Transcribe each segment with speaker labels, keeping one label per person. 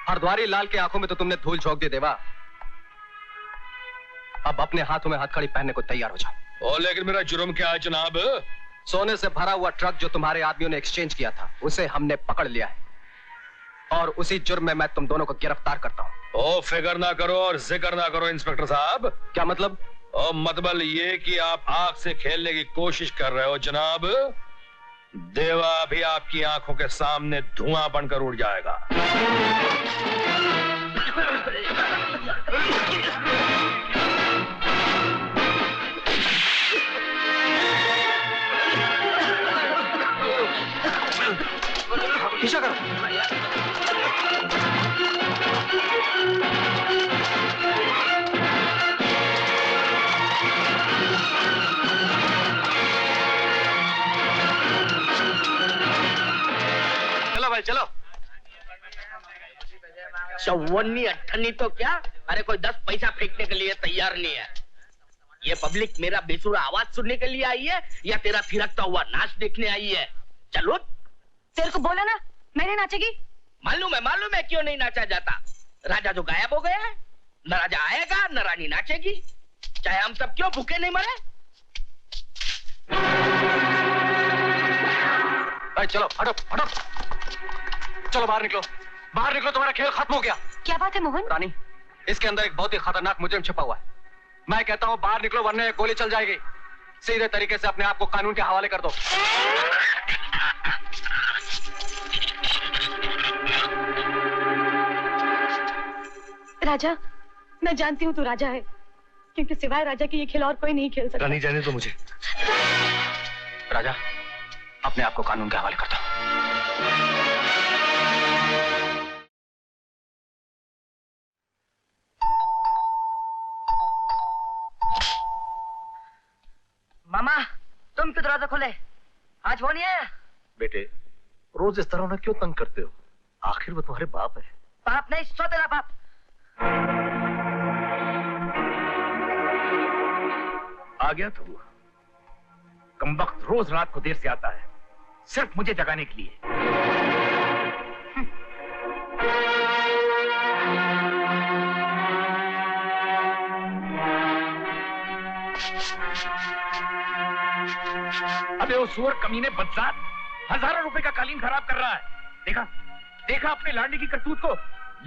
Speaker 1: हरद्वारी लाल की आंखों में तो तुमने धूल झोंक दी देवा। अब अपने हाथों में हथकड़ी पहनने को तैयार हो जाओ।
Speaker 2: ओ, लेकिन मेरा जुर्म क्या है जनाब?
Speaker 1: सोने से भरा हुआ ट्रक जो तुम्हारे आदमियों ने एक्सचेंज किया था उसे हमने पकड़ लिया है और उसी जुर्म में मैं तुम दोनों को गिरफ्तार करता हूं।
Speaker 2: ओ, फिक्र ना करो और जिक्र ना करो इंस्पेक्टर साहब।
Speaker 1: क्या मतलब?
Speaker 2: ओ, मतलब ये कि आप आग से खेलने की कोशिश कर रहे हो जनाब। देवा भी आपकी आंखों के सामने धुआं बनकर उड़ जाएगा।
Speaker 1: पीछा करो। चलो भाई चलो।
Speaker 3: चौवन्नी अट्ठन्नी तो क्या, अरे कोई 10 पैसा फेंकने के लिए तैयार नहीं है। ये पब्लिक मेरा बेसुरा आवाज सुनने के लिए आई है या तेरा थिरकता हुआ नाच देखने आई है? चलो,
Speaker 4: तेरे को बोला ना मैंने नाचेगी।
Speaker 3: मालूम है क्यों नहीं नाचा जाता। राजा जो गायब हो गया है, न राजा आएगा न रानी नाचेगी, चाहे हम सब क्यों भूखे नहीं मरे।
Speaker 1: भाई चलो, हटो हटो, चलो बाहर निकलो, बाहर निकलो, तुम्हारा खेल खत्म हो गया।
Speaker 4: क्या बात है मोहन?
Speaker 1: रानी, इसके अंदर एक बहुत ही खतरनाक मुजरिम छिपा हुआ है। मैं कहता हूँ बाहर निकलो वरना गोली चल जाएगी। सीधे तरीके से अपने आप को कानून के हवाले कर दो।
Speaker 4: राजा, मैं जानती हूँ तू राजा है, क्योंकि सिवाय राजा के ये खेल और कोई नहीं खेल सकता।
Speaker 1: रानी जाने दो मुझे। राजा, अपने आप को कानून के हवाले करता हूँ।
Speaker 3: मामा, तुम क्यों दरवाजा खोले? आज वो नहीं आया?
Speaker 5: बेटे, रोज इस तरह उन्हें क्यों तंग करते हो? आखिर वो तुम्हारे बाप है।
Speaker 3: बाप नहीं, सो तेरा बाप।
Speaker 5: आ गया तू। कमबख्त रोज रात को देर से आता है, सिर्फ मुझे जगाने के लिए। अबे वो सुअर कमीने बदजात हजारों रुपए का कालीन खराब कर रहा है। देखा अपने लाडली की करतूत को।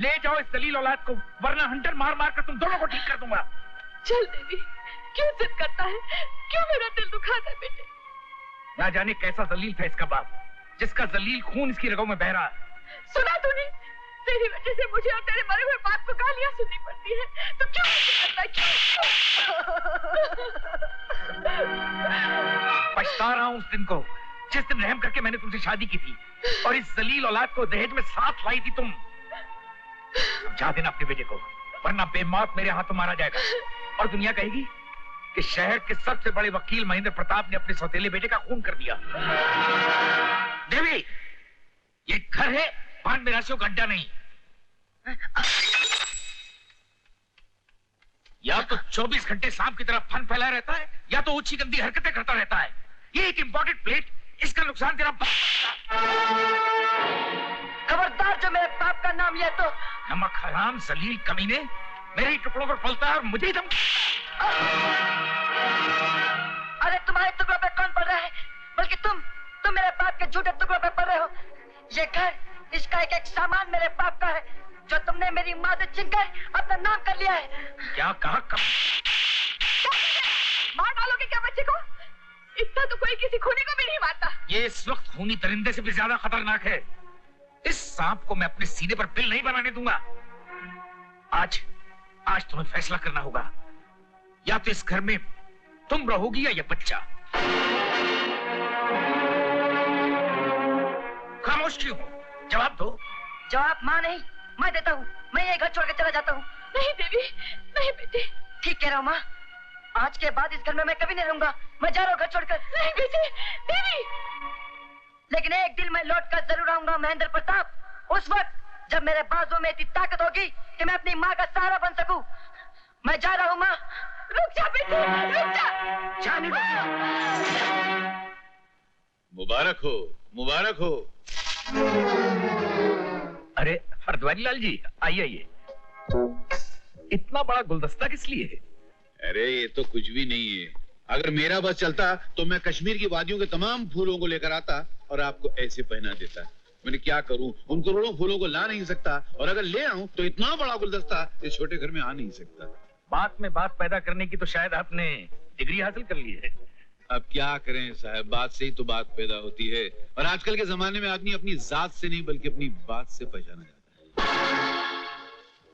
Speaker 5: ले जाओ इस दलील औलाद को, वरना हंटर मार मार कर तुम दोनों को ठीक कर दूंगा।
Speaker 4: चल देवी, क्यों जिद करता है? क्यों मेरा दिल दुखाता है बेटे?
Speaker 5: ना जाने कैसा जलील था इसका बाप, जिसका जलील खून इसकी रगों में बह रहा है।
Speaker 4: सुना तूने? तेरी वजह से मुझे और तेरे मरे हुए बाप को गालियां सुननी पड़ती है। तो क्यों करता है?
Speaker 5: पछता रहा हूं उस दिन को जिस दिन रहम करके मैंने तुमसे शादी की थी और इस जलील औलाद को दहेज में साथ लाई थी तुम। समझा देना अपने बेटे को, वरना बेमौत मेरे हाथों मारा जाएगा और दुनिया कहेगी कि शहर के सबसे बड़े वकील महेंद्र प्रताप ने अपने सौतेले बेटे का खून कर दिया। देवी, ये घर है, पान मिरासियों का अड्डा नहीं। या तो 24 घंटे सांप की तरह फन फैला रहता है या तो ऊंची गंदी हरकतें करता रहता है। ये एक इंपॉर्टेंट प्लेट, इसका नुकसान तेरा
Speaker 3: खबरदार जो मेरे बाप का नाम लिया तो।
Speaker 5: नमक हराम जलील कमीने, मेरे ही टुकड़ों पर पलता है और मुझे ही
Speaker 3: अरे तुम्हारे टुकड़ों पे कौन पड़ रहा है? बल्कि तुम मेरे बाप के झूठे टुकड़ों पे पड़ रहे हो। ये घर, इसका एक एक सामान मेरे बाप का है, जो तुमने मेरी माँ से छीनकर अपना नाम कर लिया है।
Speaker 5: क्या कहा?
Speaker 4: मार डालोगे क्या बच्चे को? इतना तो कोई किसी खूनी को भी नहीं मारता।
Speaker 5: ये इस वक्त खूनी दरिंदे से भी ज्यादा खतरनाक है। इस सांप को मैं अपने सीने पर बिल नहीं बनाने दूंगा। आज तुम्हें फैसला करना होगा, या तो इस घर में तुम रहोगी या ये बच्चा। खामोश क्यों हो? जवाब दो।
Speaker 3: जवाब माँ नहीं, मैं देता हूँ। मैं ये घर छोड़ के चला जाता हूँ।
Speaker 4: नहीं देवी, नहीं बेटे।
Speaker 3: ठीक कह रहा हूँ माँ, आज के बाद इस घर में मैं कभी नहीं रहूंगा। मैं जा रहा हूँ घर छोड़कर।
Speaker 4: नहीं बेटे, देवी।
Speaker 3: लेकिन एक दिन मैं लौट कर जरूर आऊंगा महेंद्र प्रताप, उस वक्त जब मेरे बाजू में इतनी ताकत होगी कि मैं अपनी माँ का सहारा बन सकूं। मैं जा रहा हूँ माँ।
Speaker 4: रुक जा बेटे, रुक जा।
Speaker 3: जाने दो।
Speaker 2: मुबारक हो, मुबारक हो।
Speaker 5: अरे हरद्वारी लाल जी, आइए आइए। इतना बड़ा गुलदस्ता किस लिए है?
Speaker 6: अरे ये तो कुछ भी नहीं है। अगर मेरा बस चलता तो मैं कश्मीर की वादियों के तमाम फूलों को लेकर आता और आपको ऐसे पहना देता। मैंने क्या करूं, उन करोड़ों फूलों को ला नहीं सकता, और अगर ले आऊं तो इतना बड़ा गुलदस्ता इस छोटे घर में आ नहीं सकता।
Speaker 5: बात में बात पैदा करने की तो शायद आपने डिग्री हासिल कर ली है।
Speaker 6: अब क्या करें साहब, बात से ही तो बात पैदा होती है, और आजकल के जमाने में आदमी अपनी जात से नहीं बल्कि अपनी बात से पहचाना जाता है।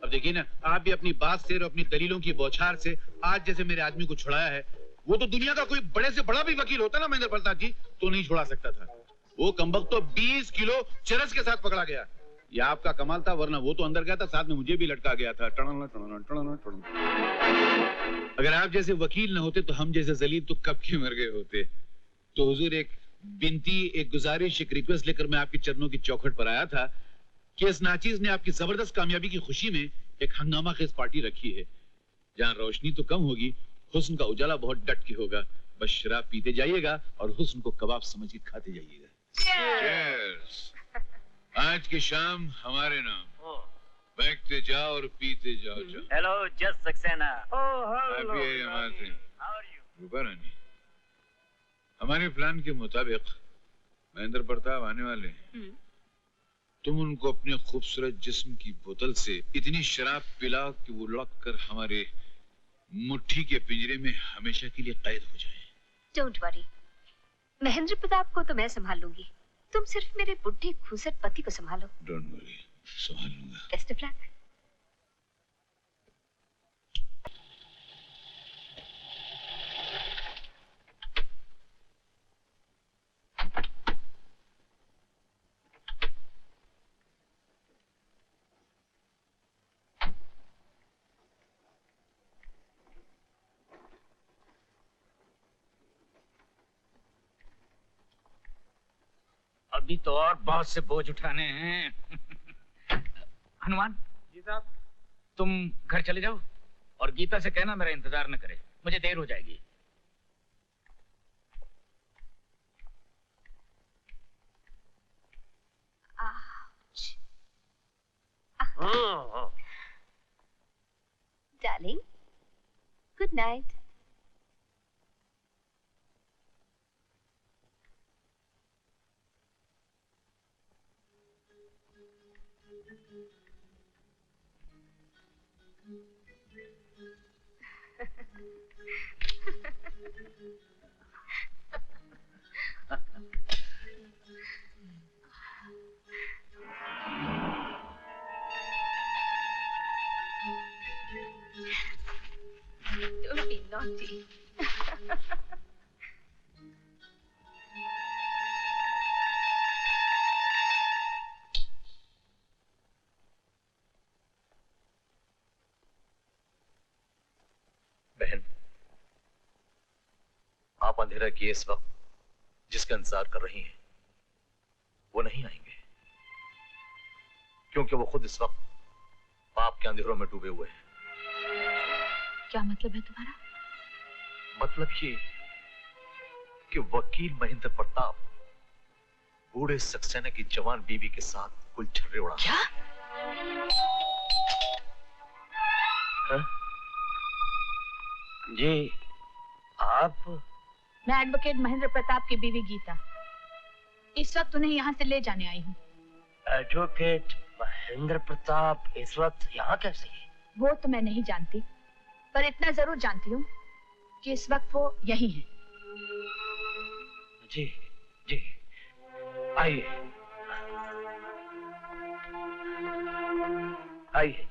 Speaker 6: अब देखिए ना, आप भी अपनी बात से और अपनी दलीलों की बौछार से आज जैसे मेरे आदमी को छुड़ाया है, वो तो दुनिया का कोई बड़े से बड़ा भी वकील होता ना महेंद्र प्रताप जी, तो नहीं छुड़ा सकता था। वो कमबख्त तो 20 किलो चरस के साथ पकड़ा गया। ये आपका कमाल था, वरना वो तो अंदर गया था, साथ में मुझे भी लटका गया था। टणना टणना टणना टणना। अगर आप जैसे वकील न होते तो हम जैसे जलील तो कब के मर गए होते। तो हुजूर, एक बिनती, एक गुजारिश, एक रिक्वेस्ट लेकर मैं आपके चरणों की चौखट पर आया था कि इस नाचीज ने आपकी जबरदस्त कामयाबी की खुशी में एक हंगामा खेज पार्टी रखी है, जहाँ रोशनी तो कम होगी, हुस्न का उजाला बहुत डट के होगा। बस शराब पीते जाइएगा और हुस्न को कबाब समझ के खाते जाइएगा। Cheers! आज की शाम हमारे नाम, बैठते जाओ और पीते जाओ।
Speaker 7: Hello just Saxena.
Speaker 6: हमारे प्लान के मुताबिक महेंद्र प्रताप आने वाले हैं। तुम उनको अपने खूबसूरत जिस्म की बोतल से इतनी शराब पिलाओ कि वो लौट कर हमारे मुट्ठी के पिंजरे में हमेशा के लिए कैद हो जाए।
Speaker 8: डोंट वरी, महेंद्र प्रताप को तो मैं संभाल लूंगी, तुम सिर्फ मेरे बुढ़े खूसट पति को संभालो।
Speaker 6: डोंट वरी, संभाल लूंगा।
Speaker 8: Best of luck.
Speaker 5: अभी तो और बहुत से बोझ उठाने हैं। हनुमान जी साहब, तुम घर चले जाओ और गीता से कहना मेरा इंतजार न करे, मुझे देर हो जाएगी।
Speaker 8: Darling, good night. Don't be naughty.
Speaker 1: बहन, आप अंधेरा किए इस वक्त जिसका इंतजार कर रही हैं, वो नहीं आएंगे, क्योंकि वो खुद इस वक्त पाप के अंधेरों में डूबे हुए हैं।
Speaker 4: क्या मतलब है तुम्हारा?
Speaker 1: मतलब ये कि वकील महेंद्र प्रताप बूढ़े सक्सेना की जवान बीवी के साथ कुल छर्रे उड़ा।
Speaker 4: क्या?
Speaker 7: जी आप?
Speaker 4: मैं एडवोकेट महेंद्र प्रताप की बीवी गीता, इस वक्त उन्हें यहाँ से ले जाने आई हूँ।
Speaker 7: एडवोकेट महेंद्र प्रताप इस वक्त यहाँ कैसे?
Speaker 4: वो तो मैं नहीं जानती, पर इतना जरूर जानती हूँ कि इस वक्त वो यही हैं।
Speaker 7: जी जी, आइए आइए,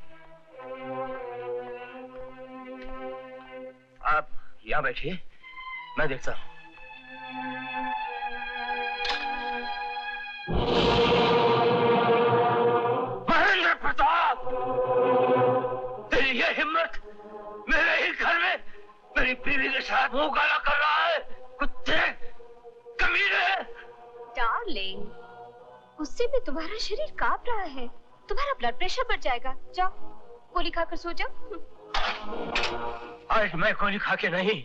Speaker 7: आप यहाँ बैठिए, मैं देखता हूँ। महेंद्र प्रताप, तेरी ये हिम्मत मेरे ही घर में मेरी बीवी के साथ मुंह काला कर रहा है, कुत्ते, कमीने।
Speaker 8: डार्लिंग, उससे भी तुम्हारा शरीर कांप रहा है, तुम्हारा ब्लड प्रेशर बढ़ जाएगा। जाओ गोली खाकर सो जाओ।
Speaker 7: आज मैं गोली खा के नहीं,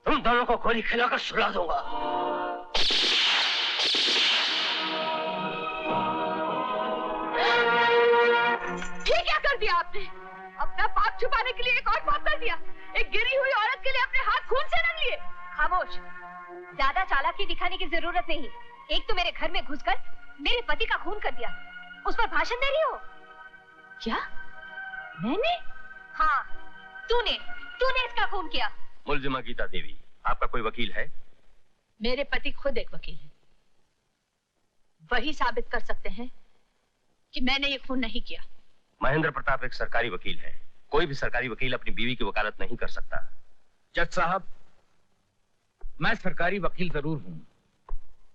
Speaker 7: तुम दोनों को गोली खिलाकर सुला दूंगा।
Speaker 4: ये क्या कर दिया आपने? अपना पाप छुपाने के लिए एक और पाप कर दिया। एक गिरी हुई औरत के लिए अपने हाथ खून से रंग लिए।
Speaker 8: खामोश, ज्यादा चालाकी दिखाने की जरूरत नहीं। एक तो मेरे घर में घुसकर मेरे पति का खून कर दिया, उस पर भाषण दे रही हो।
Speaker 4: क्या? मैंने?
Speaker 8: हाँ, तूने इसका खून किया।
Speaker 2: मुलजिमा गीता देवी, आपका कोई वकील है?
Speaker 4: मेरे पति खुद एक वकील है, वही साबित कर सकते हैं कि मैंने ये खून नहीं किया।
Speaker 2: महेंद्र प्रताप एक सरकारी वकील है, कोई भी सरकारी वकील अपनी बीवी की वकालत नहीं कर सकता।
Speaker 5: जज साहब, मैं सरकारी वकील जरूर हूं,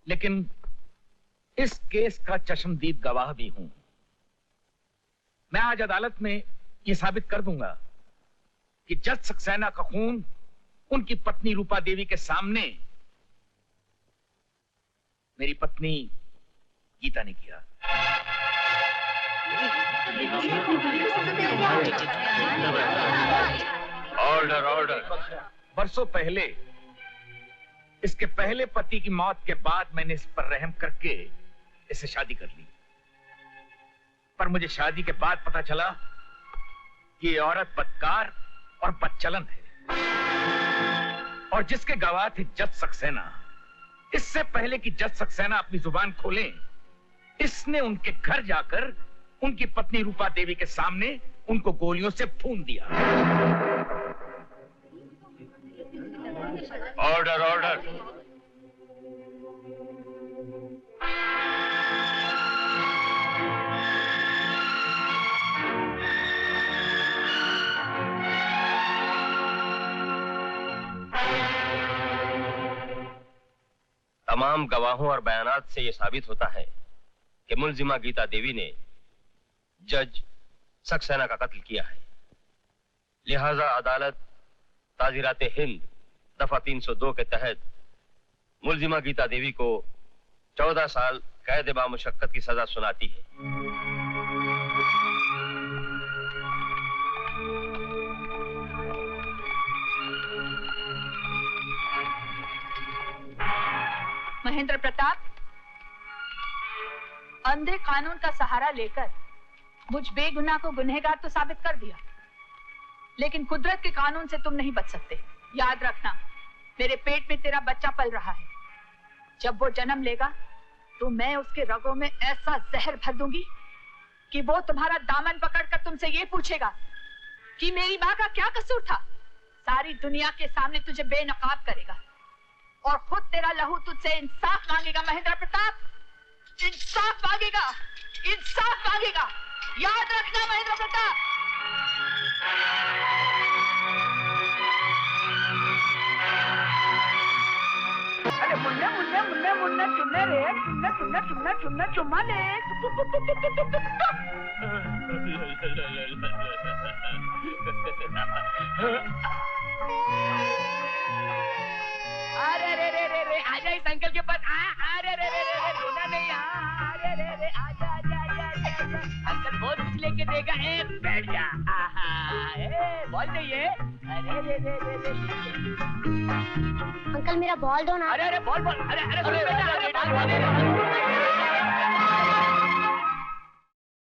Speaker 5: लेकिन इस केस का चश्मदीद गवाह भी हूं। मैं आज अदालत में यह साबित कर दूंगा कि जज सक्सेना का खून उनकी पत्नी रूपा देवी के सामने मेरी पत्नी गीता ने किया।
Speaker 2: Order order.
Speaker 5: बरसों पहले, इसके पहले पति की मौत के बाद मैंने इस पर रहम करके इससे शादी कर ली, पर मुझे शादी के बाद पता चला कि ये औरत बदकार और बदचलन है। और जिसके गवाह थे जज सक्सेना, इससे पहले कि जज सक्सेना अपनी जुबान खोलें, इसने उनके घर जाकर उनकी पत्नी रूपा देवी के सामने उनको गोलियों से भून दिया।
Speaker 2: Order order. तमाम गवाहों और बयानात से यह साबित होता है कि मुलजिमा गीता देवी ने जज सक्सेना का कत्ल किया है। लिहाजा अदालत ताजीराते हिंद दफा 302 के तहत मुलजिमा गीता देवी को 14 साल कैद बामुशक्कत की सजा सुनाती है।
Speaker 4: महेंद्र प्रताप, अंधे कानून का सहारा लेकर मुझ बेगुनाह को गुनहगार तो साबित कर दिया, लेकिन कुदरत के कानून से तुम नहीं बच सकते। याद रखना, मेरे पेट में तेरा बच्चा पल रहा है। जब वो जन्म लेगा तो मैं उसके रगों में ऐसा जहर भर दूंगी कि वो तुम्हारा दामन पकड़कर तुमसे ये पूछेगा कि मेरी माँ का क्या कसूर था। सारी दुनिया के सामने तुझे बेनकाब करेगा और खुद तेरा लहू तुझसे इंसाफ मांगेगा। महेंद्र प्रताप, इंसाफ मांगेगा, इंसाफ मांगेगा। याद रखना महेंद्र प्रताप। अरे मुन्ने मुन्ने मुन्ने मुन्ने चुन्ने रे, चुन्ने चुन्ने चुन्ने चुन्ने चुम्मा ले। अरे रे रे रे रे, आजा इस अंकल के पास। अरे रे रे रे, रोना नहीं। अरे रे रे, आजा आजा आजा आजा। अंकल बहुत कुछ लेके देगा। बैठ जा। बॉल चाहिए? अरे रे रे रे रे।
Speaker 9: अंकल मेरा बॉल दो ना।
Speaker 5: अरे अरे बॉल बॉल। अरे अरे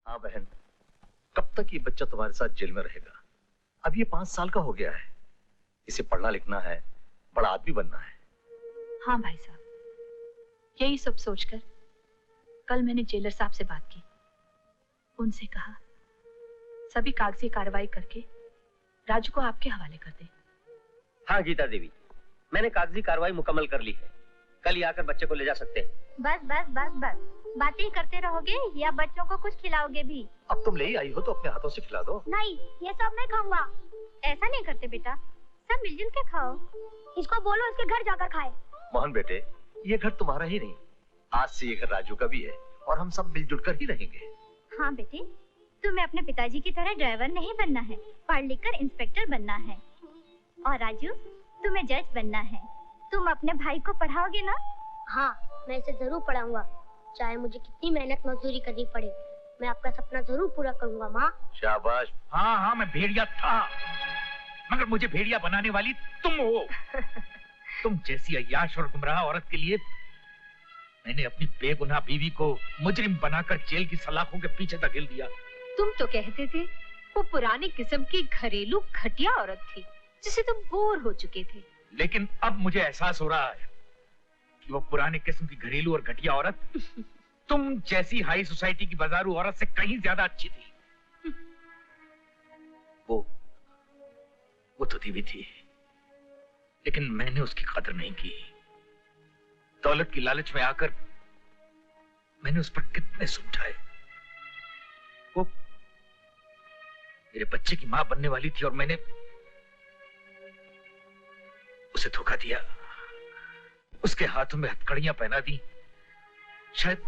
Speaker 1: हाँ बहन, कब तक ये बच्चा तुम्हारे साथ जेल में रहेगा? अब ये 5 साल का हो गया है, इसे पढ़ना लिखना है, बड़ा आदमी बनना है।
Speaker 4: हाँ भाई साहब, यही सब सोचकर कल मैंने जेलर साहब से बात की। उनसे कहा सभी कागजी कार्रवाई करके राजू को आपके हवाले कर दे।
Speaker 10: हाँ गीता देवी, मैंने कागजी कार्रवाई मुकम्मल कर ली है। कल ही आकर बच्चे को ले जा सकते हैं।
Speaker 9: बस बस बस बस, बातें करते रहोगे या बच्चों को कुछ खिलाओगे भी?
Speaker 1: अब तुम ले ही आई हो तो अपने हाथों से खिला दो।
Speaker 9: नहीं, ये सब मैं खाऊंगा। ऐसा नहीं करते बेटा, सब मिलजुल के खाओ। इसको बोलो इसके घर जाकर खाए।
Speaker 1: मोहन बेटे, ये घर तुम्हारा ही नहीं, आज से ये घर राजू का भी है और हम सब मिलजुल कर ही रहेंगे।
Speaker 9: हाँ बेटे, तुम्हें अपने पिताजी की तरह ड्राइवर नहीं बनना है, पढ़ लिख कर इंस्पेक्टर बनना है। और राजू, तुम्हें जज बनना है। तुम अपने भाई को पढ़ाओगे ना? हाँ, मैं इसे जरूर पढ़ाऊंगा, चाहे मुझे कितनी मेहनत मजदूरी करनी पड़े। मैं आपका सपना जरूर पूरा करूंगा माँ।
Speaker 1: शाबाश।
Speaker 5: हाँ हाँ, मैं भेड़िया था, मगर मुझे भेड़िया बनाने वाली तुम हो। तुम जैसी अय्याश और गुमराह औरत के लिए मैंने अपनी बेगुनाह बीवी को मुजरिम बनाकर जेल की सलाखों के पीछे धकेल दिया।
Speaker 8: तुम तो कहते थे वो पुरानी किस्म की घरेलू घटिया औरत थी जिसे तुम बोर हो चुके थे।
Speaker 5: लेकिन अब मुझे एहसास हो रहा है कि वो पुरानी किस्म की घरेलू और घटिया औरत तुम जैसी हाई सोसाइटी की बाजारू औरत से कहीं ज्यादा अच्छी थी। वो तो दीवी थी, लेकिन मैंने उसकी कदर नहीं की। दौलत की लालच में आकर मैंने उस पर कितने समझाए। वो मेरे बच्चे की मां बनने वाली थी और मैंने उसे धोखा दिया, उसके हाथों में हथकड़ियां पहना दी। शायद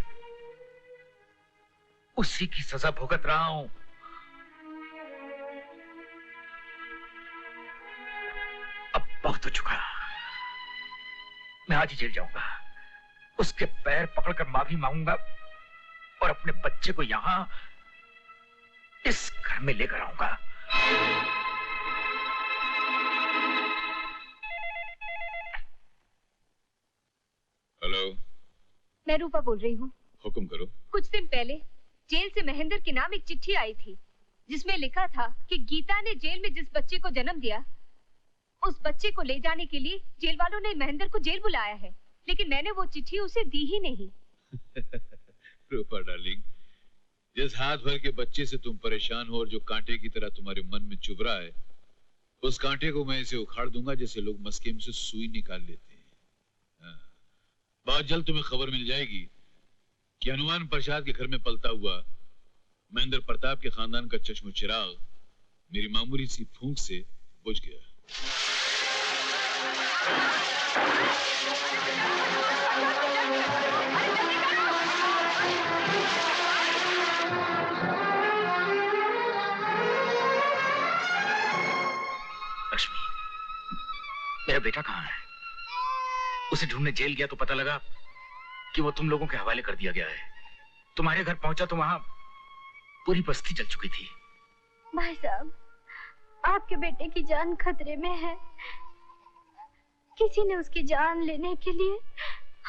Speaker 5: उसी की सजा भुगत रहा हूं। अब बहुत हो चुका, मैं आज ही जेल जाऊंगा, उसके पैर पकड़कर माफी मांगूंगा और अपने बच्चे को यहां इस घर में लेकर आऊंगा।
Speaker 6: हेलो,
Speaker 8: मैं रूपा बोल रही हूँ।
Speaker 6: हुक्म करो।
Speaker 8: कुछ दिन पहले जेल से महेंद्र के नाम एक चिट्ठी आई थी जिसमें लिखा था कि गीता ने जेल में जिस बच्चे को जन्म दिया उस बच्चे को ले जाने के लिए जेल वालों ने महेंद्र को जेल बुलाया है, लेकिन मैंने वो चिट्ठी उसे दी ही नहीं।
Speaker 6: रूपा डार्लिंग, जिस हाथ भर के बच्चे से तुम परेशान हो और जो कांटे की तरह तुम्हारे मन में चुभ रहा है, उस कांटे को मैं इसे उखाड़ दूंगा जैसे लोग मस्केम से सुई निकाल लेते हैं। हाँ। बहुत जल्द तुम्हें खबर मिल जाएगी कि हनुमान प्रसाद के घर में पलता हुआ महेंद्र प्रताप के खानदान का चश्म चिराग मेरी मामूली सी फूंक से बुझ गया।
Speaker 5: लक्ष्मी, मेरा बेटा कहाँ है? उसे ढूंढने जेल गया तो पता लगा कि वो तुम लोगों के हवाले कर दिया गया है। तुम्हारे घर पहुंचा तो वहां पूरी बस्ती जल चुकी थी।
Speaker 9: भाई साहब, आपके बेटे की जान खतरे में है। किसी ने उसकी जान लेने के लिए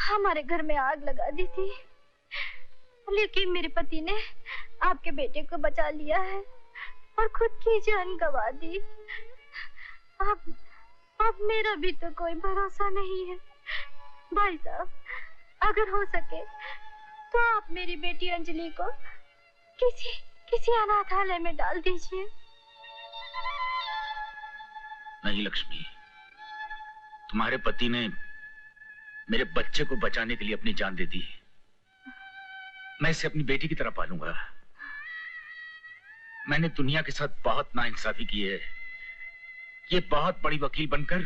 Speaker 9: हमारे घर में आग लगा दी थी, लेकिन मेरे पति ने आपके बेटे को बचा लिया है और खुद की जान गंवा दी। अब मेरा भी तो कोई भरोसा नहीं है। भाई साहब, अगर हो सके तो आप मेरी बेटी अंजलि को किसी अनाथालय में डाल दीजिए।
Speaker 5: नहीं लक्ष्मी, तुम्हारे पति ने मेरे बच्चे को बचाने के लिए अपनी जान दे दी। मैं इसे अपनी बेटी की तरह पालूंगा। मैंने दुनिया के साथ बहुत नाइंसाफी की है। ये बहुत बड़ी वकील बनकर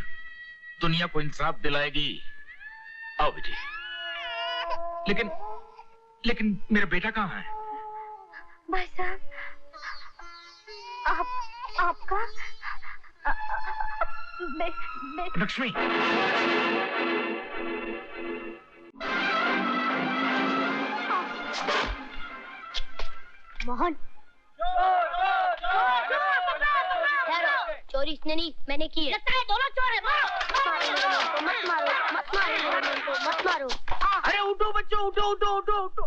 Speaker 5: दुनिया को इंसाफ दिलाएगी। आओ बेटी। लेकिन मेरा बेटा कहाँ है?
Speaker 9: भाई साहब, आपका
Speaker 5: लक्ष्मी,
Speaker 9: मोहन, चोरी इसने नहीं, मैंने की है। लगता है दोनों चोर है। मारो, मत मारो।
Speaker 7: अरे उठो बच्चों, उठो।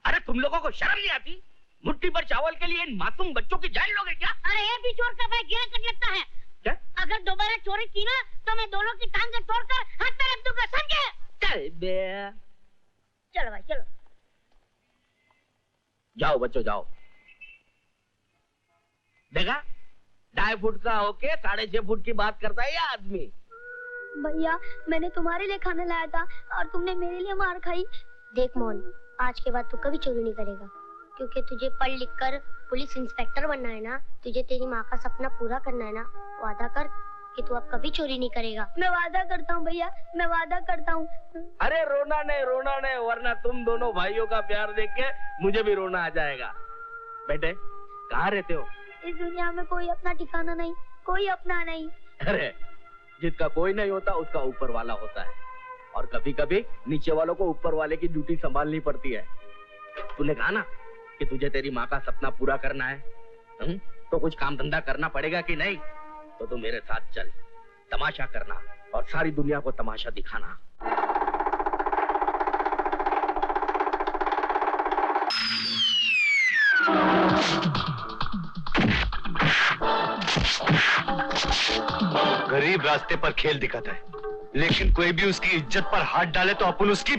Speaker 7: अरे तुम लोगों को शर्म नहीं आती? मुट्ठी भर चावल के लिए इन मासूम बच्चों की जान लोगे क्या?
Speaker 9: अरे ये भी चोर का भाई गिरा कर लगता है।
Speaker 7: क्या?
Speaker 9: अगर दोबारा चोरी की ना तो मैं दोनों की टांगें तोड़कर हाथ में रख दूंगा, समझे?
Speaker 7: चल बे।
Speaker 9: चलो भाई चलो।
Speaker 7: जाओ बच्चों जाओ। देखा, 2.5 फुट का होके 6.5 फुट की बात करता है ये आदमी।
Speaker 9: भैया, मैंने तुम्हारे लिए खाना लाया था और तुमने मेरे लिए मार खाई। देख मोहन, आज के बाद तू कभी चोरी नहीं करेगा, क्योंकि तुझे पढ़ लिख कर पुलिस इंस्पेक्टर बनना है ना। तुझे तेरी माँ का सपना पूरा करना है ना। वादा कर कि तू अब कभी चोरी नहीं करेगा। मैं वादा करता हूँ भैया, मैं वादा करता हूँ।
Speaker 7: अरे रोना नहीं, वरना तुम दोनों भाइयों का प्यार देख के मुझे भी रोना आ जाएगा। बेटे, कहाँ रहते हो?
Speaker 9: इस दुनिया में कोई अपना ठिकाना नहीं, कोई अपना नहीं।
Speaker 7: अरे जिसका कोई नहीं होता उसका ऊपर वाला होता है, और कभी कभी नीचे वालों को ऊपर वाले की ड्यूटी संभालनी पड़ती है। तूने कहा ना कि तुझे तेरी माँ का सपना पूरा करना है, तो कुछ काम धंधा करना पड़ेगा कि नहीं? तो तू मेरे साथ चल, तमाशा करना और सारी दुनिया को तमाशा दिखाना।
Speaker 1: गरीब रास्ते पर खेल दिखाता है, लेकिन कोई भी उसकी इज्जत पर हाथ डाले तो अपन उसकी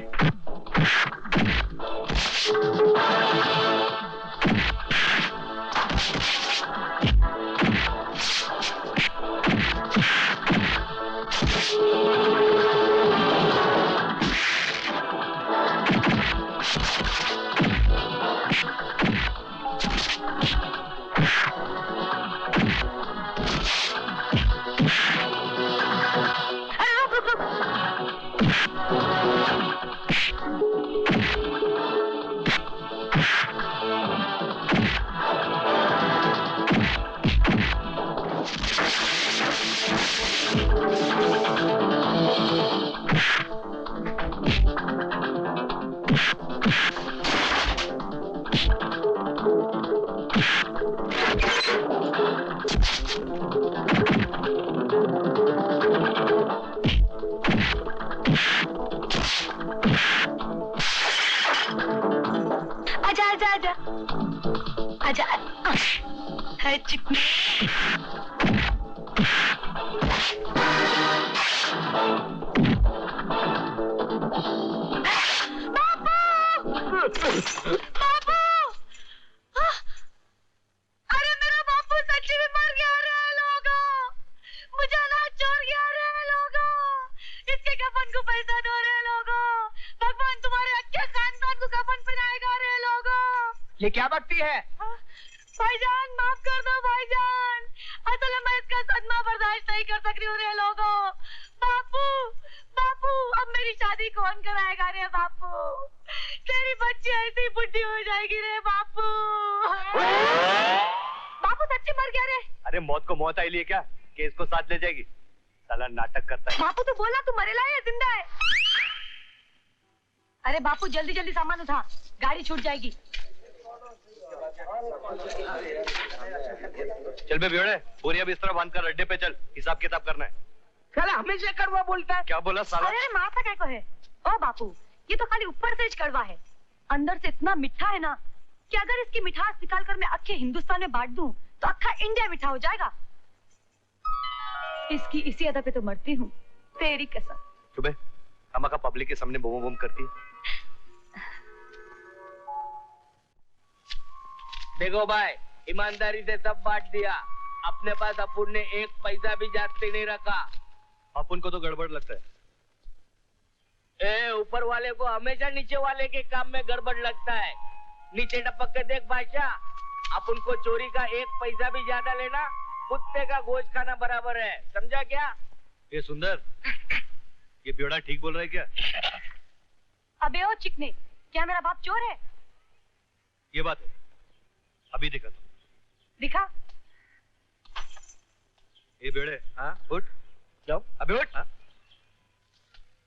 Speaker 5: ये क्या बकती है?
Speaker 3: भाईजान माफ कर दो भाईजान, असल में मैं इसका सदमा बर्दाश्त नहीं कर सक रही हूँ रे लोगों। बापू बापू अब मेरी शादी कौन कराएगा रे बापू? तेरी बच्ची ऐसी बुढ़ी हो जाएगी रे बापू। बापू सच्ची मर गया रे?
Speaker 1: अरे मौत को मौत आई लिए क्या, केस को साथ ले जाएगी? साला नाटक करता है।
Speaker 3: बापू तू बोला तू मरेला है जिंदा है? अरे बापू जल्दी जल्दी सामान उठा, गाड़ी छूट जाएगी।
Speaker 1: चल बे बेवड़े, बोरिया बिस्तर बांध कर अड्डे पे चल, हिसाब किताब करना है।
Speaker 5: साला हमेशा कड़वा बोलता है।
Speaker 1: क्या बोला साला?
Speaker 3: अरे मारता क्या को है? ओ बापू ये तो खाली ऊपर से कड़वा है, अंदर से इतना मीठा है ना कि अगर इसकी मिठास निकाल कर मैं अक्खे हिंदुस्तान में बांट दूं तो अक्खा इंडिया मीठा हो जाएगा। इसकी इसी अदा पे तो मरती हूँ, तेरी कसम।
Speaker 1: सुबह हम का पब्लिक के सामने बूम बूम करती है।
Speaker 7: देखो भाई, ईमानदारी से सब बांट दिया, अपने पास अपुन ने एक पैसा भी जाते नहीं रखा।
Speaker 1: अपुन को तो गड़बड़ लगता है।
Speaker 7: ऊपर वाले को हमेशा नीचे वाले के काम में गड़बड़ लगता है। नीचे टपक के देख बादशाह, अपुन को चोरी का एक पैसा भी ज्यादा लेना कुत्ते का गोश्त खाना बराबर है, समझा क्या?
Speaker 1: ये सुंदर, ये बेवड़ा ठीक बोल रहा है क्या?
Speaker 3: अबे ओ चिकने, क्या मेरा बाप चोर है?
Speaker 1: ये बात है, अभी दिखा दो।
Speaker 3: दिखा।
Speaker 1: ये बेवड़े, हाँ उठ जाओ, अबे उठ। हाँ?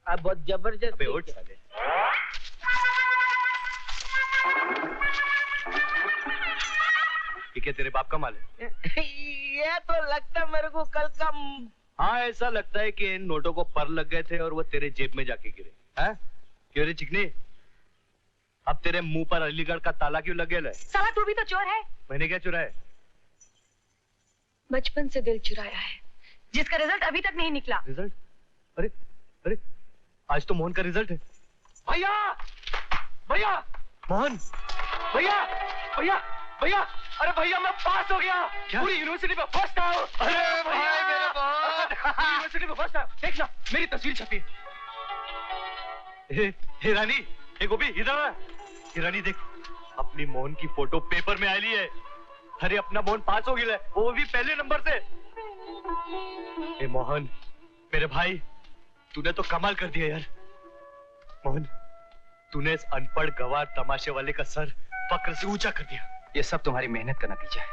Speaker 7: अब बहुत जबरदस्त।
Speaker 1: अबे उठ साले। ये क्या तेरे बाप का माल है?
Speaker 7: ये तो लगता है मेरे को कल का।
Speaker 1: हाँ ऐसा लगता है कि इन नोटों को पर लग गए थे और वो तेरे जेब में जाके गिरे। हैं? क्यों रे चिकनी? अब तेरे मुंह पर अलीगढ़ का ताला क्यों लग गया?
Speaker 3: साला तू भी तो चोर है।
Speaker 1: मैंने क्या चुराया?
Speaker 3: बचपन से दिल चुराया है, जिसका रिजल्ट अभी तक नहीं निकला।
Speaker 1: रिजल्ट? अरे अरे आज तो मोहन का रिजल्ट है।
Speaker 5: भैया भैया
Speaker 1: मोहन,
Speaker 5: भैया भैया भैया, अरे भैया मैं पास हो गया, पूरी यूनिवर्सिटी में फर्स्ट आया।
Speaker 1: अरे भाई मेरे बहुत
Speaker 5: यूनिवर्सिटी में फर्स्ट आया, देखना मेरी तस्वीर छपी है।
Speaker 1: हे रानी, हे गोपी इधर आ। हे रानी देख, अपनी मोहन की फोटो पेपर में आई है। अरे अपना मोहन पास हो गया है, वो भी पहले नंबर से। हे मोहन मेरे भाई, तूने तो कमाल कर दिया यार। मोहन तूने इस अनपढ़ गवार तमाशे वाले का सर फक्र से ऊंचा कर दिया।
Speaker 11: ये सब तुम्हारी मेहनत का नतीजा है,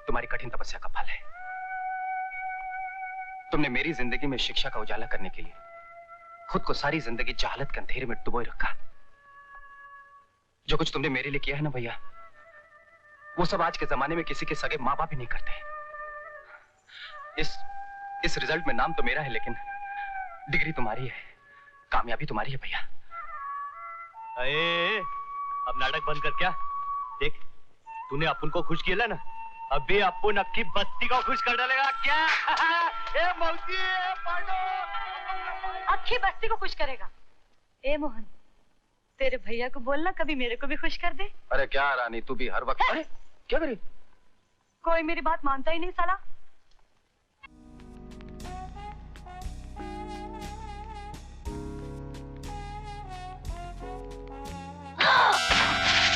Speaker 11: तुम्हारी कठिन तपस्या का फल है। तुमने मेरी जिंदगी में शिक्षा का उजाला करने के लिए खुद को सारी जिंदगी जहालत के अंधेरे में डुबोए रखा। जो कुछ तुमने मेरे लिए किया है ना भैया, वो सब आज के जमाने में किसी के सगे माँ बाप ही नहीं करते। इस रिजल्ट में नाम तो मेरा है, लेकिन डिग्री तुम्हारी है, कामयाबी तुम्हारी है भैया।
Speaker 1: अब नाटक बंद कर। क्या देख, तूने अपन को खुश किया ना, अभी अपू नक्की बस्ती को खुश कर डालेगा क्या? ए मौसी,
Speaker 3: अक्की बस्ती को खुश करेगा। ए मोहन, तेरे भैया को बोलना कभी मेरे को भी खुश कर दे।
Speaker 11: अरे क्या रानी, तू भी हर वक्त। अरे क्या करी?
Speaker 3: कोई मेरी बात मानता ही नहीं साला।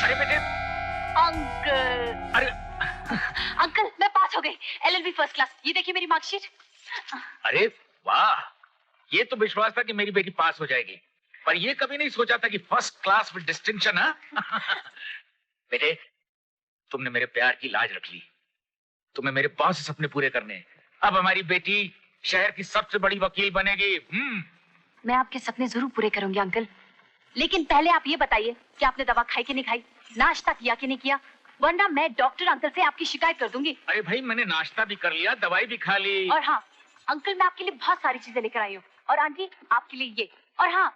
Speaker 5: अरे बेटे।
Speaker 3: अंकल।
Speaker 5: अरे
Speaker 3: अंकल, मैं पास हो गई, LLB फर्स्ट क्लास। ये देखिए मेरी मार्कशीट।
Speaker 5: अरे वाह, ये तो विश्वास था कि मेरी बेटी पास हो जाएगी, पर ये कभी नहीं सोचा था कि फर्स्ट क्लास विद डिस्टिंक्शन। बेटे, तुमने मेरे प्यार की लाज रख ली। तुम्हें मेरे बहुत से सपने पूरे करने हैं। अब हमारी बेटी शहर की सबसे बड़ी वकील बनेगी।
Speaker 3: मैं आपके सपने जरूर पूरे करूंगी अंकल, लेकिन पहले आप ये बताइए कि आपने दवा खाई कि नहीं खाई, नाश्ता किया कि नहीं किया, वरना मैं डॉक्टर अंकल से आपकी शिकायत कर दूंगी।
Speaker 5: अरे भाई, मैंने नाश्ता भी कर लिया, दवाई भी खा ली।
Speaker 3: और हाँ अंकल, मैं आपके लिए बहुत सारी चीजें लेकर आई हूँ। और आंटी, आपके लिए ये। और हाँ,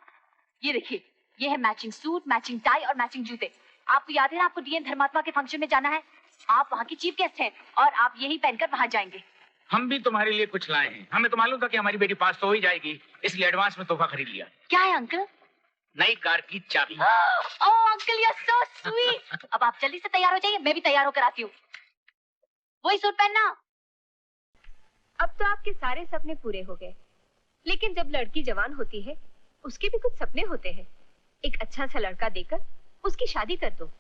Speaker 3: ये देखिए, ये है मैचिंग सूट, मैचिंग टाई और मैचिंग जूते। आपको याद है ना, आपको DN धर्मात्मा के फंक्शन में जाना है। आप वहाँ की चीफ गेस्ट हैं और आप यही पहनकर वहाँ जाएंगे।
Speaker 5: हम भी तुम्हारे लिए कुछ लाए हैं। हमें तो मालूम था कि हमारी बेटी पास तो हो ही जाएगी, इसलिए एडवांस में तोहफा खरीद लिया।
Speaker 3: क्या है अंकल?
Speaker 5: नई कार की चाबी।
Speaker 3: Oh uncle, you are so sweet. अब आप जल्दी से तैयार हो जाइए, मैं भी तैयार होकर आती हूँ। वही सूट पहनना।
Speaker 8: अब तो आपके सारे सपने पूरे हो गए, लेकिन जब लड़की जवान होती है, उसके भी कुछ सपने होते हैं। एक अच्छा सा लड़का देकर उसकी शादी कर दो।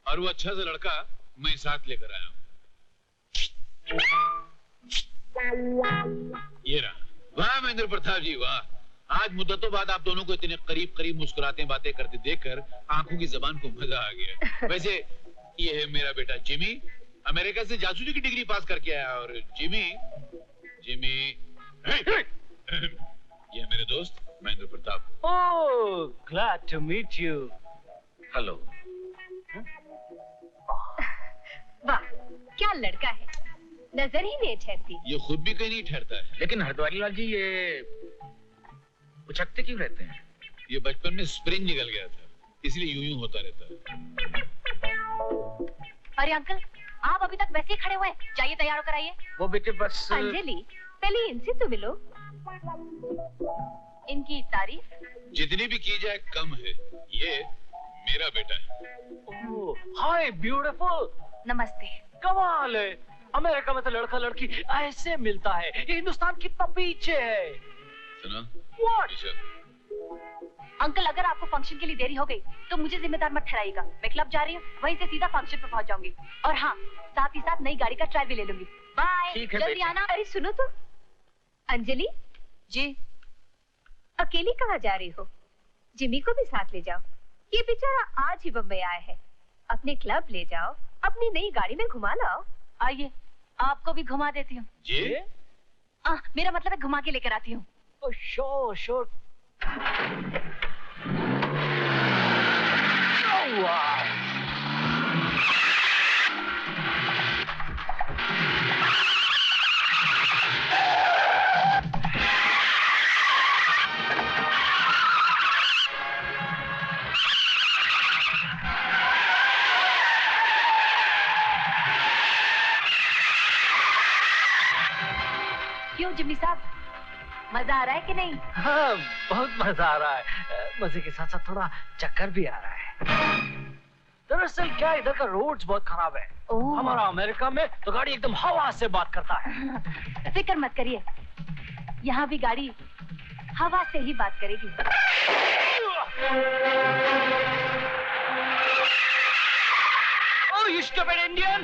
Speaker 6: और वो अच्छा सा लड़का मैं साथ लेकर आया हूँ। ये रहा। वाह महेंद्र प्रताप जी, वाह। आज मुद्दतों बाद आप दोनों को इतने करीब करीब मुस्कुराते बातें करते देखकर आंखों की जबान को मजा आ गया। वैसे ये है मेरा बेटा जिमी, अमेरिका से जासूसी की डिग्री पास करके आया। और जिमी ये मेरे दोस्त Mahendra Pratap.
Speaker 1: Oh, glad to meet you.
Speaker 5: Hello.
Speaker 8: वाह, क्या लड़का है, नजर ही नहीं ठहरती।
Speaker 6: ये खुद भी कहीं नहीं ठहरता है।
Speaker 5: लेकिन हरद्वारी लाल जी, ये उचकते क्यों रहते हैं?
Speaker 6: ये बचपन में स्प्रिंग निकल गया था, इसलिए यूं होता रहता है।
Speaker 3: अरे अंकल, आप अभी तक वैसे ही खड़े हुए हैं, जाइए तैयार होकर आइए।
Speaker 5: वो बेटे बस।
Speaker 8: अंजलि, पहले इनसे तो मिलो।
Speaker 3: इनकी तारीफ
Speaker 6: जितनी भी की जाए कम है। ये मेरा बेटा है।
Speaker 1: हाय ब्यूटीफुल।
Speaker 3: नमस्ते।
Speaker 1: कमाल है, अमेरिका में तो लड़का लड़की ऐसे मिलता है, हिंदुस्तान कितना पीछे है।
Speaker 6: सुना?
Speaker 1: What?
Speaker 3: अंकल, अगर आपको फंक्शन के लिए देरी हो गई तो मुझे जिम्मेदार मत ठहराइएगा। मैं क्लब जा रही हूँ, वहीं से सीधा फंक्शन पे पहुँच जाऊंगी। और हाँ, साथ ही साथ नई गाड़ी का ट्रायल भी ले लूंगी। बाय, जल्दी आना।
Speaker 8: अरे सुनो तो, अंजलि
Speaker 3: जी,
Speaker 8: अकेली कहाँ जा रही हो? जिमी को भी साथ ले जाओ, ये बेचारा आज ही बम्बई आया है। अपने क्लब ले जाओ, अपनी नई गाड़ी में घुमा लाओ।
Speaker 3: आइए, आपको भी घुमा देती हूँ।
Speaker 6: जी?
Speaker 3: मेरा मतलब है घुमा के लेकर आती हूँ।
Speaker 1: Sure sure.
Speaker 3: क्यों जिम्मी साहब, मजा आ रहा है कि नहीं?
Speaker 1: हाँ, बहुत मजा आ रहा है। मजे के साथ साथ थोड़ा चक्कर भी आ रहा है। दरअसल क्या, इधर का रोड्स बहुत खराब है। हमारा अमेरिका में तो गाड़ी एकदम हवा से बात करता है।
Speaker 3: फिक्र मत करिए, यहाँ भी गाड़ी हवा से ही बात करेगी।
Speaker 1: Oh, you stupid Indian!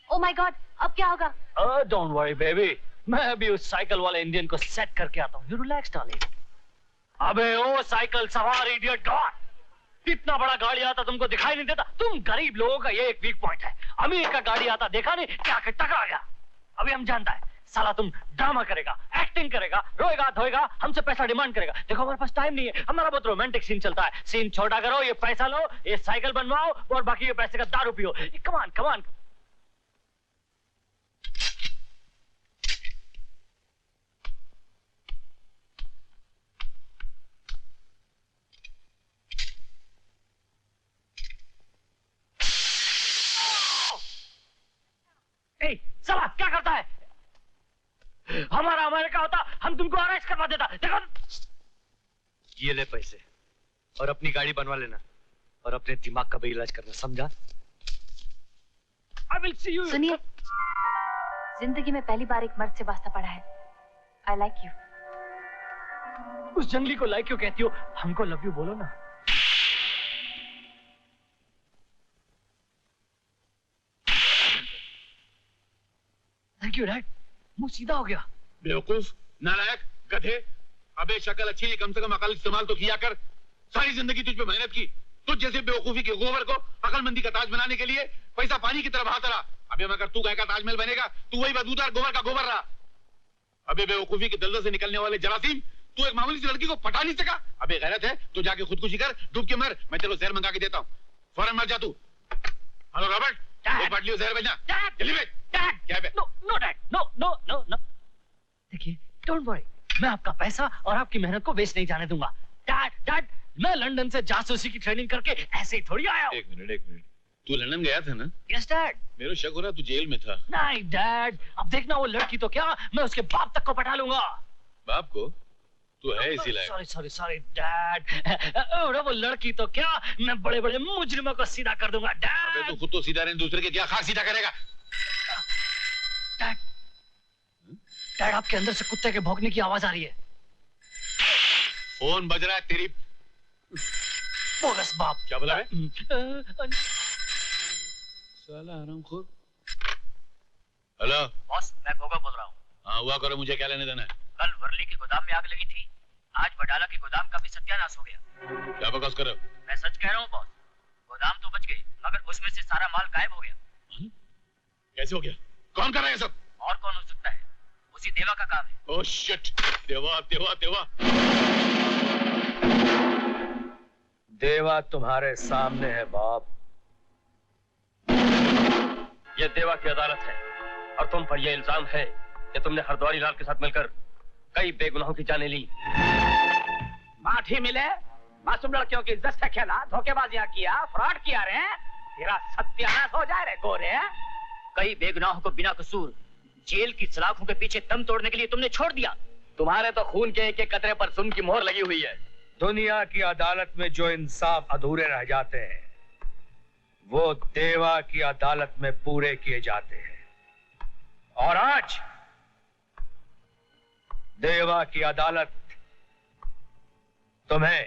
Speaker 3: Oh my God, अब क्या होगा?
Speaker 1: Don't worry, baby. मैं अभी उस साइकिल वाले इंडियन को सेट करके आता हूँ। You relax, darling. अबे ओ साइकिल सवार इडियट, गॉड! इतना बड़ा गाड़ी आता तुमको दिखाई नहीं देता? तुम गरीब लोगों का ये एक वीक पॉइंट है। अमीर का गाड़ी आता देखा नहीं, क्या के टकरा गया। अभी हम जानता है साला तुम ड्रामा करेगा, एक्टिंग करेगा, रोएगा धोएगा, हमसे पैसा डिमांड करेगा। देखो हमारे पास टाइम नहीं है, हमारा बहुत रोमांटिक सीन चलता है। सीन छोटा करो, ये पैसा लो, ये साइकिल बनवाओ और बाकी ये पैसे का दारू पियो। कमान कमान। साला क्या करता है? हमारे का होता हम तुमको अरेस्ट करवा देता। देखो ये ले पैसे और अपनी गाड़ी बनवा लेना और अपने दिमाग का भी इलाज करना, समझा? I will see you.
Speaker 4: सुनिए, जिंदगी में पहली बार एक मर्द से वास्ता पड़ा है। I like you.
Speaker 1: उस जंगली को लाइक क्यों कहती हो? हमको लव यू बोलो ना। थैंक यू डैड, मुंह सीधा हो गया।
Speaker 6: बेवकूफ, नालायक, गधे। अबे शक्ल अच्छी है, कम से कम अकल इस्तेमाल तो किया कर। सारी जिंदगी तुझ पे मेहनत की, तुझ जैसे बेवकूफी के गोबर को अकलमंदी का ताज बनाने के लिए पैसा पानी की तरफ बहाता रहा। अबे मगर तू गाय का ताजमहल बनेगा, तू वही बदबूदार गोबर का गोबर रहा। अबे बेवकूफी के दलदल से निकलने वाले जरासीम, तू एक मामूली सी लड़की को पटा नहीं सका। अबे गैरत है तो जाके खुदकुशी कर, डूब के मर। मैं चलो जहर मंगा के देता हूँ, फौरन मर जा तू। हेलो रॉबर्ट, एक बाटली जहर भेजना जल्दी भेज। क्या है?
Speaker 1: No dad, no. देखिए, डोंट वरी, मैं आपका पैसा और आपकी मेहनत को वेस्ट नहीं जाने दूंगा। डैड, मैं लंदन से जासूसी की ट्रेनिंग करके ऐसे ही थोड़ी आया हूँ।
Speaker 6: एक मिनट, तू लंदन गया था ना?
Speaker 1: Yes dad.
Speaker 6: मेरा शक हो रहा तू जेल में था।
Speaker 1: नहीं डैड, अब देखना वो लड़की तो क्या, मैं उसके बाप तक को पटा लूंगा।
Speaker 6: बाप को? तू है इसी लायक।
Speaker 1: Sorry dad. वो लड़की तो क्या, मैं बड़े बड़े मुजरिमों को सीधा कर दूंगा डैड।
Speaker 6: अबे तू खुद तो सीधा रहे, दूसरे के क्या खाक सीधा करेगा?
Speaker 1: डैड, आपके अंदर से कुत्ते के भौंकने की आवाज आ रही है।
Speaker 6: फोन बज रहा है तेरी
Speaker 1: बोगस बाप।
Speaker 6: क्या बोला है? साला हरामखोर। हेलो
Speaker 12: बॉस, मैं गोगा बोल रहा हूँ।
Speaker 6: हाँ हुआ करो, मुझे क्या लेने देना है?
Speaker 12: कल वर्ली के गोदाम में आग लगी थी, आज वडाला के गोदाम का भी सत्यानाश हो गया।
Speaker 6: क्या बकवास कर रहे हो?
Speaker 12: मैं सच कह रहा हूँ बॉस, गोदाम तो बच गई मगर उसमें से सारा माल गायब हो गया।
Speaker 6: कैसे हो गया? कौन कर रहा है सब?
Speaker 12: और कौन हो सकता है, उसी देवा का काम है।
Speaker 6: ओह शिट, देवा।
Speaker 2: देवा तुम्हारे सामने है बाप। यह देवा की अदालत है और तुम पर यह इल्जाम है कि तुमने हरद्वारी लाल के साथ मिलकर कई बेगुनाहों की जानें ली।
Speaker 5: माठी मिले, मासूम लड़कियों की इज्जत से खेला, धोखेबाजियां किया, फ्रॉड किया रे, तेरा सत्यानाश हो जाए रे गोरे।
Speaker 12: कई बेगुनाहों को बिना कसूर जेल की सलाखों के पीछे दम तोड़ने के लिए तुमने छोड़ दिया।
Speaker 2: तुम्हारे तो खून के एक कतरे पर सुन की मोहर लगी हुई है। दुनिया की अदालत में जो इंसाफ अधूरे रह जाते हैं वो देवा की अदालत में पूरे किए जाते हैं। और आज देवा की अदालत तुम्हें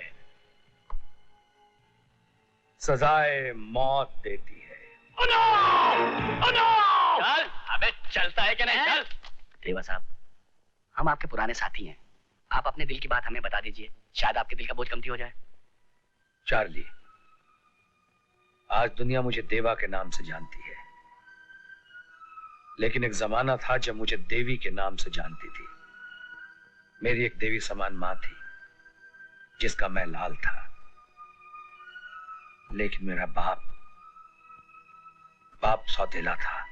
Speaker 2: सजाए मौत देती है।
Speaker 5: चल, अबे चलता है कि नहीं? चल।
Speaker 12: देवा साहब, हम आपके पुराने साथी हैं, आप अपने दिल की बात हमें बता दीजिए, शायद आपके दिल का बोझ कमती हो जाए।
Speaker 2: चार्ली, आज दुनिया मुझे देवा के नाम से जानती है, लेकिन एक जमाना था जब मुझे देवी के नाम से जानती थी। मेरी एक देवी समान मां थी जिसका मैं लाल था, लेकिन मेरा बाप सौतेला था,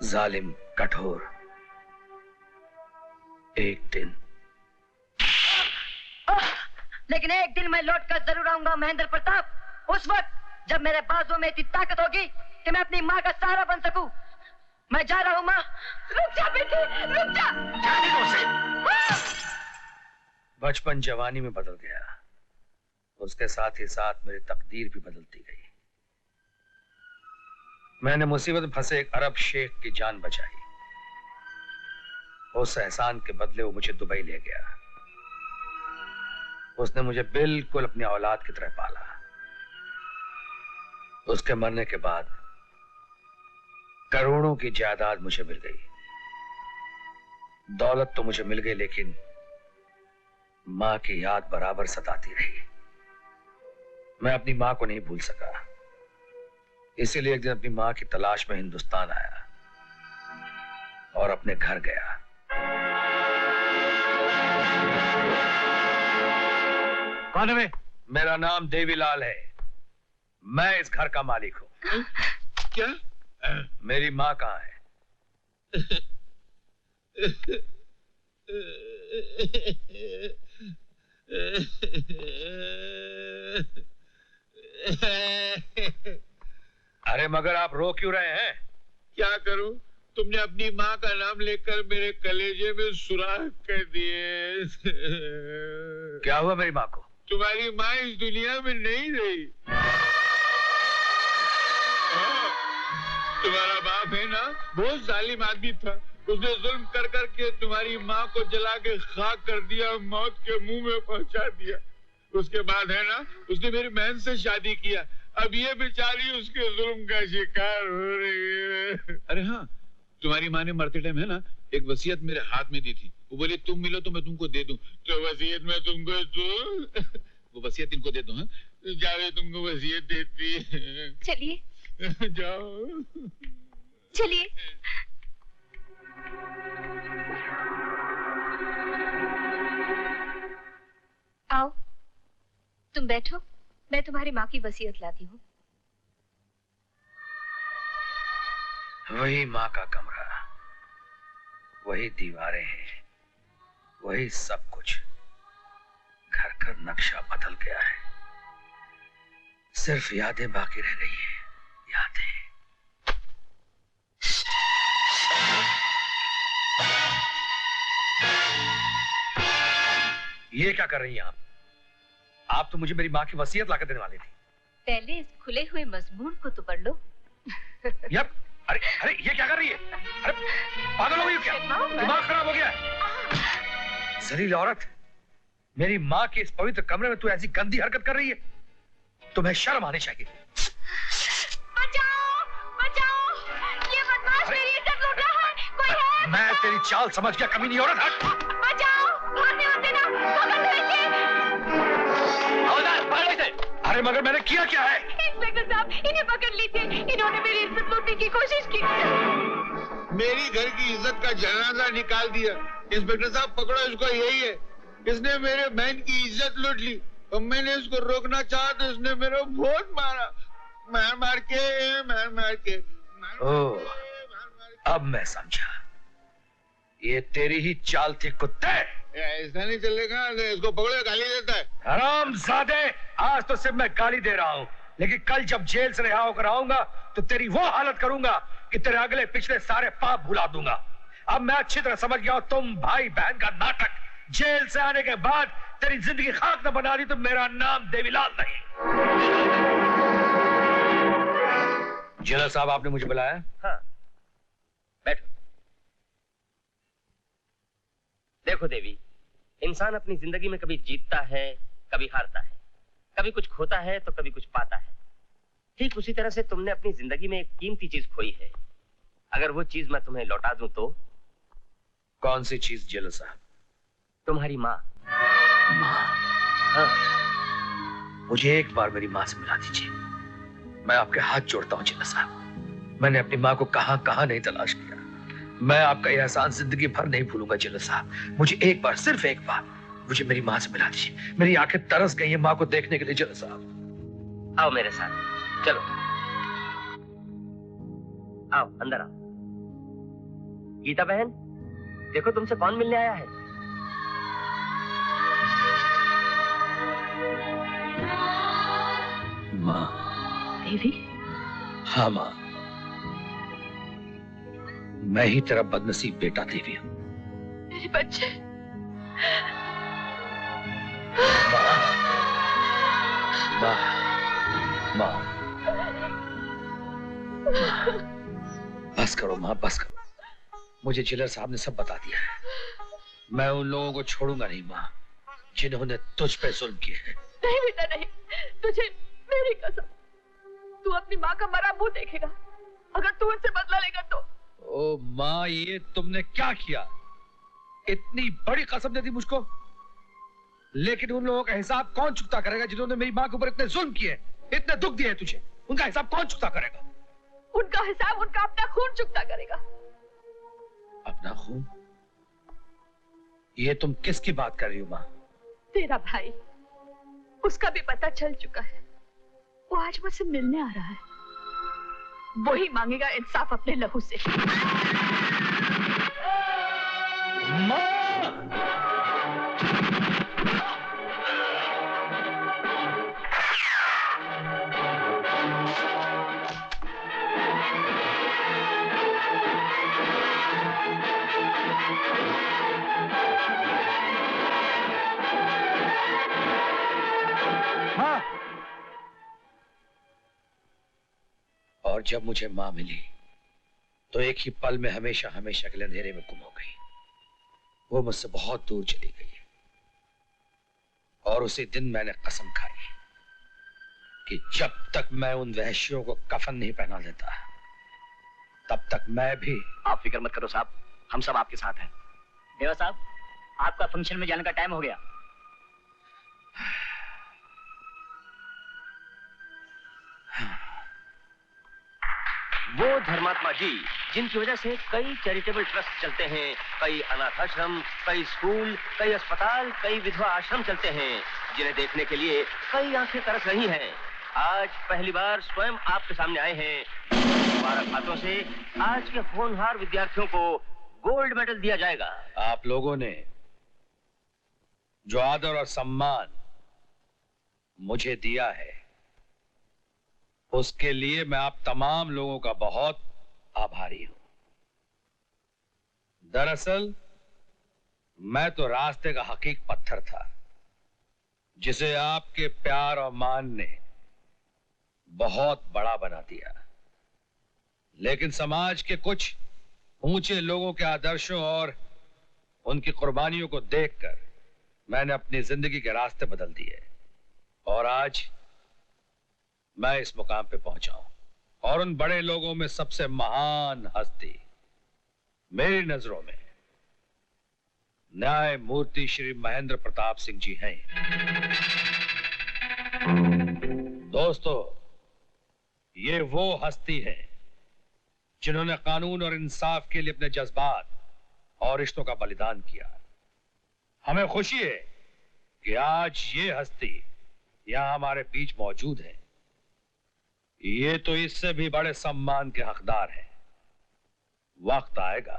Speaker 2: जालिम, कठोर। एक दिन
Speaker 3: लेकिन एक दिन मैं लौट कर जरूर आऊंगा महेंद्र प्रताप, उस वक्त जब मेरे बाजुओं में इतनी ताकत होगी कि मैं अपनी माँ का सहारा बन सकूं। मैं जा रहा हूँ माँ। रुक जा बेटी, रुक जा।
Speaker 2: बचपन जवानी में बदल गया, उसके साथ ही साथ मेरी तकदीर भी बदलती गई। मैंने मुसीबत में फंसे एक अरब शेख की जान बचाई। उस एहसान के बदले वो मुझे दुबई ले गया। उसने मुझे बिल्कुल अपनी औलाद की तरह पाला। उसके मरने के बाद करोड़ों की जायदाद मुझे मिल गई। दौलत तो मुझे मिल गई, लेकिन मां की याद बराबर सताती रही।
Speaker 5: मैं अपनी माँ को नहीं भूल सका, इसीलिए एक दिन अपनी माँ की तलाश में हिंदुस्तान आया और अपने घर गया।
Speaker 1: कौन है मैं?
Speaker 5: मेरा नाम देवीलाल है, मैं इस घर का मालिक हूँ।
Speaker 6: क्या?
Speaker 5: मेरी माँ कहाँ है? अरे मगर आप रो क्यों रहे हैं?
Speaker 6: क्या करूं? तुमने अपनी माँ का नाम लेकर मेरे कलेजे में सुराख कर दिए।
Speaker 5: क्या हुआ मेरी माँ को?
Speaker 6: तुम्हारी माँ इस दुनिया में नहीं रही। तुम्हारा बाप है ना, बहुत जालिम आदमी था। उसने जुल्म कर करके तुम्हारी माँ को जला के खाक कर दिया, मौत के मुंह में पहुंचा दिया। उसके बाद है ना, उसने मेरी बहन से शादी किया। अब ये बेचारी उसके जुल्म का शिकार हो रही है। अरे हाँ, तुम्हारी माँ ने मरते टाइम है ना, एक वसीयत मेरे हाथ में दी थी। वो बोली तुम मिलो तो मैं तुमको दे दूं। तो वसीयत मैं तुमको दूं? वो वसीयत इनको दे दूं? हाँ, जावे तुमको वसीयत देती।
Speaker 8: चलिए
Speaker 6: जाओ,
Speaker 8: चलिए। आओ, तुम बैठो, मैं तुम्हारी माँ की वसीयत लाती हूँ।
Speaker 5: वही माँ का कमरा, वही दीवारें हैं, वही सब कुछ। घर का नक्शा बदल गया है, सिर्फ यादें बाकी रह गई हैं। यादें। ये क्या कर रही हैं आप? आप तो मुझे मेरी माँ की वसीयत लाकर देने वाली थी।
Speaker 8: पहले इस खुले हुए मजमून को तो पढ़ लो।
Speaker 5: यप, अरे अरे ये क्या कर रही है? अरे पागल हो गई हो क्या? दिमाग खराब हो गया है? जलील औरत, मेरी माँ के इस पवित्र कमरे में तू ऐसी गंदी हरकत कर रही है? तुम्हें शर्म आनी चाहिए।
Speaker 8: बचाओ, बचाओ, ये बदमाश मेरी इज्जत लूट रहा है। कोई है?
Speaker 5: मैं तेरी चाल समझ गया, कमीनी औरत। हट।
Speaker 8: बचाओ, भागने मत देना, पकड़ लो इसे।
Speaker 5: पकड़ो इसे। अरे मगर मैंने किया क्या है?
Speaker 8: इंस्पेक्टर साहब, इन्हें पकड़ लीजिए, इन्होंने मेरी इज्जत लूटने की कोशिश की।
Speaker 6: मेरी घर की इज्जत का जनाजा निकाल दिया। इंस्पेक्टर साहब पकड़ो इसको, यही है, इसने मेरे बहन की इज्जत लूट ली और मैंने इसको रोकना चाहा तो इसने मेरे बहुत मारा, मार मार के।
Speaker 5: ओह, अब मैं समझा, ये तेरी ही चाल थी कुत्ते।
Speaker 6: ऐसा नहीं चलेगा, इसको पकड़ो, गाली देता है।
Speaker 5: हरामजादे, आज तो सिर्फ मैं गाली दे रहा हूँ, लेकिन कल जब जेल से रिहा होकर आऊंगा तो तेरी वो हालत करूंगा कि तेरे अगले पिछले सारे पाप भुला दूंगा। अब मैं अच्छी तरह समझ गया हूं, तुम भाई बहन का नाटक जेल से आने के बाद तेरी जिंदगी खाक न बना दी तो मेरा नाम देवीलाल नहीं। जेलर साहब, आपने मुझे बुलाया?
Speaker 10: हाँ, बैठो। देखो देवी, इंसान अपनी जिंदगी में कभी जीतता है, कभी हारता है, कभी कुछ खोता है तो कभी कुछ पाता है। ठीक उसी तरह से तुमने अपनी जिंदगी में एक कीमती चीज खोई है। अगर वो चीज मैं तुम्हें लौटा दूं तो?
Speaker 5: कौन सी चीज जेलर साहब?
Speaker 10: तुम्हारी माँ।
Speaker 5: माँ?
Speaker 10: हाँ।
Speaker 5: मुझे एक बार मेरी माँ से मिला दीजिए, मैं आपके हाथ जोड़ता हूँ जेलर साहब। मैंने अपनी माँ को कहां कहां नहीं तलाश किया। मैं आपका यह एहसान जिंदगी भर नहीं भूलूंगा जेलर साहब। मुझे एक बार, सिर्फ एक बार, मुझे मेरी माँ से मिला दीजिए। मेरी आंखें तरस गई हैं माँ को देखने के लिए जेलर साहब।
Speaker 10: आओ मेरे साथ, चलो आओ, अंदर आओ। गीता बहन, देखो तुमसे कौन मिलने आया है।
Speaker 5: माँ।
Speaker 4: देवी?
Speaker 5: हाँ माँ, मैं ही तेरा बदनसीब बेटा देवी हूँ।
Speaker 4: मेरे बच्चे।
Speaker 5: माँ, माँ, माँ, बस करो माँ, बस करो। मुझे जेलर साहब ने सब बता दिया है। मैं उन लोगों को छोड़ूंगा नहीं माँ, जिन्होंने तुझ पे जुल्म किए हैं।
Speaker 4: नहीं बेटा नहीं, तुझे मेरी कसम, तू अपनी माँ का मरा मुंह देखेगा अगर तू उनसे बदला लेगा तो।
Speaker 5: ओ माँ, ये तुमने क्या किया? इतनी बड़ी कसम दे दी मुझको। लेकिन उन लोगों का हिसाब कौन चुकता करेगा जिन्होंने मेरी माँ के ऊपर इतने जुल्म किए, इतने दुख दिए तुझे? उनका हिसाब कौन चुकता करेगा?
Speaker 4: उनका हिसाब उनका अपना खून चुकता करेगा।
Speaker 5: अपना खून? ये तुम किसकी बात कर रही हो माँ?
Speaker 4: तेरा भाई, उसका भी पता चल चुका है। वो आज मुझसे मिलने आ रहा है। वही मांगेगा इंसाफ अपने लहू से।
Speaker 5: माँ! और जब मुझे मां मिली तो एक ही पल में हमेशा हमेशा के लिए अंधेरे में गुम हो गई। वो मुझसे बहुत दूर चली गई और उसी दिन मैंने कसम खाई कि जब तक मैं उन वहशियों को कफन नहीं पहना देता तब तक मैं भी।
Speaker 12: आप फिक्र मत करो साहब, हम सब आपके साथ हैं। देवा साहब, आपका फंक्शन में जाने का टाइम हो गया।
Speaker 10: वो धर्मात्मा जी जिनकी वजह से कई चैरिटेबल ट्रस्ट चलते हैं, कई अनाथ आश्रम, कई स्कूल, कई अस्पताल, कई विधवा आश्रम चलते हैं, जिन्हें देखने के लिए कई आंखें तरस रही हैं, आज पहली बार स्वयं आपके सामने आए हैं। मुबारक हाथों से आज के होनहार विद्यार्थियों को गोल्ड मेडल दिया जाएगा।
Speaker 5: आप लोगों ने जो आदर और सम्मान मुझे दिया है उसके लिए मैं आप तमाम लोगों का बहुत आभारी हूं। दरअसल मैं तो रास्ते का हकीक पत्थर था जिसे आपके प्यार और मान ने बहुत बड़ा बना दिया, लेकिन समाज के कुछ ऊंचे लोगों के आदर्शों और उनकी कुर्बानियों को देखकर मैंने अपनी जिंदगी के रास्ते बदल दिए और आज मैं इस मुकाम पे पहुंचा हूं। और उन बड़े लोगों में सबसे महान हस्ती मेरी नजरों में न्याय मूर्ति श्री महेंद्र प्रताप सिंह जी हैं। दोस्तों, ये वो हस्ती है जिन्होंने कानून और इंसाफ के लिए अपने जज्बात और रिश्तों का बलिदान किया। हमें खुशी है कि आज ये हस्ती यहां हमारे बीच मौजूद है। ये तो इससे भी बड़े सम्मान के हकदार हैं। वक्त आएगा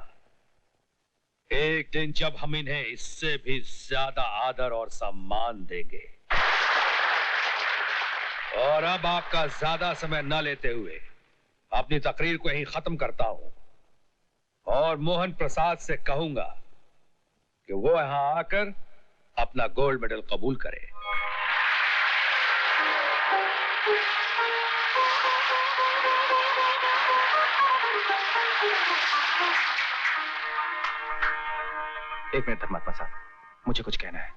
Speaker 5: एक दिन जब हम इन्हें इससे भी ज्यादा आदर और सम्मान देंगे। और अब आपका ज्यादा समय न लेते हुए अपनी तकरीर को यहीं खत्म करता हूं और मोहन प्रसाद से कहूंगा कि वो यहां आकर अपना गोल्ड मेडल कबूल करे।
Speaker 11: एक मिनट धर्मात्मा साहब, मुझे कुछ कहना है।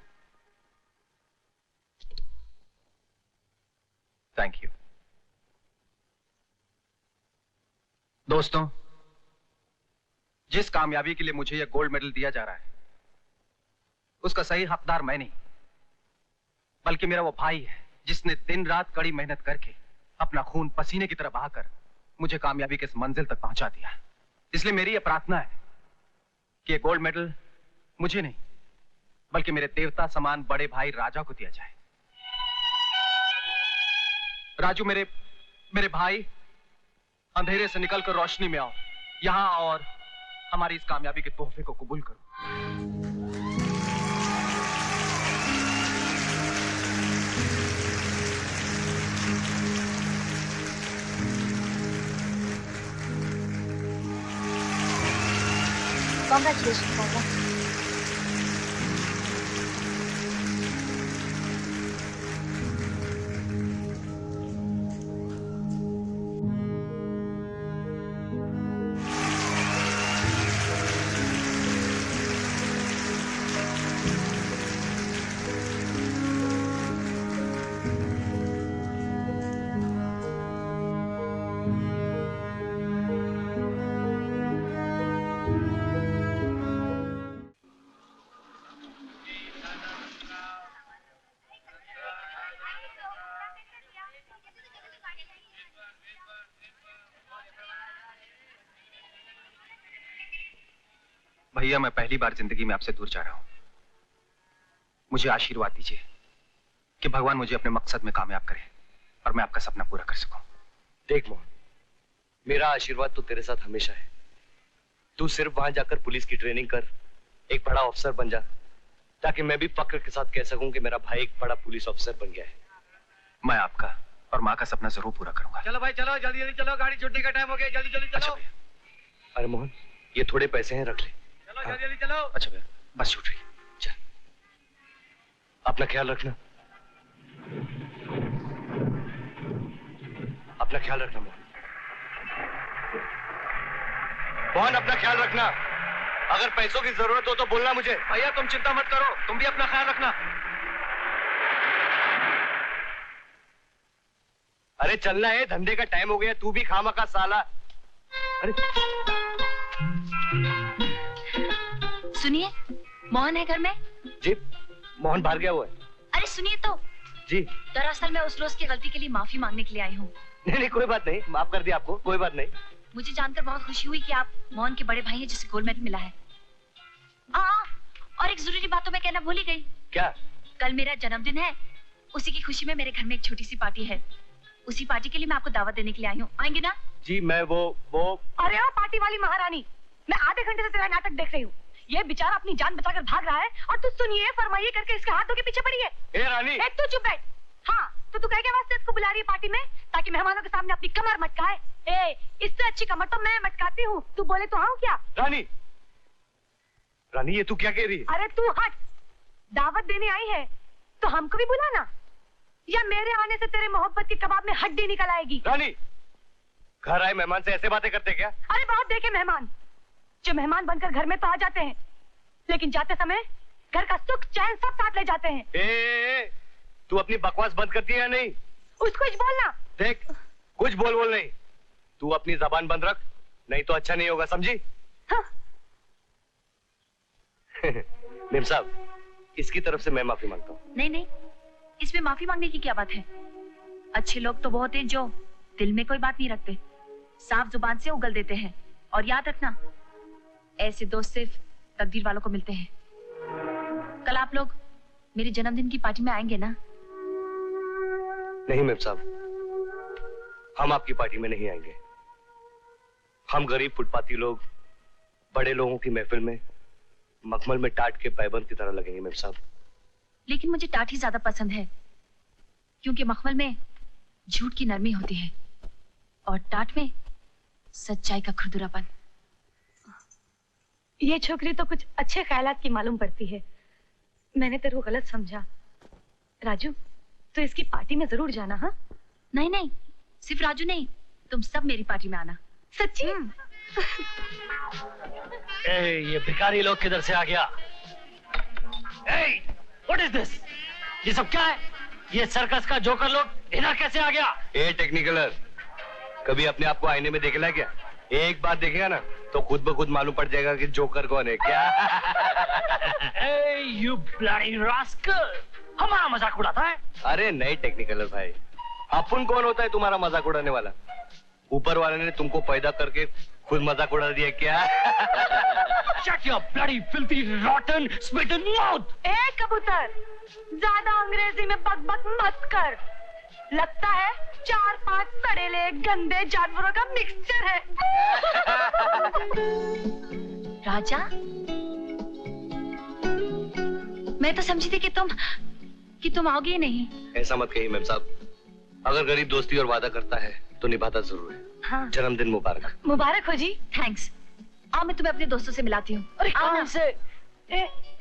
Speaker 11: Thank you. दोस्तों, जिस कामयाबी के लिए मुझे यह गोल्ड मेडल दिया जा रहा है उसका सही हकदार मैं नहीं बल्कि मेरा वो भाई है जिसने दिन रात कड़ी मेहनत करके अपना खून पसीने की तरह बहाकर मुझे कामयाबी के इस मंजिल तक पहुंचा दिया। इसलिए मेरी यह प्रार्थना है कि गोल्ड मेडल मुझे नहीं बल्कि मेरे देवता समान बड़े भाई राजा को दिया जाए। राजू, मेरे भाई, अंधेरे से निकलकर रोशनी में आओ। यहां और हमारी इस कामयाबी के तोहफे को कबूल करो।
Speaker 9: Congratulations, Baba.
Speaker 11: भैया, मैं पहली बार जिंदगी में आपसे दूर जा रहा हूं। मुझे आशीर्वाद दीजिए कि भगवान मुझे अपने मकसद में कामयाब करे और मैं आपका सपना पूरा कर सकूं।
Speaker 1: देख मोहन, मेरा आशीर्वाद तो तेरे साथ हमेशा है। तू सिर्फ वहां जाकर पुलिस की ट्रेनिंग कर, एक बड़ा ऑफिसर बन जा, ताकि मैं भी फक्र के साथ कह सकूं कि मेरा भाई एक बड़ा पुलिस ऑफिसर बन गया है।
Speaker 11: मैं आपका और माँ का सपना जरूर पूरा करूंगा।
Speaker 7: चलो भाई चलो, जल्दी जल्दी चलो, गाड़ी छूटने का टाइम हो गया, जल्दी जल्दी चलो।
Speaker 1: अरे मोहन, ये थोड़े पैसे हैं, रख ले।
Speaker 7: चलो जल्दी जल्दी चलो।
Speaker 11: अच्छा भैया, बस छूट रही है।
Speaker 1: अपना ख्याल रखना, अपना ख्याल रखना मोहन। मोहन, अपना ख्याल रखना। अगर पैसों की जरूरत हो तो बोलना मुझे।
Speaker 11: भैया तुम चिंता मत करो, तुम भी अपना ख्याल रखना।
Speaker 1: अरे चलना है, धंधे का टाइम हो गया, तू भी खामा का साला। अरे
Speaker 13: सुनिए, मोहन है घर में?
Speaker 1: जी, मोहन बाहर गया हुआ है।
Speaker 13: अरे सुनिए तो।
Speaker 1: जी।
Speaker 13: दरअसल मैं उस रोज की गलती के लिए माफी मांगने के लिए आई हूँ।
Speaker 1: नहीं नहीं, कोई बात नहीं, माफ कर दिया आपको, कोई बात नहीं।
Speaker 13: मुझे जानकर बहुत खुशी हुई कि आप मोहन के बड़े भाई हैं जिसे गोल्ड मेडल मिला है। और एक जरूरी बात तो मैं कहना भूल ही गई।
Speaker 1: क्या?
Speaker 13: कल मेरा जन्मदिन है, उसी की खुशी में मेरे घर में एक छोटी सी पार्टी है। उसी पार्टी के लिए मैं आपको दावत देने के लिए आई हूँ, आएंगे ना?
Speaker 1: जी मैं वो
Speaker 3: अरे ओ पार्टी वाली महारानी, मैं आधे घंटे से तेरा नाटक देख रही हूँ। ये बेचारा अपनी जान बचाकर भाग रहा है और तू सुनिए फरमाइए करके इसके हाथों के पीछे पड़ी है।
Speaker 1: ए रानी,
Speaker 3: तू चुप बैठ। हाँ, तो तू कह के वास्ते इसको बुला रही है पार्टी में ताकि मेहमानों के सामने अपनी कमर मटकाए। इससे अच्छी कमर तो मैं मटकाती हूँ, तू बोले तो हाँ क्या?
Speaker 1: रानी, रानी ये तू क्या कह रही है?
Speaker 3: अरे तू हट, दावत देने आई है तो हमको भी बुलाना, या मेरे आने से तेरे मोहब्बत के कबाब में हड्डी निकल आएगी।
Speaker 1: रानी, घर आए मेहमान से ऐसे बातें करते क्या?
Speaker 3: अरे बहुत देखे मेहमान, जो मेहमान बनकर घर में तो आ जाते हैं लेकिन जाते समय घर का सुख चैन सब साथ ले जाते हैं।
Speaker 1: तू अपनी बकवास बंद करती है या नहीं?
Speaker 3: कुछ बोलना।
Speaker 1: देख, कुछ बोल नहीं, तू अपनी जबान बंद रख, नहीं तो अच्छा नहीं होगा, समझी?
Speaker 3: हाँ।
Speaker 1: मेम साहब, इसकी तरफ से मैं माफी मांगता हूँ।
Speaker 13: नहीं, इसमें माफी मांगने की क्या बात है? अच्छे लोग तो बहुत हैं जो दिल में कोई बात नहीं रखते, साफ जुबान से उगल देते हैं। और याद रखना, ऐसे दोस्त सिर्फ तकदीर वालों को मिलते हैं। कल आप लोग मेरे जन्मदिन की पार्टी में आएंगे ना?
Speaker 1: नहीं मेम साहब, हम आपकी पार्टी में नहीं आएंगे। हम गरीब फुटपाती लोग बड़े लोगों की महफिल में मखमल में टाट के पैबंद की तरह लगेंगे मेम साहब।
Speaker 13: लेकिन मुझे टाट ही ज्यादा पसंद है, क्योंकि मखमल में झूठ की नरमी होती है और टाट में सच्चाई का खुरदुरापन।
Speaker 3: ये छोकरी तो कुछ अच्छे ख्यालात की मालूम पड़ती है, मैंने तेरे को गलत समझा। राजू, तो इसकी पार्टी में जरूर जाना। हाँ?
Speaker 13: नहीं, सिर्फ राजू नहीं, तुम सब मेरी पार्टी में आना।
Speaker 3: सच्ची?
Speaker 7: ये भिखारी लोग किधर से आ गया? What is this? ये सब क्या है? ये सर्कस का जोकर लोग इधर कैसे आ गया?
Speaker 1: टेक्निकलर, कभी अपने आप को आईने में देखना है क्या? एक बार देखेगा ना तो खुद ब खुद मालूम पड़ जाएगा कि जोकर कौन है। क्या?
Speaker 7: यू ब्लडी रास्कल, हमारा मजाक उड़ाता है?
Speaker 1: अरे नहीं टेक्निकलर भाई, अपन कौन होता है तुम्हारा मजाक उड़ाने वाला? ऊपर वाले ने तुमको पैदा करके खुद मजाक उड़ा दिया क्या?
Speaker 7: Shut your bloody filthy rotten spitting mouth!
Speaker 3: कबूतर, ज्यादा अंग्रेजी में बक मत कर। लगता है 4-5 सड़ेले गंदे जानवरों का मिक्सचर है।
Speaker 13: राजा, मैं तो समझी थी कि तुम आओगे नहीं।
Speaker 1: ऐसा मत कहिए मैम साहब, अगर गरीब दोस्ती और वादा करता है तो निभाता जरूर है।
Speaker 3: हाँ।
Speaker 1: जन्मदिन मुबारक।
Speaker 3: मुबारक हो जी।
Speaker 13: थैंक्स। आओ मैं तुम्हें अपने दोस्तों से मिलाती हूँ।
Speaker 7: अरे कहाँ से?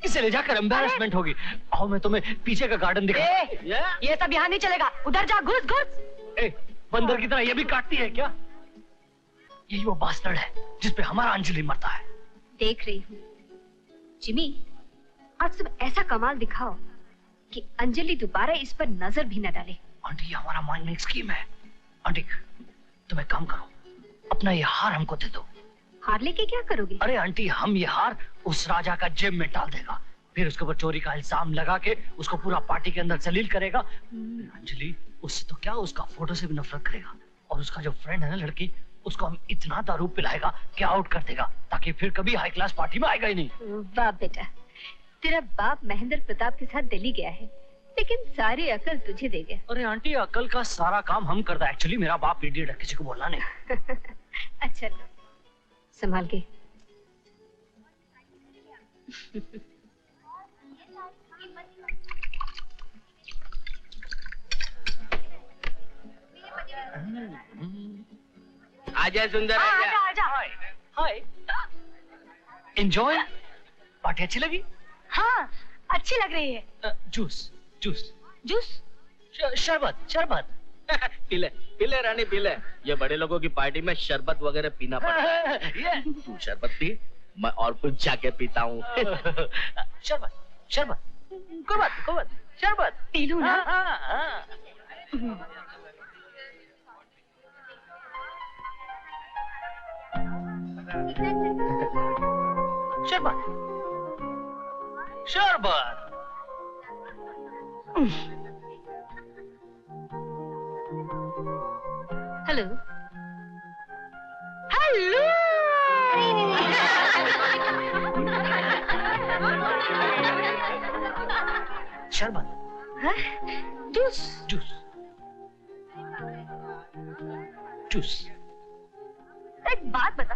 Speaker 7: इसे ले जाकर एम्बैरेसमेंट होगी। आओ मैं तुम्हें पीछे का गार्डन दिखा।
Speaker 3: ये सब यहाँ नहीं चलेगा, उधर जा, घुस।
Speaker 7: बंदर की तरह ये भी काटती है क्या? यही वो बास्टर्ड है जिसपे हमारा अंजलि मरता है।
Speaker 8: देख रही हूँ। जिमी, आज तुम ऐसा कमाल दिखाओ कि अंजलि दोबारा इस पर नजर भी न डाले।
Speaker 7: आंटी, ये हमारा माइंड में एक स्कीम है। आंटी, तुम एक काम करो, अपना ये हार हमको दे दो।
Speaker 8: हार लेके क्या करोगे?
Speaker 7: अरे आंटी, हम ये हार उस राजा का जेब में डाल देगा, फिर उसके ऊपर चोरी का इल्जाम लगा के उसको पूरा पार्टी के अंदर जलील करेगा। अंजलि उससे तो क्या, उसका फोटो से भी नफरत करेगा, और उसका जो फ्रेंड है ना लड़की, उसको हम इतना दारू पिलाएगा कि आउट कर देगा, ताकि
Speaker 12: बाकी फिर कभी हाई क्लास पार्टी में आएगा ही नहीं।
Speaker 8: वाह बेटा, तेरा बाप महेंद्र प्रताप के साथ दिल्ली गया है, लेकिन सारी अकल तुझे दे गया।
Speaker 12: अरे आंटी, अकल का सारा काम हम करता है। एक्चुअली मेरा बाप इडियट है, किसी को बोलना नहीं।
Speaker 8: अच्छा लो, संभाल के।
Speaker 10: आजा सुंदर, आजा।
Speaker 12: हाय। एंजॉय। पार्टी अच्छी लगी?
Speaker 9: हाँ, अच्छी लग रही है।
Speaker 12: जूस जूस
Speaker 9: जूस,
Speaker 12: शरबत शरबत।
Speaker 7: पीले पीले रानी पीले। ये बड़े लोगों की पार्टी में शरबत वगैरह पीना पड़ता है। तू शरबत पी, मैं और कुछ जाके पीता हूँ।
Speaker 12: शरबत शरबत, कोई बात शरबत
Speaker 9: पी लूं ना?
Speaker 12: हाँ। शरबत शरबत।
Speaker 8: Hello
Speaker 9: hello.
Speaker 12: शरबत।
Speaker 9: Juice
Speaker 12: juice juice.
Speaker 9: एक बात बता,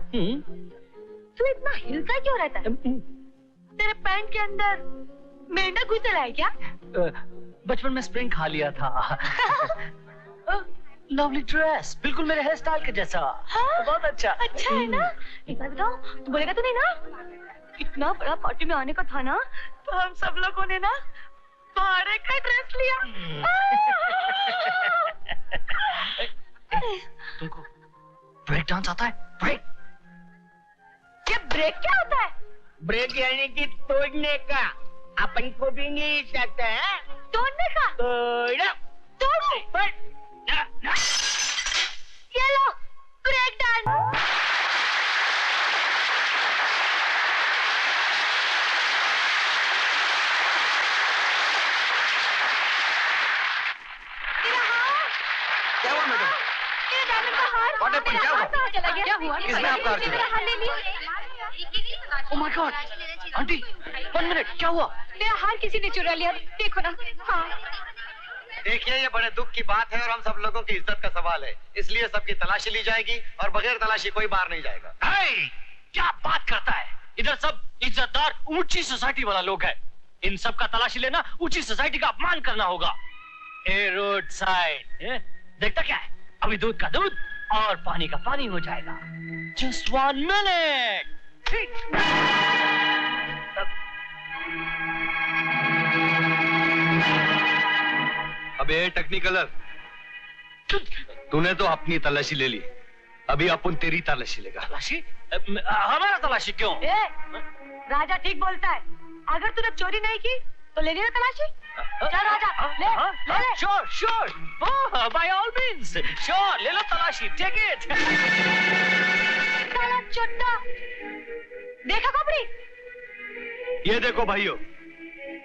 Speaker 9: तू इतना हिलता क्यों रहता है? तेरे पैंट के अंदर मेंढक घुस रहा है क्या?
Speaker 12: बचपन में स्प्रिंग खा लिया था। लवली ड्रेस, बिल्कुल मेरे हेयर स्टाइल के जैसा।
Speaker 9: हाँ?
Speaker 12: बहुत अच्छा।
Speaker 9: अच्छा है ना? एक बात बताओ, तू बोलेगा तो नहीं ना? इतना बड़ा पार्टी में आने का था ना, तो हम सब लोगों ने ना भाड़े का ड्रेस लिया।
Speaker 12: तुमको ब्रेक डांस आता है? ब्रेक?
Speaker 9: ये ब्रेक क्या होता है?
Speaker 7: ब्रेक यानी कि तोड़ने का। अपन को भी नहीं सकता है।
Speaker 9: तोड़ने का?
Speaker 7: तोड़ो
Speaker 9: तोड़ो। ये लो, ब्रेक डांस।
Speaker 11: क्या हुआ मैडम?
Speaker 9: What happened? क्या हुआ?
Speaker 8: क्या हुआ?
Speaker 11: किसने आपका हार छुआ?
Speaker 12: Oh my God! Aunty, 1 minute, क्या हुआ?
Speaker 8: मेरा हार किसी ने चुरा लिया, देखो ना। हाँ।
Speaker 11: देखिए, ये बड़े दुख की बात है और हम सब लोगों की इज्जत का सवाल है, इसलिए सबकी तलाशी ली जाएगी और बगैर तलाशी कोई बाहर नहीं जाएगा।
Speaker 12: क्या बात करता है? इधर सब इज्जतदार ऊंची सोसाइटी वाला लोग है। इन सब का तलाशी लेना ऊंची सोसाइटी का अपमान करना होगा। ए रोड साइड, देखता क्या है? अभी दूध का दूध और पानी का पानी हो जाएगा। Just 1 minute.
Speaker 1: अबे टेक्निकलर, तूने तो अपनी तलाशी ले ली, अभी अपन तेरी तलाशी लेगा।
Speaker 12: तलाशी? हमारा तलाशी क्यों?
Speaker 9: राजा ठीक बोलता है, अगर तूने चोरी नहीं की तो ले लेना तलाशी। चल राजा, ले।
Speaker 12: Sure. Oh, by all means. Sure, ले लो तलाशी, take it.
Speaker 9: साला चोट्टा, देखा खोपड़ी?
Speaker 1: ये देखो भाइयों,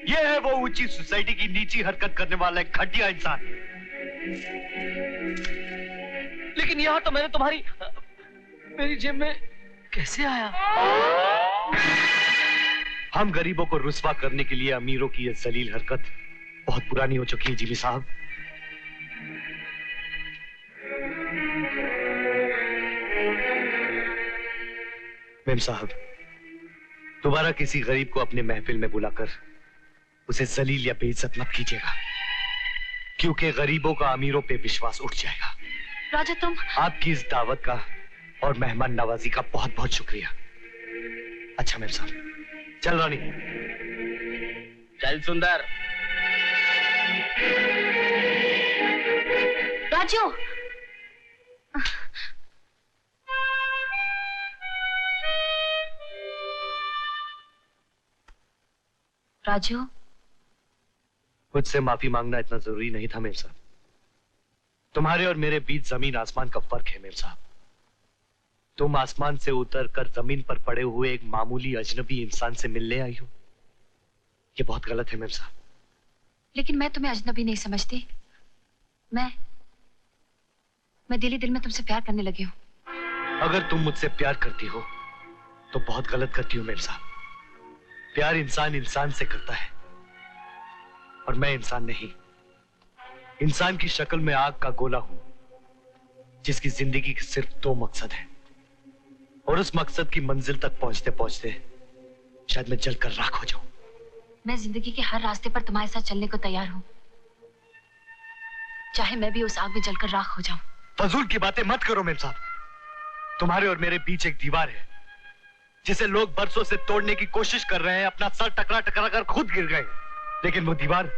Speaker 1: ये है वो ऊंची सोसाइटी की नीची हरकत करने वाला एक घटिया इंसान।
Speaker 12: लेकिन यहाँ तो मैंने तुम्हारी मेरी जेब में कैसे आया?
Speaker 1: हम गरीबों को रुस्वा करने के लिए अमीरों की ये जलील हरकत बहुत पुरानी हो चुकी है जिमी साहब। मेम साहब, दोबारा किसी गरीब को अपने महफिल में बुलाकर उसे जलील या बेइज्जत मत कीजिएगा, क्योंकि गरीबों का अमीरों पे विश्वास उठ जाएगा।
Speaker 13: राजा तुम
Speaker 1: आपकी इस दावत का और मेहमान नवाजी का बहुत बहुत शुक्रिया। अच्छा मेम साहब, चल रानी।
Speaker 7: चल सुंदर।
Speaker 13: राजू, राजू,
Speaker 1: मुझसे माफी मांगना इतना जरूरी नहीं था मेम साहब। तुम्हारे और मेरे बीच जमीन आसमान का फर्क है मेम साहब। तुम आसमान से उतरकर जमीन पर पड़े हुए एक मामूली अजनबी इंसान से मिलने आई हो, ये बहुत गलत है मेम साहब।
Speaker 13: लेकिन मैं तुम्हें अजनबी नहीं समझती। मैं दिल ही दिल में तुमसे प्यार करने लगी हूँ।
Speaker 1: अगर तुम मुझसे प्यार करती हो तो बहुत गलत करती हूं मेम साहब। प्यार इंसान इंसान से करता है और मैं इंसान नहीं। इंसान की शक्ल में आग का गोला हूं जिसकी जिंदगी के सिर्फ 2 मकसद है और उस मकसद की मंजिल तक पहुंचते पहुंचते शायद मैं जलकर राख हो जाऊं।
Speaker 13: मैं जिंदगी के हर रास्ते पर तुम्हारे साथ चलने को तैयार हूँ, चाहे मैं भी उस आग में जलकर राख हो जाऊं।
Speaker 1: फजूल की बातें मत करो मेम साहब। तुम्हारे और मेरे बीच एक दीवार है जिसे लोग बरसों से तोड़ने की कोशिश कर रहे हैं। अपना सर टकरा टकरा कर खुद गिर गए, लेकिन वो दीवार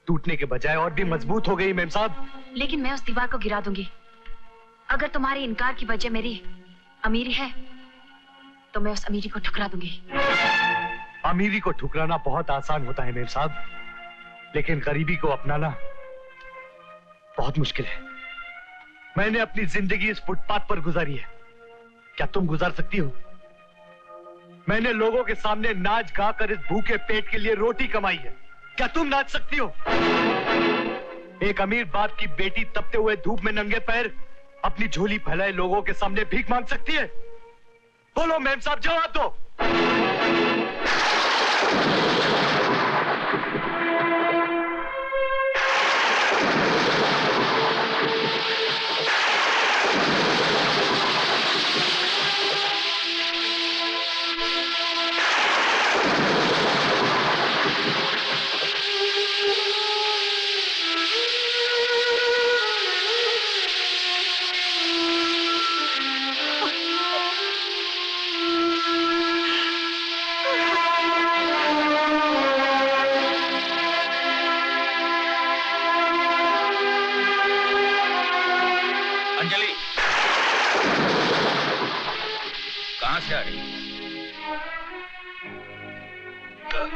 Speaker 1: टूटने के बजाय और भी मजबूत हो गई मेम साहब।
Speaker 13: लेकिन मैं उस दीवार को गिरा दूंगी। अगर तुम्हारे इनकार की वजह मेरी अमीरी है तो मैं उस अमीरी को ठुकरा दूंगी।
Speaker 1: अमीरी को ठुकराना बहुत आसान होता है मेम साहब, लेकिन गरीबी को अपनाना बहुत मुश्किल है। मैंने अपनी जिंदगी इस फुटपाथ पर गुजारी है, क्या तुम गुजार सकती हो? मैंने लोगों के सामने नाच गा कर इस भूखे पेट के लिए रोटी कमाई है, क्या तुम नाच सकती हो? एक अमीर बाप की बेटी तपते हुए धूप में नंगे पैर अपनी झोली फैलाए लोगों के सामने भीख मांग सकती है? बोलो मैम साहब, जवाब दो।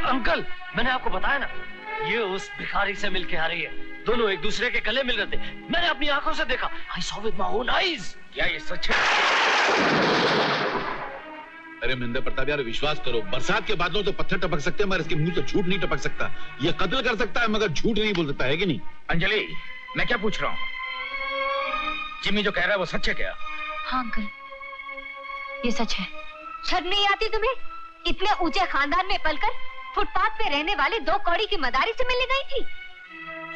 Speaker 12: अंकल, मैंने आपको बताया ना, ये उस भिखारी से मिलके आ रही है। दोनों एक दूसरे के गले मिल रहे थे, मैंने अपनी आंखों से देखा। I saw with my own eyes।
Speaker 5: क्या ये सच है?
Speaker 6: अरे महेंद्र प्रताप यार, विश्वास करो, बरसात के बादलों तो पत्थर टपक सकते हैं मगर इसके मुंह से झूठ नहीं टपक सकता। ये कत्ल कर सकता है मगर झूठ नहीं बोल सकता है कि नहीं?
Speaker 5: अंजलि, मैं क्या पूछ रहा हूँ? जिमी जो कह रहा है वो सच है क्या?
Speaker 13: हाँ अंकल, ये सच है।
Speaker 8: शर्म नहीं आती तुम्हें? इतने ऊंचे खानदान में पलकर फुटपाथ पे रहने वाले 2 कौड़ी की मदारी से मिलने गई थी।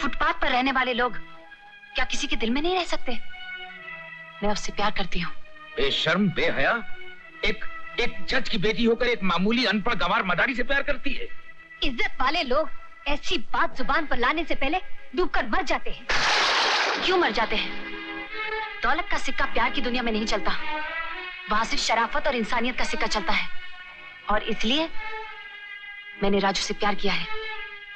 Speaker 13: फुटपाथ पर रहने वाले लोग क्या किसी के दिल में नहीं रह सकते? मैं उससे प्यार करती हूँ।
Speaker 5: बेशर्म, बेहया, एक जज की बेटी होकर एक मामूली अनपढ़ गंवार मदारी से प्यार करती है।
Speaker 8: इज्जत वाले लोग ऐसी बात जुबान पर लाने से पहले डूबकर मर जाते हैं।
Speaker 13: क्यों मर जाते हैं? दौलत का सिक्का प्यार की दुनिया में नहीं चलता, वहां सिर्फ शराफत और इंसानियत का सिक्का चलता है। और इसलिए मैंने राजू से प्यार किया है।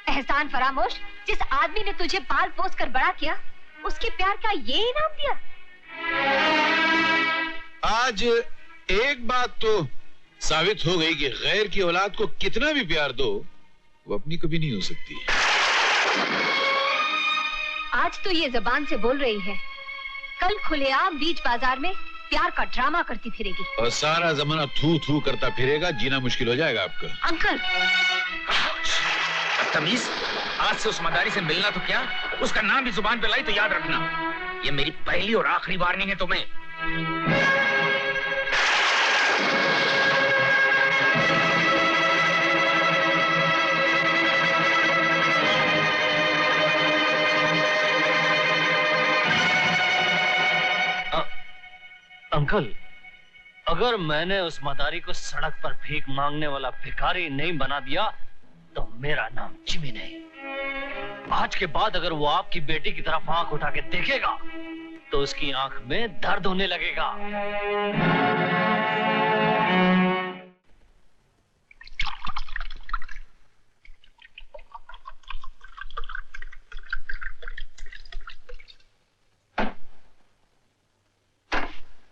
Speaker 8: एहसान फरामोश, जिस आदमी ने तुझे पाल पोस कर बड़ा किया, उसके प्यार का ये इनाम दिया।
Speaker 6: आज एक बात तो साबित हो गई कि गैर की औलाद को कितना भी प्यार दो, वो अपनी कभी नहीं हो सकती।
Speaker 8: आज तो ये जबान से बोल रही है, कल खुलेआम बीच बाजार में प्यार का ड्रामा करती फिरेगी
Speaker 6: और सारा जमाना थू थू करता फिरेगा। जीना मुश्किल हो जाएगा आपका।
Speaker 13: अंकल,
Speaker 5: तमीज, आज से उस मदारी से मिलना तो क्या, उसका नाम भी जुबान पे लाई तो याद रखना। ये मेरी पहली और आखिरी वार्निंग है तुम्हें।
Speaker 12: अंकल, अगर मैंने उस मदारी को सड़क पर भीख मांगने वाला भिखारी नहीं बना दिया तो मेरा नाम जिमी नहीं। आज के बाद अगर वो आपकी बेटी की तरफ आंख उठा के देखेगा तो उसकी आंख में दर्द होने लगेगा।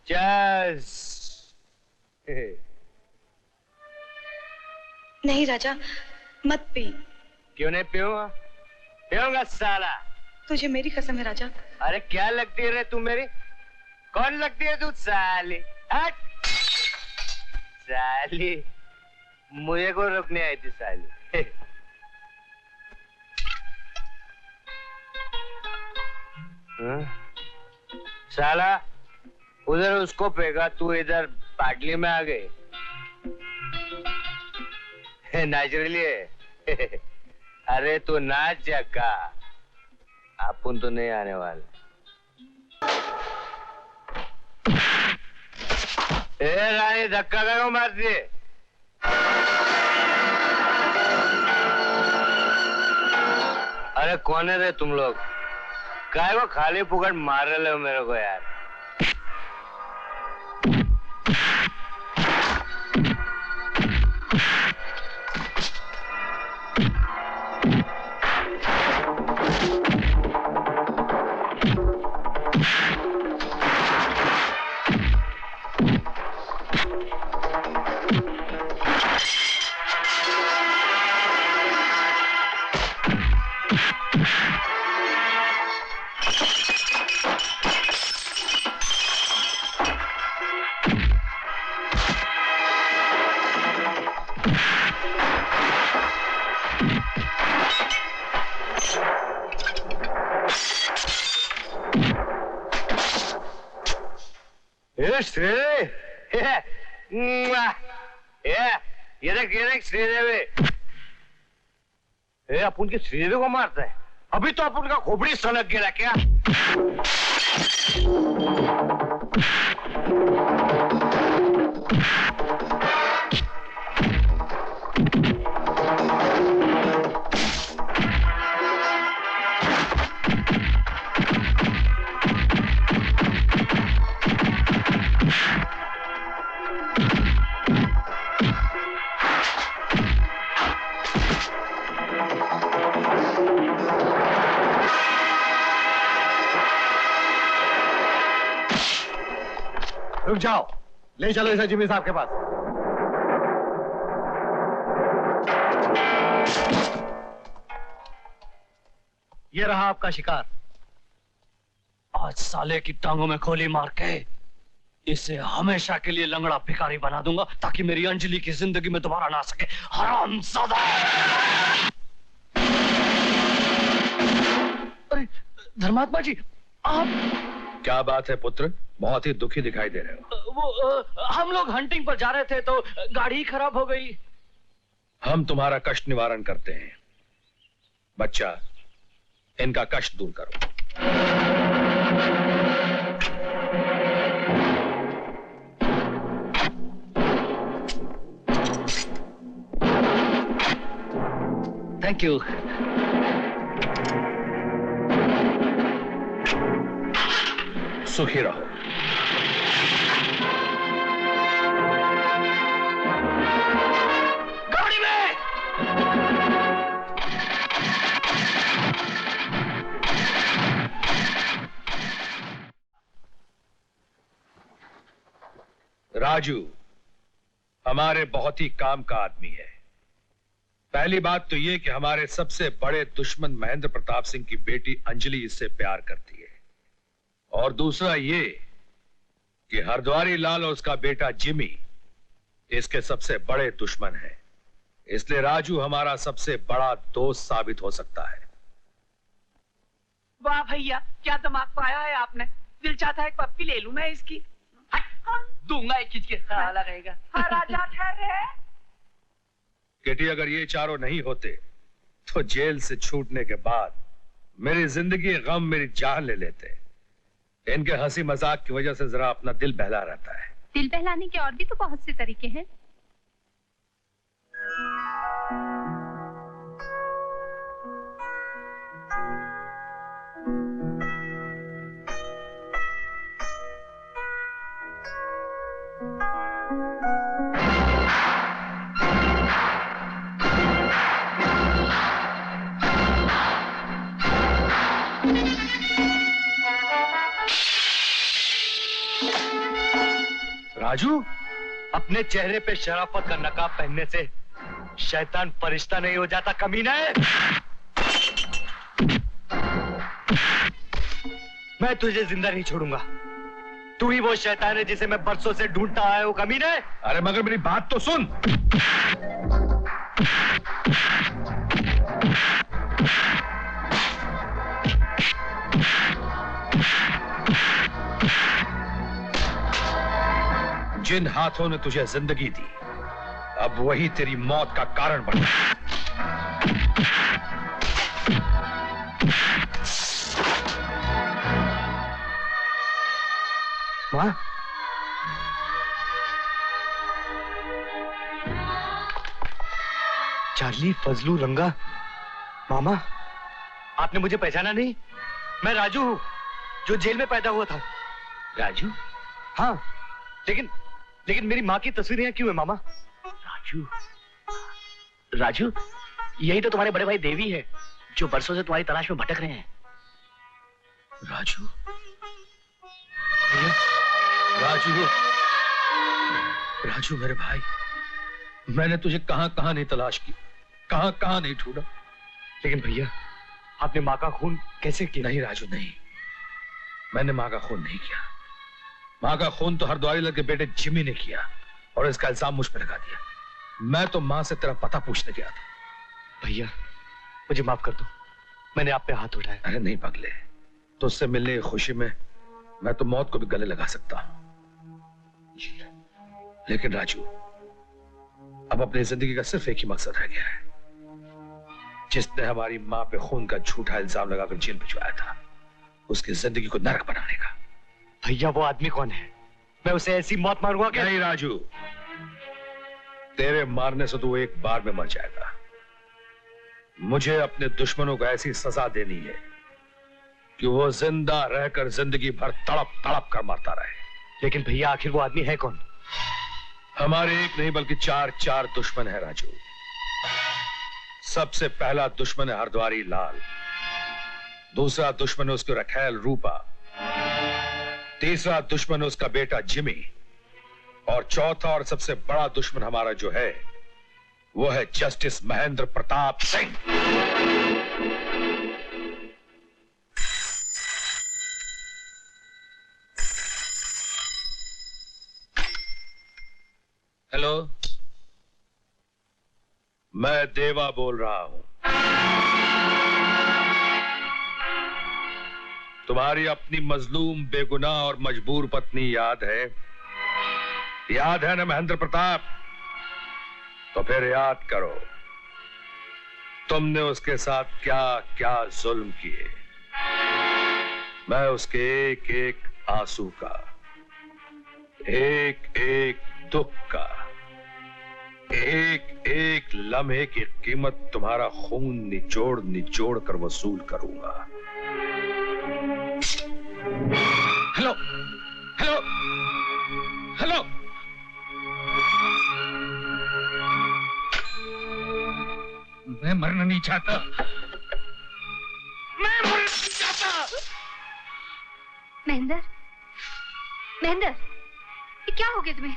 Speaker 1: Cheers!
Speaker 14: नहीं राजा, मत पी।
Speaker 1: क्यों नहीं पीऊंगा? पीऊंगा साला।
Speaker 14: तुझे मेरी कसम है राजा।
Speaker 1: अरे क्या लगती है रे तू मेरी? कौन लगती है तू? साली। हट! साली, मुझे को रोकने आई थी साली। साला, उधर उसको फेंका, तू इधर पाटली में आ गई।
Speaker 15: नेचुरली है। अरे तू नाच जग्गा, अपन तो नहीं आने वाले। ए रानी धक्का क्यों मारती है? अरे कौन है रे तुम लोग? काय को खाली पुकड़ मार रहे हो मेरे को यार? ये देख श्रीदेवी। अपन की श्रीदेवी को मारता है? अभी तो अपन का खोपड़ी सलग गिरा क्या?
Speaker 1: रुक जाओ, ले चलो इसे जिमी साहब के पास। ये रहा आपका शिकार।
Speaker 12: आज साले की टांगों में खोली मार के इसे हमेशा के लिए लंगड़ा भिखारी बना दूंगा, ताकि मेरी अंजलि की जिंदगी में दोबारा ना आ सके। हरामजादा! अरे धर्मात्मा जी, आप
Speaker 5: क्या बात है पुत्र? बहुत ही दुखी दिखाई दे रहे हो।
Speaker 12: वो हम लोग हंटिंग पर जा रहे थे तो गाड़ी खराब हो गई।
Speaker 5: हम तुम्हारा कष्ट निवारण करते हैं। बच्चा, इनका कष्ट दूर करो।
Speaker 12: Thank you.
Speaker 5: सुखी रहो।
Speaker 12: गाड़ी में!
Speaker 5: राजू हमारे बहुत ही काम का आदमी है। पहली बात तो ये कि हमारे सबसे बड़े दुश्मन महेंद्र प्रताप सिंह की बेटी अंजलि इससे प्यार करती है, और दूसरा ये कि हरद्वारी लाल और उसका बेटा जिमी इसके सबसे बड़े दुश्मन हैं। इसलिए राजू हमारा सबसे बड़ा दोस्त साबित हो सकता है।
Speaker 16: वाह भैया, क्या दिमाग पाया है आपने। दिल चाहता है एक पप्पी ले लूं मैं इसकी। दूंगा एक चीज के साला रहेगा। हाँ राजा ठहरे।
Speaker 5: केटी, अगर ये चारों नहीं होते तो जेल से छूटने के बाद मेरी जिंदगी गम मेरी जान ले लेते। इनके हंसी मजाक की वजह से जरा अपना दिल बहला रहता है।
Speaker 8: दिल बहलाने के और भी तो बहुत से तरीके हैं।
Speaker 1: राजू, अपने चेहरे पे शराफत का नकाब पहनने से शैतान फरिश्ता नहीं हो जाता कमीना है। मैं तुझे जिंदा नहीं छोड़ूंगा। तू ही वो शैतान है जिसे मैं बरसों से ढूंढता आया हूं कमीना है।
Speaker 5: अरे मगर मेरी बात तो सुन। जिन हाथों ने तुझे जिंदगी दी, अब वही तेरी मौत का कारण बन
Speaker 1: मां, चार्ली, फजलू, रंगा, मामा, आपने मुझे पहचाना नहीं? मैं राजू हूं, जो जेल में पैदा हुआ था।
Speaker 12: राजू?
Speaker 1: हाँ, लेकिन मेरी माँ की तस्वीर यहाँ क्यों है मामा?
Speaker 12: राजू? राजू, यही तो तुम्हारे बड़े भाई देवी है, जो बरसों से तुम्हारी तलाश में भटक रहे हैं।
Speaker 5: राजू? राजू, राजू मेरे भाई, मैंने तुझे कहां कहां नहीं तलाश की, कहां कहां नहीं ढूंढा।
Speaker 1: लेकिन भैया, आपने माँ का खून कैसे किया?
Speaker 5: नहीं राजू, नहीं, मैंने माँ का खून नहीं किया। माँ का खून तो हरद्वारी लाल के बेटे जिमी ने किया और इसका इल्जाम मुझ पर लगा दिया। मैं तो माँ से तेरा पता पूछने गया था।
Speaker 1: भैया, मुझे माफ कर दो, मैंने आप पे हाथ उठाया।
Speaker 5: अरे नहीं पगले, तो उससे मिलने की खुशी में मैं तो मौत को भी गले लगा सकता हूं। लेकिन राजू, अब अपनी जिंदगी का सिर्फ एक ही मकसद रह गया है। जिसने हमारी माँ पे खून का झूठा इल्जाम लगाकर जेल भिजवाया था, उसकी जिंदगी को नरक बनाने का।
Speaker 1: भैया, वो आदमी कौन है? मैं उसे ऐसी मौत मारूंगा कि...
Speaker 5: नहीं राजू, तेरे मारने से तो वो एक बार में मर जाएगा। मुझे अपने दुश्मनों को ऐसी सजा देनी है कि वो जिंदा रहकर जिंदगी भर तड़प तड़प कर मरता रहे।
Speaker 1: लेकिन भैया, आखिर वो आदमी है कौन?
Speaker 5: हमारे एक नहीं बल्कि चार दुश्मन है राजू। सबसे पहला दुश्मन है हरद्वारी लाल, दूसरा दुश्मन है उसकी रखैल रूपा, तीसरा दुश्मन है उसका बेटा जिमी, और चौथा और सबसे बड़ा दुश्मन हमारा जो है, वो है जस्टिस महेंद्र प्रताप सिंह।
Speaker 6: हेलो,
Speaker 5: मैं देवा बोल रहा हूं। तुम्हारी अपनी मजलूम, बेगुनाह और मजबूर पत्नी याद है? याद है ना महेंद्र प्रताप? तो फिर याद करो, तुमने उसके साथ क्या क्या जुल्म किए। मैं उसके एक एक आंसू का, एक एक दुख का, एक एक लम्हे की कीमत तुम्हारा खून निचोड़ निचोड़ कर वसूल करूंगा। Hello, hello, hello. मैं मरना नहीं चाहता, मैं मरना नहीं चाहता।
Speaker 8: महेंद्र, महेंद्र, ये क्या हो गया तुम्हें?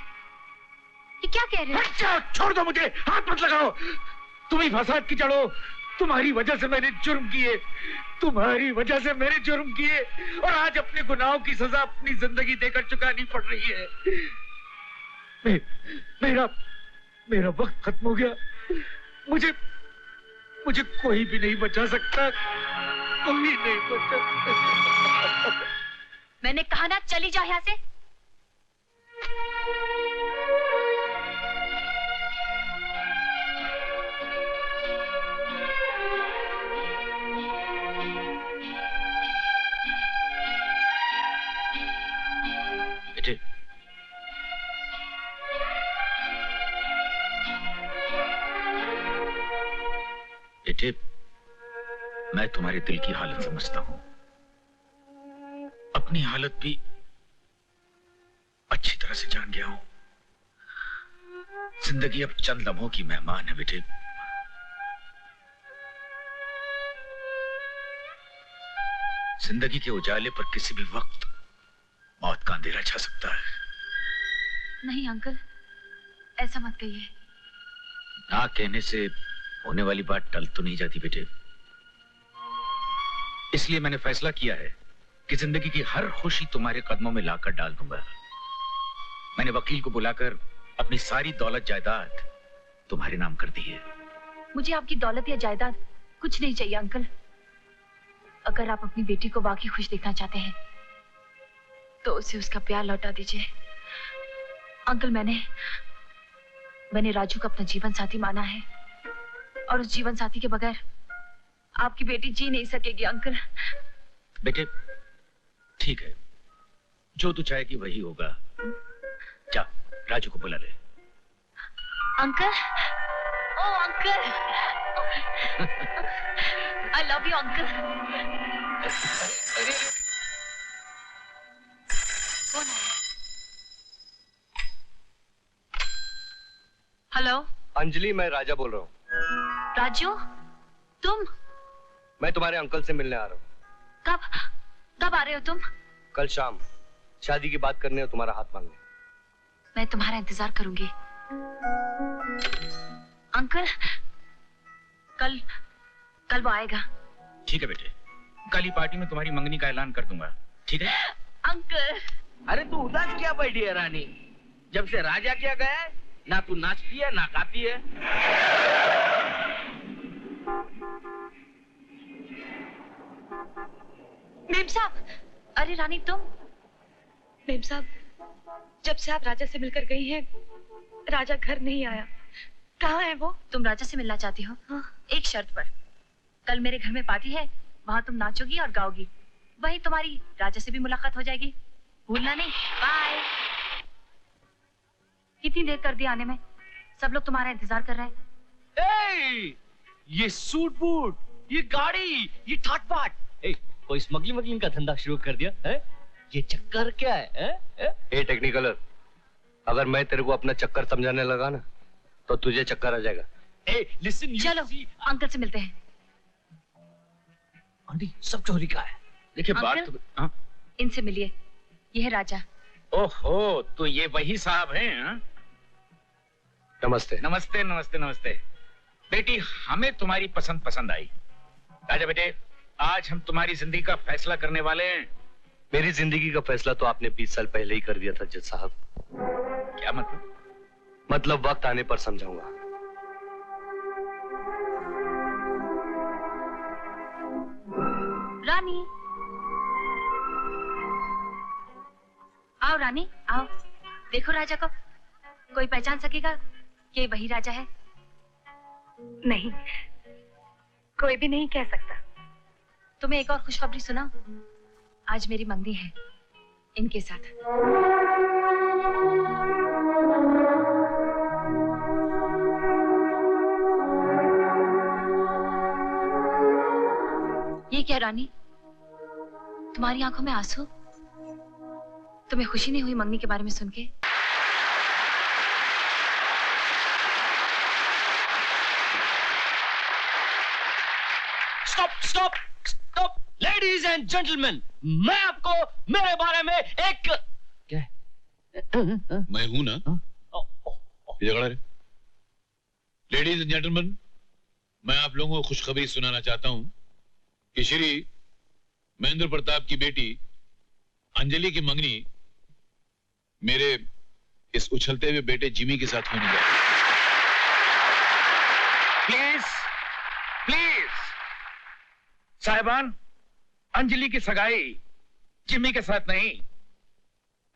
Speaker 8: ये क्या कह रहे हो?
Speaker 5: छोड़ दो मुझे, हाथ मत लगाओ। तुम ही फसाद की जड़ हो। तुम्हारी वजह से मैंने जुर्म किए, तुम्हारी वजह से मैंने जुर्म किए, और आज अपने गुनाहों की सजा अपनी जिंदगी देकर चुकानी पड़ रही है। मेरा वक्त खत्म हो गया। मुझे कोई भी नहीं बचा सकता, कोई नहीं बचा।
Speaker 13: मैंने कहा ना, चली जा यहाँ से।
Speaker 5: बेटे, मैं तुम्हारे दिल की हालत समझता हूं, अपनी हालत भी अच्छी तरह से जान गया हूं। जिंदगी अब चंद लम्हों की मेहमान है बेटे। जिंदगी के उजाले पर किसी भी वक्त मौत का अंधेरा छा सकता है।
Speaker 13: नहीं अंकल, ऐसा मत कहिए।
Speaker 5: ना कहने से होने वाली बात टल तो नहीं जाती बेटे। इसलिए मैंने फैसला किया है कि जिंदगी की हर खुशी तुम्हारे कदमों में लाकर डाल दूंगा। मैंने वकील को बुलाकर अपनी सारी दौलत जायदाद तुम्हारे नाम कर दी है।
Speaker 13: मुझे आपकी दौलत या जायदाद कुछ नहीं चाहिए अंकल। अगर आप अपनी बेटी को वाकई खुश देखना चाहते हैं तो उसे उसका प्यार लौटा दीजिए। अंकल, मैंने राजू को अपना जीवन साथी माना है और उस जीवन साथी के बगैर आपकी बेटी जी नहीं सकेगी अंकल।
Speaker 5: बेटे ठीक है, जो तू चाहेगी वही होगा। जा राजू को बुला ले।
Speaker 13: Uncle, oh uncle, I love you uncle. कौन है? हेलो
Speaker 1: अंजलि, मैं राजा बोल रहा हूँ।
Speaker 13: राजू, तुम?
Speaker 1: मैं तुम्हारे अंकल से मिलने आ रहा हूँ।
Speaker 13: कब आ रहे हो तुम?
Speaker 1: कल शाम शादी की बात करने और तुम्हारा हाथ मांगने।
Speaker 13: मैं तुम्हारा इंतजार करूंगी। अंकल, कल वो आएगा।
Speaker 5: ठीक है बेटे, कल ही पार्टी में तुम्हारी मंगनी का ऐलान कर दूंगा, ठीक है?
Speaker 13: अंकल।
Speaker 16: अरे तू उदास क्या बैठी है रानी? जब से राजा क्या गया है, ना तू नाचती है ना गाती है।
Speaker 13: मेम साहब। अरे रानी तुम?
Speaker 14: मेम साहब, जब से आप राजा से मिलकर गई हैं, राजा घर नहीं आया। कहाँ है वो?
Speaker 13: तुम राजा से मिलना चाहती हो? हाँ। एक शर्त पर। कल मेरे घर में पार्टी है, वहाँ तुम नाचोगी और गाओगी। वहीं तुम्हारी राजा से भी मुलाकात हो जाएगी। भूलना नहीं। बाय। कितनी देर कर दी आने में? सब लोग तुम्हारा इंतजार कर रहे हैं।
Speaker 12: ये सूट बूट, ये गाड़ी, ये ठाट बाट, कोई स्मगलिंग का धंधा शुरू कर दिया है? ये चक्कर क्या है?
Speaker 1: ए टेक्निकलर, अगर मैं तेरे को अपना चक्कर समझाने लगा ना तो तुझे चक्कर आ जाएगा।
Speaker 12: लिसन,
Speaker 13: चलो अंकल से मिलते हैं।
Speaker 12: आंटी, सब चोरी का है।
Speaker 5: देखिए बात तो
Speaker 13: इनसे मिलिए, ये है राजा।
Speaker 5: ओहो, तो ये वही साहब हैं? हाँ?
Speaker 1: नमस्ते।
Speaker 5: नमस्ते नमस्ते नमस्ते। बेटी, हमें तुम्हारी पसंद आई। राजा बेटे, आज हम तुम्हारी जिंदगी का फैसला करने वाले हैं।
Speaker 1: मेरी जिंदगी का फैसला तो आपने 20 साल पहले ही कर दिया था जज साहब।
Speaker 5: क्या मतलब?
Speaker 1: मतलब वक्त आने पर समझाऊंगा।
Speaker 13: रानी, आओ रानी, आओ। देखो राजा को। कोई पहचान सकेगा कि वही राजा है?
Speaker 14: नहीं, कोई भी नहीं कह सकता।
Speaker 13: तुम्हें एक और खुशखबरी सुना? आज मेरी मंगनी है इनके साथ। ये क्या रानी, तुम्हारी आंखों में आंसू? तुम्हें खुशी नहीं हुई मंगनी के बारे में सुन के?
Speaker 12: Stop stop stop, ladies and gentleman, मैं आपको मेरे बारे में एक क्या
Speaker 6: मैं हूं ना? झगड़ा रे। लेडीज एंड जेंटलमैन, मैं आप लोगों को खुशखबरी सुनाना चाहता हूं कि श्री महेंद्र प्रताप की बेटी अंजलि की मंगनी मेरे इस उछलते हुए बेटे जिमी के साथ होने जा रही है।
Speaker 5: प्लीज प्लीज साहिबान, अंजलि की सगाई जिमी के साथ नहीं,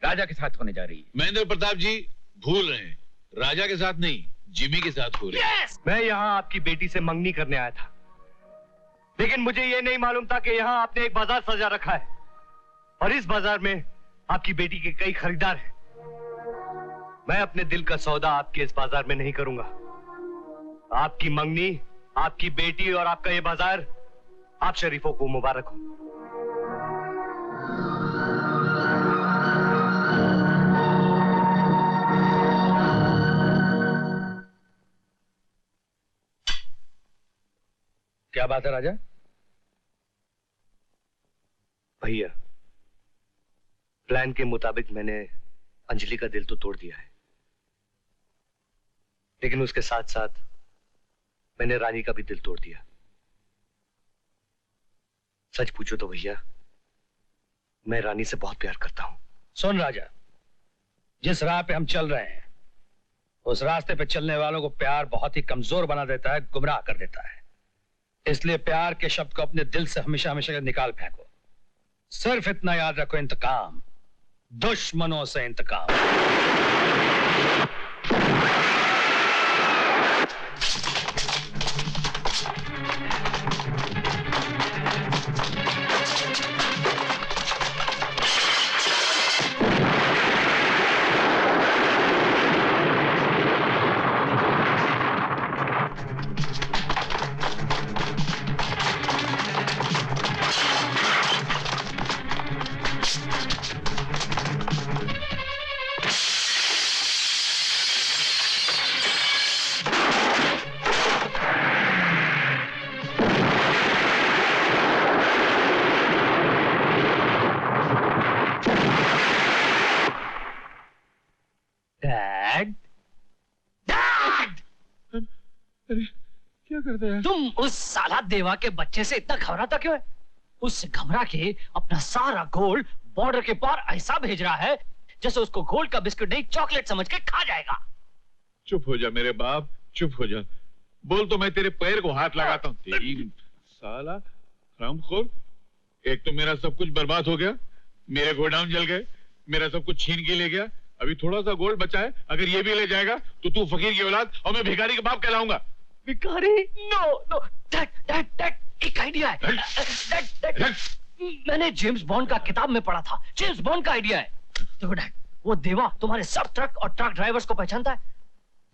Speaker 5: राजा के साथ होने जा रही है।
Speaker 6: महेंद्र प्रताप जी भूल रहे हैं, राजा के साथ नहीं, जिमी के साथ हो रही है।
Speaker 1: मैं यहाँ आपकी बेटी से मंगनी करने आया था, लेकिन मुझे ये नहीं मालूम था कि यहाँ आपने एक बाजार सजा रखा है और इस बाजार में आपकी बेटी के कई खरीदार हैं। मैं अपने दिल का सौदा आपके इस बाजार में नहीं करूंगा। आपकी मंगनी, आपकी बेटी और आपका ये बाजार आप शरीफों को मुबारक हो।
Speaker 5: क्या बात है राजा?
Speaker 1: भैया, प्लान के मुताबिक मैंने अंजलि का दिल तो तोड़ दिया है, लेकिन उसके साथ साथ मैंने रानी का भी दिल तोड़ दिया। सच पूछो तो भैया, मैं रानी से बहुत प्यार करता हूं।
Speaker 5: सुन राजा, जिस राह पे हम चल रहे हैं उस रास्ते पे चलने वालों को प्यार बहुत ही कमजोर बना देता है, गुमराह कर देता है। इसलिए प्यार के शब्द को अपने दिल से हमेशा हमेशा निकाल फेंको। सिर्फ इतना याद रखो, इंतकाम, दुश्मनों से इंतकाम।
Speaker 6: अरे क्या करते हैं?
Speaker 12: तुम उस साला देवा के बच्चे से इतना घबराता क्यों है? उससे घबरा के अपना सारा गोल्ड बॉर्डर के पार ऐसा भेज रहा है जैसे उसको गोल्ड का बिस्कुट नहीं चॉकलेट समझ के खा जाएगा।
Speaker 6: चुप हो जा मेरे बाप, चुप हो जा। बोल तो मैं तेरे पैर को हाथ लगाता हूँ। तेरी साला हरामखोर, एक तो मेरा सब कुछ बर्बाद हो गया, मेरे गोडाउन जल गए, मेरा सब कुछ छीन के ले गया, अभी थोड़ा सा गोल्ड बचा है, अगर ये भी ले जाएगा तो तू फकीर की औलाद और मैं भिखारी का बाप कहलाऊंगा।
Speaker 12: भिखारी? नो नो, डैड एक आइडिया है। डैड मैंने जेम्स बॉन्ड का किताब में पढ़ा था, जेम्स बॉन्ड का आइडिया है। देखो डैड, वो देवा तुम्हारे सब ट्रक और ट्रक ड्राइवर्स को पहचानता है।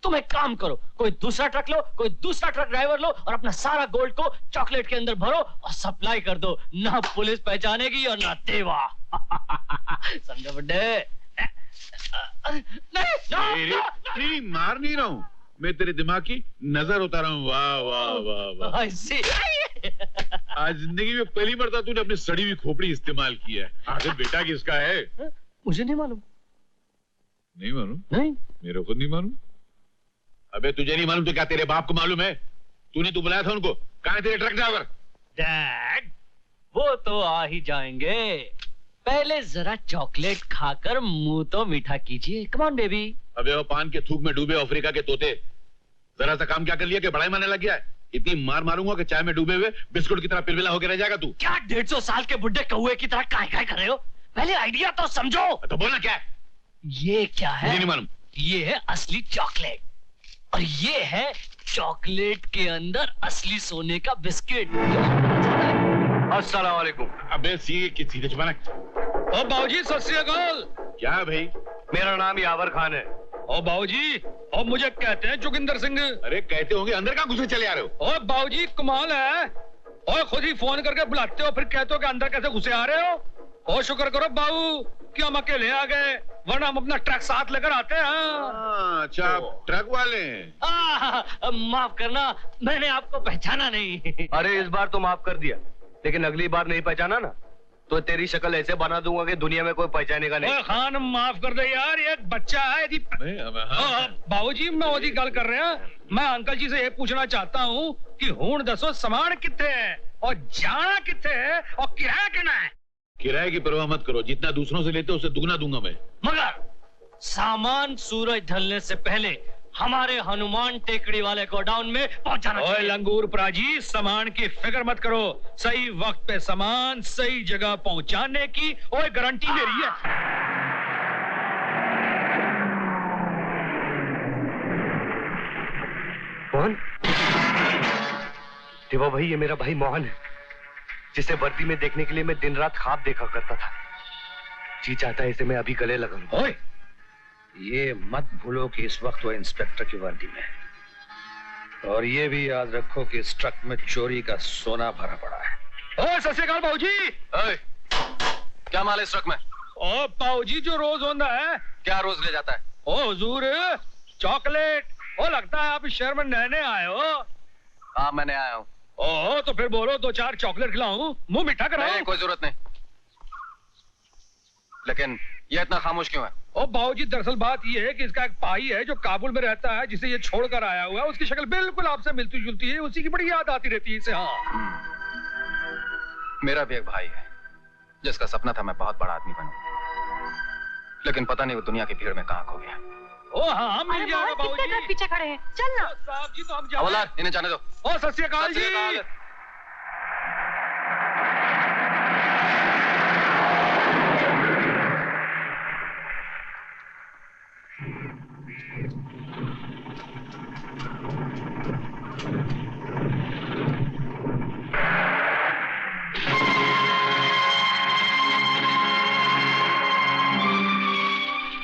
Speaker 12: तुम एक काम करो, कोई दूसरा ट्रक लो, कोई दूसरा ट्रक ड्राइवर लो और अपना सारा गोल्ड को चॉकलेट के अंदर भरो और सप्लाई कर दो। ना पुलिस पहचानेगी और ना देवा। समझो बुड्ढे?
Speaker 6: नहीं, मार नहीं रहा हूँ, मैं तेरे दिमाग की नजर उतार रहा हूँ। वाह वाह वाह वाह। आज जिंदगी में पहली मरतबा तूने अपनी सड़ी हुई खोपड़ी इस्तेमाल किया है। आखिर बेटा किसका है?
Speaker 12: मुझे नहीं मालूम।
Speaker 6: नहीं मालूम?
Speaker 12: नहीं,
Speaker 6: मेरे खुद नहीं मालूम। अबे तुझे नहीं मालूम तो क्या तेरे बाप को मालूम है? तूने तू बुलाया था उनको, कहाँ है तेरे ट्रक ड्राइवर?
Speaker 12: डैड वो तो आ ही जाएंगे, पहले जरा चॉकलेट खाकर मुंह तो मीठा कीजिए। Come on baby.
Speaker 6: अबे वो पान के थूक में डूबे अफ्रीका के तोते, जरा सा काम क्या कर लिया कि बड़ाई मारने लग गया है? इतनी मार मारूंगा कि चाय में डूबे हुए बिस्कुट की तरह पिलपिला होकर रह जाएगा तू।
Speaker 12: क्या 150 साल के बुड्ढे कौए की तरह काय कर रहे हो? पहले आइडिया तो समझो।
Speaker 6: तो बोलना क्या है?
Speaker 12: ये क्या है?
Speaker 6: मुझे नहीं मालूम।
Speaker 12: ये है असली चॉकलेट और ये है चॉकलेट के अंदर असली सोने का बिस्किट।
Speaker 15: अस्सलाम वालेकुम।
Speaker 6: अबे सीधे छुपाना।
Speaker 5: ओ बाबूजी सत श्री अकाल।
Speaker 6: क्या भाई?
Speaker 15: मेरा नाम यावर खान है।
Speaker 5: ओ बाबूजी, और मुझे कहते हैं जोगिंदर सिंह।
Speaker 6: अरे कहते होंगे, अंदर कहाँ घुसे चले आ रहे हो?
Speaker 5: ओ बाबूजी कमाल है, और खुद ही फोन करके बुलाते हो फिर कहते हो कि अंदर कैसे घुसे आ रहे हो। ओ शुक्र करो बाबू कि हम अकेले आ गए, वरना हम अपना ट्रक साथ लेकर आते हैं।
Speaker 6: अच्छा, ट्रक वाले?
Speaker 12: माफ करना, मैंने आपको पहचाना नहीं।
Speaker 15: अरे इस बार तो माफ कर दिया, लेकिन अगली बार नहीं पहचाना ना तो तेरी शक्ल ऐसे बना दूंगा कि दुनिया में कोई पहचानेगा नहीं।
Speaker 5: ओए खान माफ कर दे यार, ये एक बच्चा है। बाबूजी मैं ओदी गल कर रहे हैं, मैं अंकल जी से ये पूछना चाहता हूँ कि हुण दसो सामान कितने है और जाना कितने है और किराया कितना है?
Speaker 6: किराए की परवाह मत करो, जितना दूसरों से लेते हो उससे दुगना दूंगा मैं।
Speaker 12: मगर सामान सूरज ढलने से पहले हमारे हनुमान टेकड़ी वाले गोडाउन में पहुंचाना चाहिए।
Speaker 5: ओए लंगूर प्राजी, सामान की फिक्र मत करो, सही वक्त पे सामान सही जगह पहुंचाने की ओए गारंटी मेरी है।
Speaker 15: मोहन? देवा भाई, ये मेरा भाई मोहन है, जिसे वर्दी में देखने के लिए मैं दिन रात ख्वाब देखा करता था। जी चाहता है इसे मैं अभी गले लगा लूं।
Speaker 5: ओए, ये मत भूलो कि इस वक्त वो इंस्पेक्टर की वर्दी में है, और ये भी याद रखो कि इस ट्रक में चोरी का सोना भरा पड़ा है। ओए सत श्री अकाल बाबूजी।
Speaker 11: क्या माल है इस ट्रक में?
Speaker 5: ओ बाबूजी, जो रोज होता है।
Speaker 11: क्या रोज ले जाता है?
Speaker 5: ओ हुजूर, चॉकलेट। ओ लगता है आप इस शहर में नए आए हो।
Speaker 11: हाँ मैंने आया हूँ।
Speaker 5: ओह, तो फिर बोलो 2-4 चॉकलेट खिलाऊं, मुंह मीठा कराऊं?
Speaker 11: नहीं, कोई जरूरत नहीं। लेकिन ये इतना खामोश क्यों है?
Speaker 5: ओ बाबूजी, दरअसल बात ये है कि इसका एक भाई है जो काबुल में रहता है, जिसे ये छोड़कर आया हुआ है। उसकी शक्ल बिल्कुल आपसे मिलती जुलती है, उसी की बड़ी याद आती रहती है इसे। हाँ,
Speaker 11: मेरा भी एक भाई है जिसका सपना था मैं बहुत बड़ा आदमी बनूं, लेकिन पता नहीं वो दुनिया की भीड़ में कहाँ खो गया।
Speaker 5: ओ हाँ, मिल जाएगा बाबूजी।
Speaker 14: पीछे खड़े हैं, चल ना।
Speaker 5: साहब जी तो हम
Speaker 11: हवलदार, इन्हें जाने दो।
Speaker 5: ओ सत श्री अकाल जी।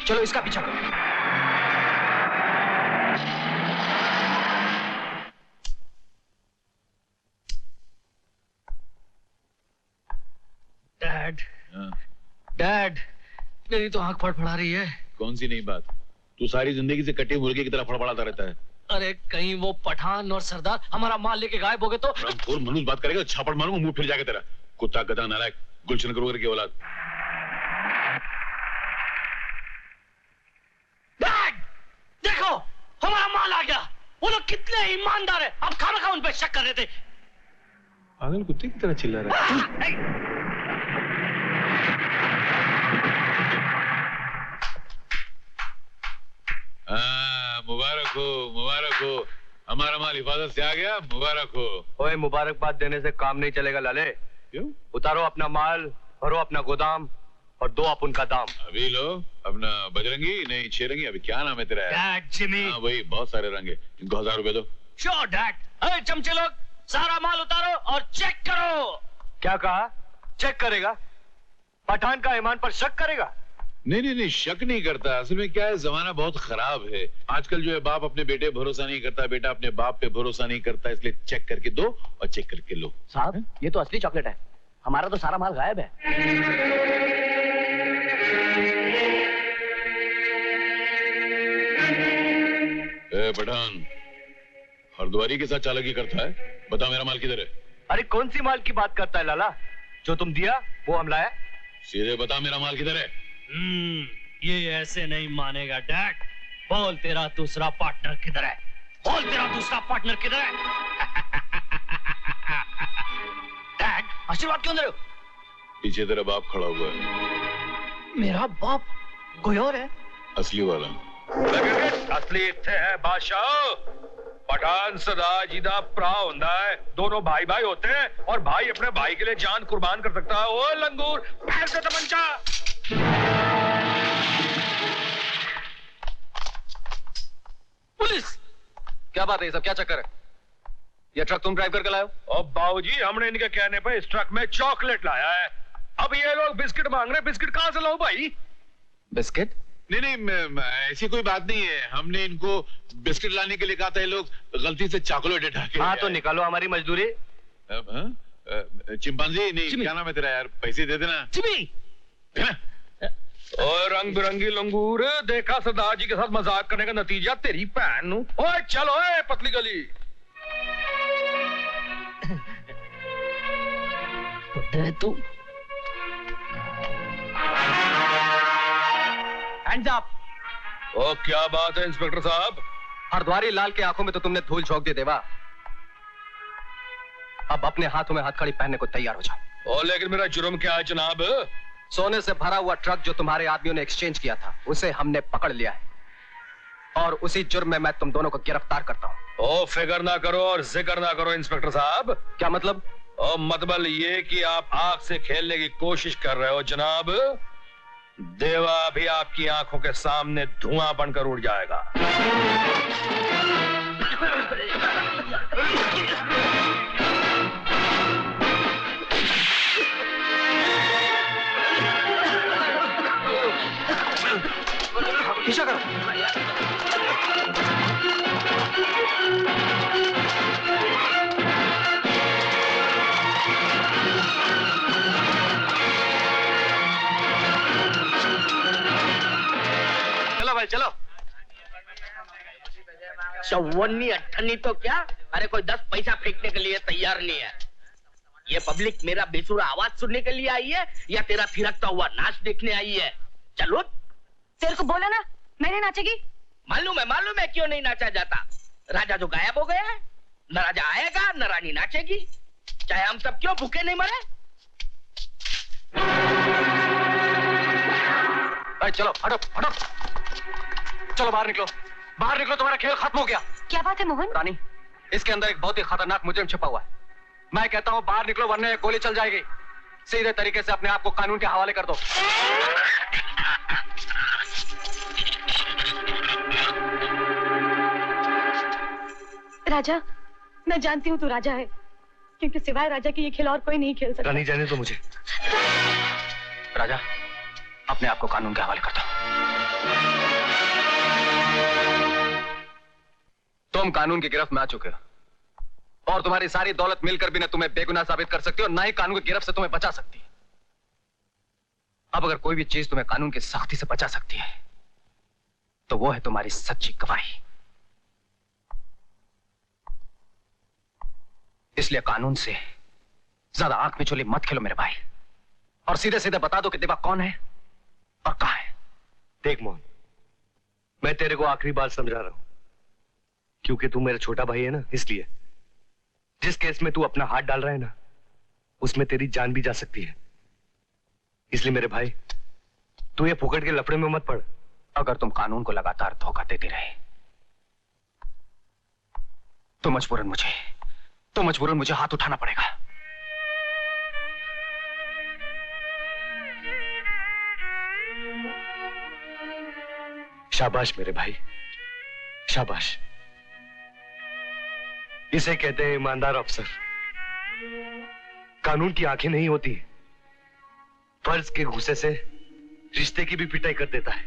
Speaker 12: चलो इसका पीछा करो।
Speaker 5: डैड, डैड, मेरी तो आंख फड़फड़ा रही है।
Speaker 6: कौन सी नई बात? तू सारी जिंदगी से कटे मुर्गे की तरह फड़फड़ाता रहता है।
Speaker 12: अरे कहीं वो पठान और सरदार हमारा माल लेके गायब हो गए तो?
Speaker 6: और मनुष्य बात करेगा, छापड़ मारूंगा, मुंह फिर जाके तेरा। कुत्ता गधा नालायक, गुलशन ग्रोवर की औलाद।
Speaker 12: डैड, देखो हमारा माल आ गया। वो लोग कितने ईमानदार है, अब खामखा उन पे शक कर रहे थे।
Speaker 6: पागल कुत्ते की तरह चिल्ला रहा है। मुबारक हो, मुबारक हो, हमारा माल हिफाजत से आ गया, मुबारक हो।
Speaker 15: ओए, मुबारकबाद देने से काम नहीं चलेगा लाले।
Speaker 6: क्यों?
Speaker 15: उतारो अपना माल, भरो अपना गोदाम और दो आप उनका दाम।
Speaker 6: अभी लो अपना बजरंगी नहीं छेरंगी, अभी क्या नाम है तेरा?
Speaker 12: Dad, Jimmy.
Speaker 6: हाँ वही, बहुत सारे रंग है, इनको 1000 रुपए दो।
Speaker 12: Sure dad. अरे चमचे लोग, सारा माल उतारो और चेक करो।
Speaker 15: क्या कहा? चेक करेगा? पठान का ईमान पर शक करेगा?
Speaker 6: नहीं नहीं नहीं, शक नहीं करता। असल में क्या है, जमाना बहुत खराब है आजकल। जो है बाप अपने बेटे भरोसा नहीं करता, बेटा अपने बाप पे भरोसा नहीं करता, इसलिए चेक करके दो और चेक करके लो।
Speaker 16: साहब, ये तो असली चॉकलेट है, हमारा तो सारा माल गायब है।
Speaker 6: ए पठान, हरद्वारी के साथ चालाकी करता है, बता मेरा माल किधर है?
Speaker 15: अरे कौन सी माल की बात करता है लाला? जो तुम दिया वो हम लाया।
Speaker 6: सीधे बता मेरा माल किधर है?
Speaker 12: ये ऐसे नहीं मानेगा डैड। बोल तेरा दूसरा पार्टनर किधर है? बोल तेरा दूसरा पार्टनर किधर है? डैड, आशीर्वाद क्यों दे रहे हो?
Speaker 6: पीछे तेरा बाप खड़ा हुआ है।
Speaker 16: मेरा बाप कोई और है?
Speaker 6: असली वाला।
Speaker 5: असली इत्थे है बादशाह। पठान सदा जीदा भरा होता है, दोनों भाई भाई होते हैं और भाई अपने भाई के लिए जान कुर्बान कर सकता है। ओ लंगूर, पैर से तमंचा।
Speaker 11: पुलिस! क्या बात है, ये सब क्या चक्कर है? ये ट्रक तुम ड्राइव करके लाए हो?
Speaker 5: और बाबूजी, हमने इनके कहने पर इस ट्रक में चॉकलेट लाया है। अब ये लोग बिस्किट मांग रहे हैं, बिस्किट कहां से लाऊं भाई?
Speaker 11: बिस्किट?
Speaker 6: नहीं नहीं, ऐसी कोई बात नहीं है। हमने इनको बिस्किट लाने के लिए कहा था, ये लोग गलती से चॉकलेट उठा के।
Speaker 15: हाँ तो निकालो हमारी मजदूरी।
Speaker 6: चिंपांजी नहीं, क्या नाम है तेरा यार? पैसे दे देना।
Speaker 12: जिमी।
Speaker 5: और रंग बिरंगी लंगूर, देखा सरदार जी के साथ मजाक करने का नतीजा तेरी भैन नू। ओए चलो, ओए पतली गली।
Speaker 16: तू हैंड्स अप।
Speaker 5: ओ क्या बात है इंस्पेक्टर साहब?
Speaker 11: हरद्वारी लाल के आंखों में तो तुमने धूल झोंक दी देवा। अब अपने हाथों में हथकड़ी पहनने को तैयार हो जाओ।
Speaker 5: ओ लेकिन मेरा जुर्म क्या है जनाब?
Speaker 11: सोने से भरा हुआ ट्रक जो तुम्हारे आदमियों ने एक्सचेंज किया था, उसे हमने पकड़ लिया है और उसी जुर्म में मैं तुम दोनों को गिरफ्तार करता हूँ।
Speaker 5: ओ फिक्र ना करो और जिक्र ना करो इंस्पेक्टर साहब।
Speaker 11: क्या मतलब?
Speaker 5: ओ मतलब ये कि आप आग से खेलने की कोशिश कर रहे हो जनाब। देवा भी आपकी आंखों के सामने धुआं बनकर उड़ जाएगा।
Speaker 11: पीछा करो।
Speaker 15: चलो भाई चलो।
Speaker 16: चौवन्नी अट्ठन्नी तो क्या, अरे कोई 10 पैसा फेंकने के लिए तैयार नहीं है। ये पब्लिक मेरा बेसुरा आवाज सुनने के लिए आई है या तेरा थिरकता हुआ नाच देखने आई है? चलो।
Speaker 14: तेरे को बोला ना मैंने नाचेगी।
Speaker 16: मालूम है क्यों नहीं नाचा जाता। राजा जो गायब हो गया है, न राजा आएगा न रानी नाचेगी, चाहे हम सब क्यों भूखे नहीं मरे।
Speaker 11: चलो हटो हटो, चलो बाहर निकलो, बाहर निकलो, तुम्हारा खेल खत्म हो गया।
Speaker 14: क्या बात है मोहन?
Speaker 11: रानी, इसके अंदर एक बहुत ही खतरनाक मुजरिम छिपा हुआ है। मैं कहता हूँ बाहर निकलो वरना ये गोली चल जाएगी। सीधे तरीके से अपने आप को कानून के हवाले कर दो।
Speaker 14: राजा, मैं जानती हूँ तू राजा है, क्योंकि सिवाय राजा के ये खेल और कोई नहीं खेल सकता।
Speaker 15: रानी जाने दो मुझे।
Speaker 11: राजा, अपने आप को कानून के हवाले कर दो। तुम कानून की गिरफ्त में आ चुके हो और तुम्हारी सारी दौलत मिलकर भी न तुम्हें बेगुनाह साबित कर सकती और ना ही कानून की गिरफ्त से तुम्हें बचा सकती है। अब अगर कोई भी चीज तुम्हें कानून की सख्ती से बचा सकती है तो वो है तुम्हारी सच्ची गवाही। इसलिए कानून से ज्यादा आंख में चोली मत खेलो मेरे भाई, और सीधे सीधे बता दो कि देवा कौन है और कहां है।
Speaker 15: देख मोहन, मैं तेरे को आखिरी बार समझा रहा हूं क्योंकि तू मेरा छोटा भाई है ना, इसलिए। जिस केस में तू अपना हाथ डाल रहा है ना, उसमें तेरी जान भी जा सकती है। इसलिए मेरे भाई, तू ये फुकट के लफड़े में मत पड़।
Speaker 11: अगर तुम कानून को लगातार धोखा देते रहे तो मजबूरन मुझे हाथ उठाना पड़ेगा।
Speaker 15: शाबाश मेरे भाई, शाबाश। इसे कहते हैं ईमानदार अफसर। कानून की आंखें नहीं होती, फर्ज के गुस्से से रिश्ते की भी पिटाई कर देता है।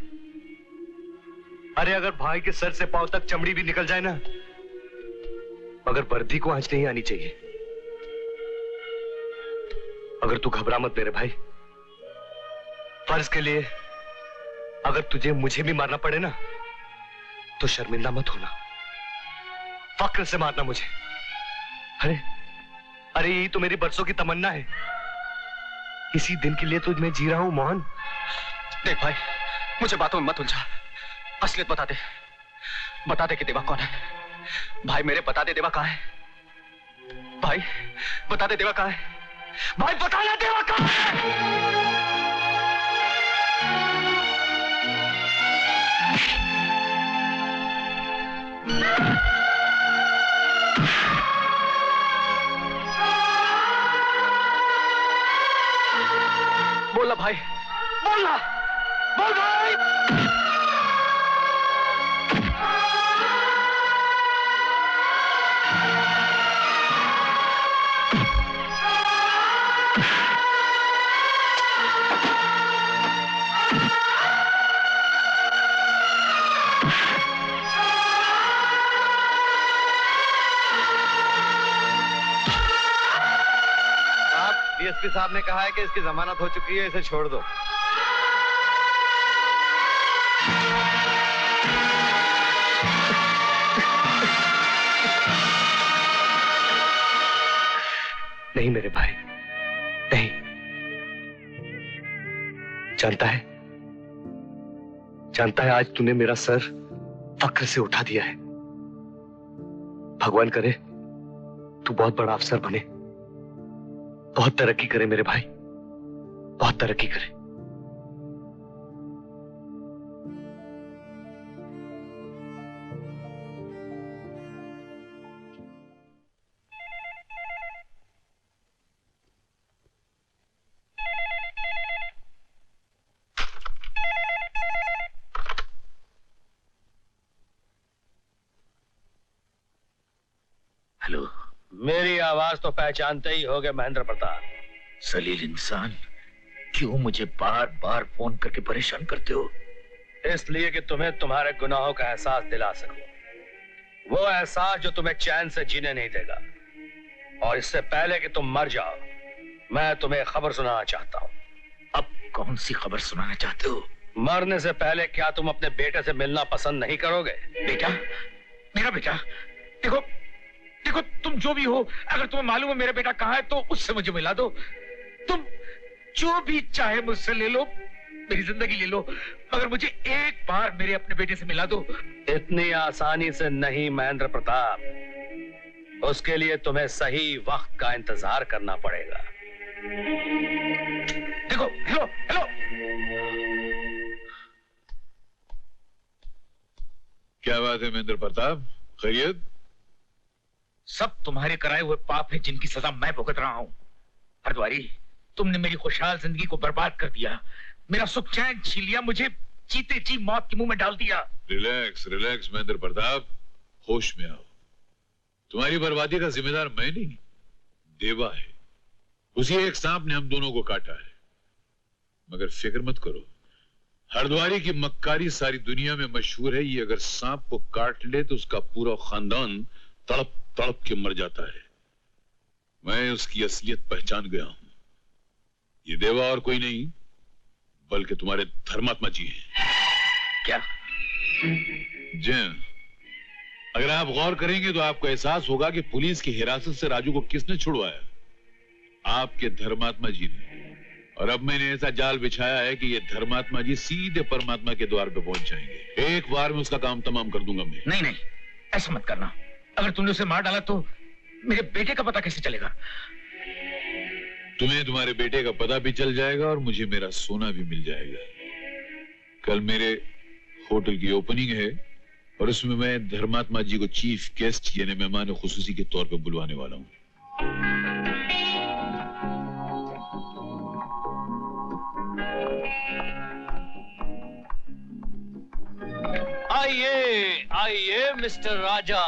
Speaker 15: अरे अगर भाई के सर से पांव तक चमड़ी भी निकल जाए ना, मगर वर्दी को आंच नहीं आनी चाहिए। अगर तू घबरा मत मेरे भाई। फर्ज के लिए अगर तुझे मुझे भी मारना पड़े ना, तो शर्मिंदा मत होना, फक्र से मारना मुझे। अरे यही तो मेरी बरसों की तमन्ना है। इसी दिन के लिए तो मैं जी रहा हूं मोहन।
Speaker 11: देख भाई, मुझे बातों में मत उलझा, असलियत बता दे कि देवा कौन है। भाई मेरे बता दे, देवा कहां है? भाई बता दे, देवा कहां है? भाई बताना, देवा कहां है? बोलना भाई, बोलना, बोल भाई।
Speaker 1: डीएसपी साहब ने कहा है कि इसकी जमानत हो चुकी है, इसे छोड़ दो।
Speaker 15: नहीं मेरे भाई, नहीं। जानता है आज तूने मेरा सर फक्र से उठा दिया है। भगवान करे तू बहुत बड़ा अफसर बने, बहुत तरक्की करे मेरे भाई, बहुत तरक्की करे।
Speaker 7: हेलो, मेरी आवाज तो पहचानते ही होगे महेंद्र प्रताप।
Speaker 5: सलील इंसान, क्यों मुझे बार बार फोन करके परेशान करते हो?
Speaker 7: इसलिए कि तुम्हें तुम्हारे गुनाहों का एहसास दिला सकूं, वो एहसास जो तुम्हें चैन से जीने नहीं देगा। और इससे पहले कि तुम मर जाओ, मैं तुम्हें खबर सुनाना चाहता हूं।
Speaker 5: अब कौन सी खबर सुनाना चाहते हो?
Speaker 7: मरने से पहले क्या तुम अपने बेटे से मिलना पसंद नहीं करोगे?
Speaker 5: बेटा? मेरा बेटा? देखो, तुम जो भी हो, अगर तुम्हें मालूम है मेरा बेटा कहाँ है, तो उससे मुझे मिला दो। तुम जो भी चाहे मुझसे ले लो, मेरी जिंदगी ले लो, मगर मुझे एक बार मेरे अपने बेटे से मिला दो।
Speaker 7: इतनी आसानी से नहीं महेंद्र प्रताप, उसके लिए तुम्हें सही वक्त का इंतजार करना पड़ेगा।
Speaker 5: देखो, हेलो हेलो,
Speaker 6: क्या बात है महेंद्र प्रताप, खैरियत?
Speaker 5: सब तुम्हारे कराए हुए पाप है जिनकी सजा मैं भुगत रहा हूं। हरद्वारी, तुमने मेरी खुशहाल जिंदगी को बर्बाद कर दिया, मेरा सुख चैन छीन लिया, मुझे जीते जी मौत के मुंह में डाल दिया।
Speaker 6: रिलैक्स रिलैक्स महेंद्र प्रताप, होश में आओ। तुम्हारी बर्बादी का जिम्मेदार मैं नहीं, देवा है। उसी एक सांप ने हम दोनों को काटा है। मगर फिक्र मत करो, हरद्वारी की मक्कारी सारी दुनिया में मशहूर है। ये अगर सांप को काट ले तो उसका पूरा खानदान तड़प तड़प के मर जाता है। मैं उसकी असलियत पहचान गया हूं। ये देवा और कोई नहीं बल्कि तुम्हारे धर्मात्मा जी हैं।
Speaker 5: क्या?
Speaker 6: जी, अगर आप गौर करेंगे तो आपको एहसास होगा कि पुलिस की हिरासत से राजू को किसने छुड़वाया? आपके धर्मात्मा जी ने। और अब मैंने ऐसा जाल बिछाया है कि ये धर्मात्मा जी सीधे परमात्मा के द्वार पे पहुंच जाएंगे। एक बार में उसका काम तमाम कर दूंगा मैं।
Speaker 5: नहीं, ऐसा मत करना। अगर तुमने उसे मार डाला तो मेरे बेटे का पता कैसे चलेगा?
Speaker 6: तुम्हें तुम्हारे बेटे का पता भी चल जाएगा और मुझे मेरा सोना भी मिल जाएगा। कल मेरे होटल की ओपनिंग है और उसमें मैं धर्मात्मा जी को चीफ गेस्ट यानी मेहमान खुसूसी के तौर पर बुलवाने वाला हूं।
Speaker 12: आइए आइए मिस्टर राजा।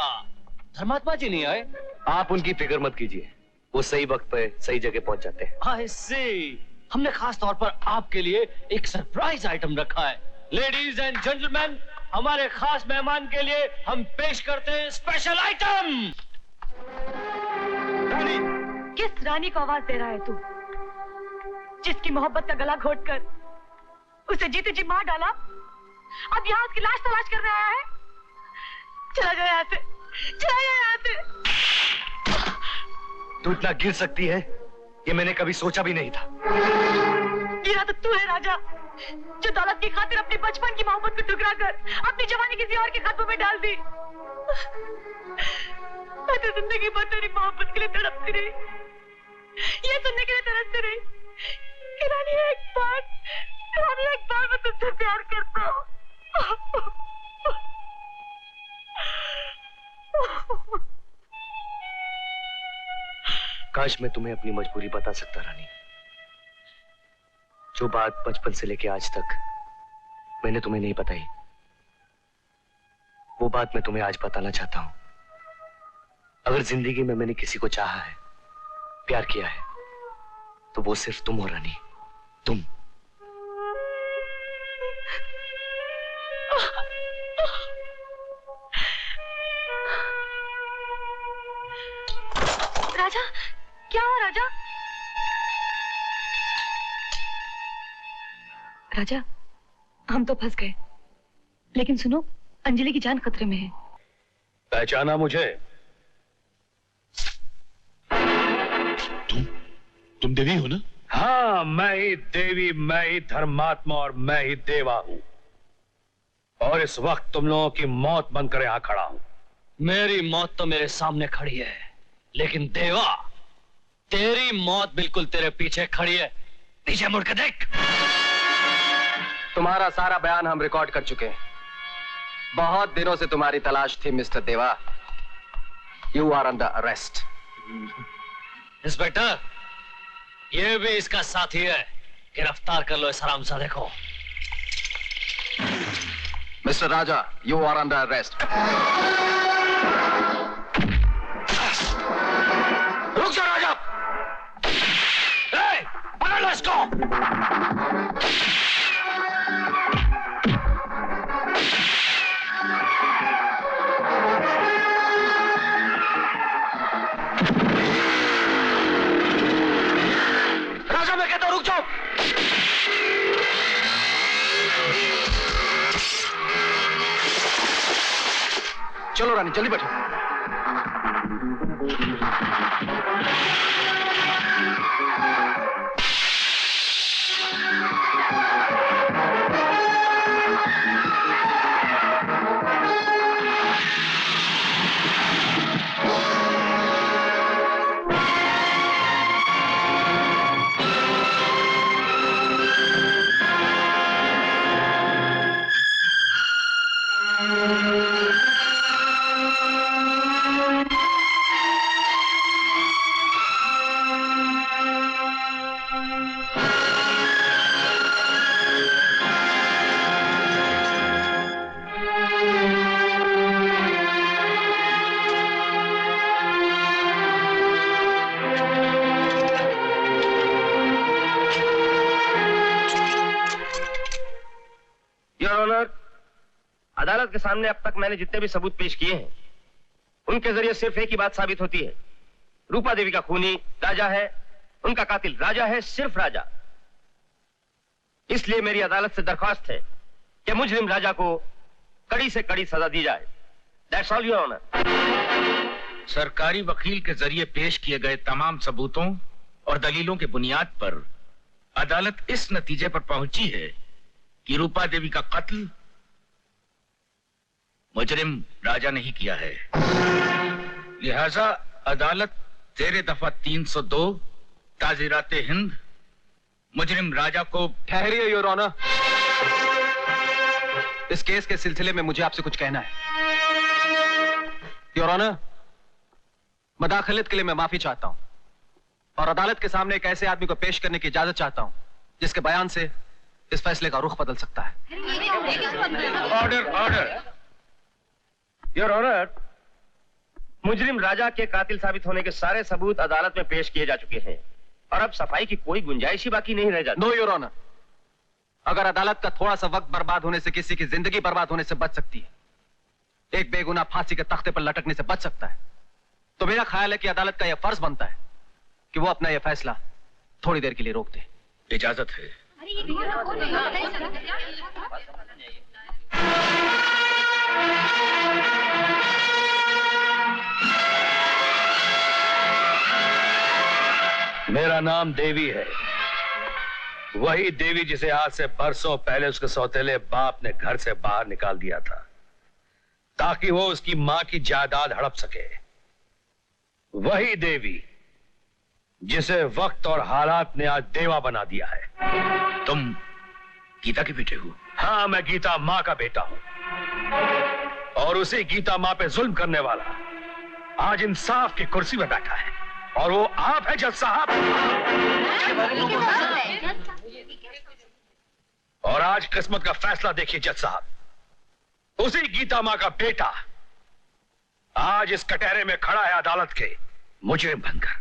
Speaker 12: धर्मात्मा जी नहीं आए?
Speaker 15: आप उनकी फिक्र मत कीजिए, वो सही वक्त पे सही जगह पहुंच जाते हैं।
Speaker 12: आई सी। हमने खास तौर पर आपके लिए एक सरप्राइज आइटम रखा है। लेडीज एंड जेंटलमैन, हमारे खास मेहमान के लिए हम पेश करते हैं स्पेशल आइटम।
Speaker 14: रानी, किस रानी को आवाज दे रहा है तू, जिसकी मोहब्बत का गला घोटकर उसे जीते जी मार डाला, अब यहाँ उसकी लाश तलाश करने आया है? चला जाए यहाँ से, चला जाए यहाँ से।
Speaker 15: तू इतना गिर सकती है ये मैंने कभी सोचा भी नहीं था।
Speaker 14: गिरा तो तू है राजा, जो दौलत की खातिर अपने बचपन की मोहब्बत को ठुकरा कर अपनी जवानी किसी और के खातों में डाल दी। मैं तो जिंदगी भर तेरी मोहब्बत के लिए तड़पती रही, ये सुनने के लिए तरसती रही कि रानी एक बार मैं तुझसे प्यार करता हूँ।
Speaker 15: काश मैं तुम्हें अपनी मजबूरी बता सकता रानी। जो बात बचपन से लेके आज तक मैंने तुम्हें नहीं बताई, वो बात मैं तुम्हें आज बताना चाहता हूं। अगर जिंदगी में मैंने किसी को चाहा है, प्यार किया है, तो वो सिर्फ तुम हो रानी, तुम।
Speaker 14: राजा, क्या हुआ राजा? राजा, हम तो फंस गए, लेकिन सुनो, अंजलि की जान खतरे में है।
Speaker 2: पहचाना मुझे?
Speaker 6: तुम देवी हो ना?
Speaker 2: हाँ, मैं ही देवी, मैं ही धर्मात्मा और मैं ही देवा हूं। और इस वक्त तुम लोगों की मौत बनकर यहां खड़ा हूं।
Speaker 12: मेरी मौत तो मेरे सामने खड़ी है, लेकिन देवा, तेरी मौत बिल्कुल तेरे पीछे खड़ी है। पीछे मुड़ के देख।
Speaker 11: तुम्हारा सारा बयान हम रिकॉर्ड कर चुके हैं। बहुत दिनों से तुम्हारी तलाश थी mister Deva. You are under arrest.
Speaker 12: Inspector, ये भी इसका साथी है, गिरफ्तार कर लो इस हरामजादे को।
Speaker 11: Mister Raja, you are under arrest.
Speaker 12: रुक जा राजा। पकड़ लो इसको। राजा, मैं कहता हूं रुक जाओ।
Speaker 11: चलो रानी, जल्दी बैठो।
Speaker 10: अदालत के सामने अब तक मैंने जितने भी सबूत पेश किए हैं, उनके जरिए सिर्फ एक ही बात साबित होती है, रूपा देवी का खूनी राजा है, उनका कातिल राजा है, सिर्फ राजा। इसलिए मेरी अदालत से दरख्वास्त है कि मुजरिम राजा को कड़ी से कड़ी सजा दी जाए। That's all your honour.
Speaker 5: सरकारी वकील के जरिए पेश किए गए तमाम सबूतों और दलीलों के बुनियाद पर अदालत इस नतीजे पर पहुंची है कि रूपा देवी का कत्ल मुजरिम राजा ने ही किया है, लिहाजा अदालत जेर दफा 302 ताजीराते हिंद मुजरिम राजा को।
Speaker 11: ठहरिए योर ऑनर, इस केस के सिलसिले में मुझे आपसे कुछ कहना है। योर ऑनर, मदाखलत के लिए मैं माफी चाहता हूं और अदालत के सामने एक ऐसे आदमी को पेश करने की इजाजत चाहता हूं जिसके बयान से इस फैसले का रुख बदल सकता है।
Speaker 2: Order order. योर ऑनर, मुजरिम राजा के कातिल साबित होने के सारे सबूत अदालत में पेश किए जा चुके हैं और अब सफाई की कोई गुंजाइश ही बाकी नहीं रह जाती।
Speaker 11: नो योर ऑनर, अगर अदालत का थोड़ा सा वक्त बर्बाद होने से किसी की जिंदगी बर्बाद होने से बच सकती है, एक बेगुनाह फांसी के तख्ते पर लटकने से बच सकता है, तो मेरा ख्याल है कि अदालत का यह फर्ज बनता है कि वो अपना यह फैसला थोड़ी देर के लिए रोक दे।
Speaker 5: इजाजत है।
Speaker 15: मेरा नाम देवी है, वही देवी जिसे आज से बरसों पहले उसके सौतेले बाप ने घर से बाहर निकाल दिया था ताकि वो उसकी मां की जायदाद हड़प सके। वही देवी जिसे वक्त और हालात ने आज देवा बना दिया है।
Speaker 5: तुम गीता के बेटे हो?
Speaker 15: हाँ, मैं गीता मां का बेटा हूं और उसी गीता मां पे जुल्म करने वाला आज इंसाफ की कुर्सी में बैठा है और वो आप है जज साहब। और आज किस्मत का फैसला देखिए जज साहब, उसी गीता मां का बेटा आज इस कटहरे में खड़ा है अदालत के मुजरिम बनकर।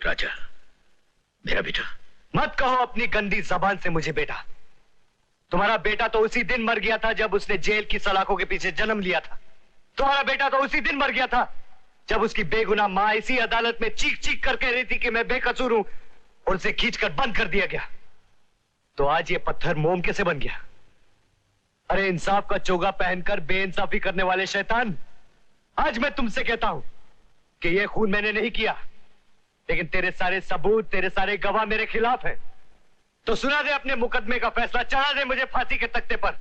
Speaker 5: राजा, मेरा बेटा।
Speaker 1: मत कहो अपनी गंदी जबान से मुझे बेटा। तुम्हारा बेटा तो उसी दिन मर गया था जब उसने जेल की सलाखों के पीछे जन्म लिया था। तुम्हारा बेटा तो उसी दिन मर गया था जब उसकी बेगुनाह मां इसी अदालत में चीख चीख कर कह रही थी कि मैं बेकसूर हूं, उनसे खींचकर बंद कर दिया गया। तो आज ये पत्थर मोम कैसे बन गया? अरे इंसाफ का चोगा पहनकर बेइंसाफी करने वाले शैतान, आज मैं तुमसे कहता हूं कि यह खून मैंने नहीं किया, लेकिन तेरे सारे सबूत, तेरे सारे गवाह मेरे खिलाफ है। तो सुना दे अपने मुकदमे का फैसला, चढ़ा दे मुझे फांसी के तख्ते पर,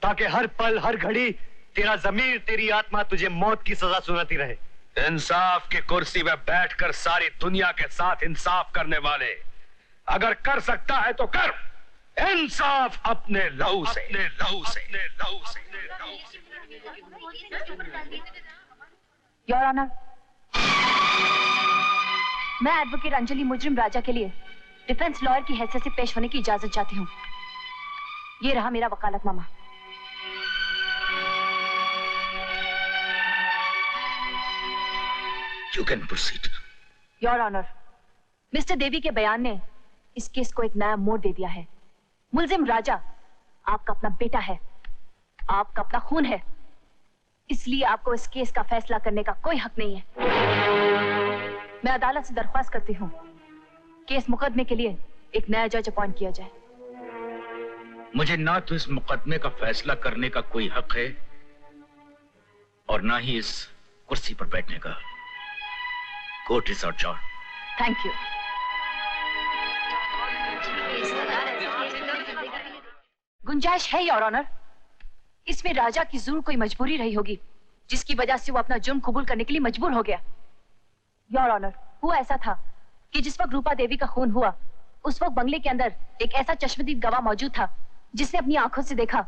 Speaker 1: ताकि हर पल हर घड़ी तेरा जमीर, तेरी आत्मा तुझे मौत की सजा सुनाती रहे।
Speaker 15: इंसाफ की कुर्सी में बैठकर सारी दुनिया के साथ इंसाफ करने वाले अगर कर सकता है तो कर इंसाफ अपने लहू से, अपने लहू से, अपने लहू से,
Speaker 13: योर ऑनर, मैं एडवोकेट अंजलि मुजरिम राजा के लिए डिफेंस लॉयर की हैसियत से पेश होने की इजाजत चाहती हूँ। ये रहा मेरा वकालतनामा।
Speaker 5: You can proceed.
Speaker 13: Your honour, mister Devi के बयान ने इस केस को एक नया मोड़ दे दिया है। मुलजिम राजा आपका अपना बेटा है, आपका अपना खून है, इसलिए आपको इस केस का फैसला करने का कोई हक नहीं है। मैं अदालत से दरख्वास्त करती हूँ कि इस मुकदमे के लिए एक नया जज अपॉइंट किया जाए।
Speaker 5: मुझे ना तो इस मुकदमे का फैसला करने का कोई हक है और ना ही इस कुर्सी पर बैठने का। Court is adjourned.
Speaker 13: Thank you. गुंजाइश है योर ऑनर, इसमें राजा की जरूर कोई मजबूरी रही होगी जिसकी वजह से वो अपना जुर्म कबूल करने के लिए मजबूर हो गया। योर ऑनर, हुआ ऐसा था कि जिस वक्त रूपा देवी का खून हुआ उस वक्त बंगले के अंदर एक ऐसा चश्मदीद गवाह मौजूद था जिसने अपनी आंखों से देखा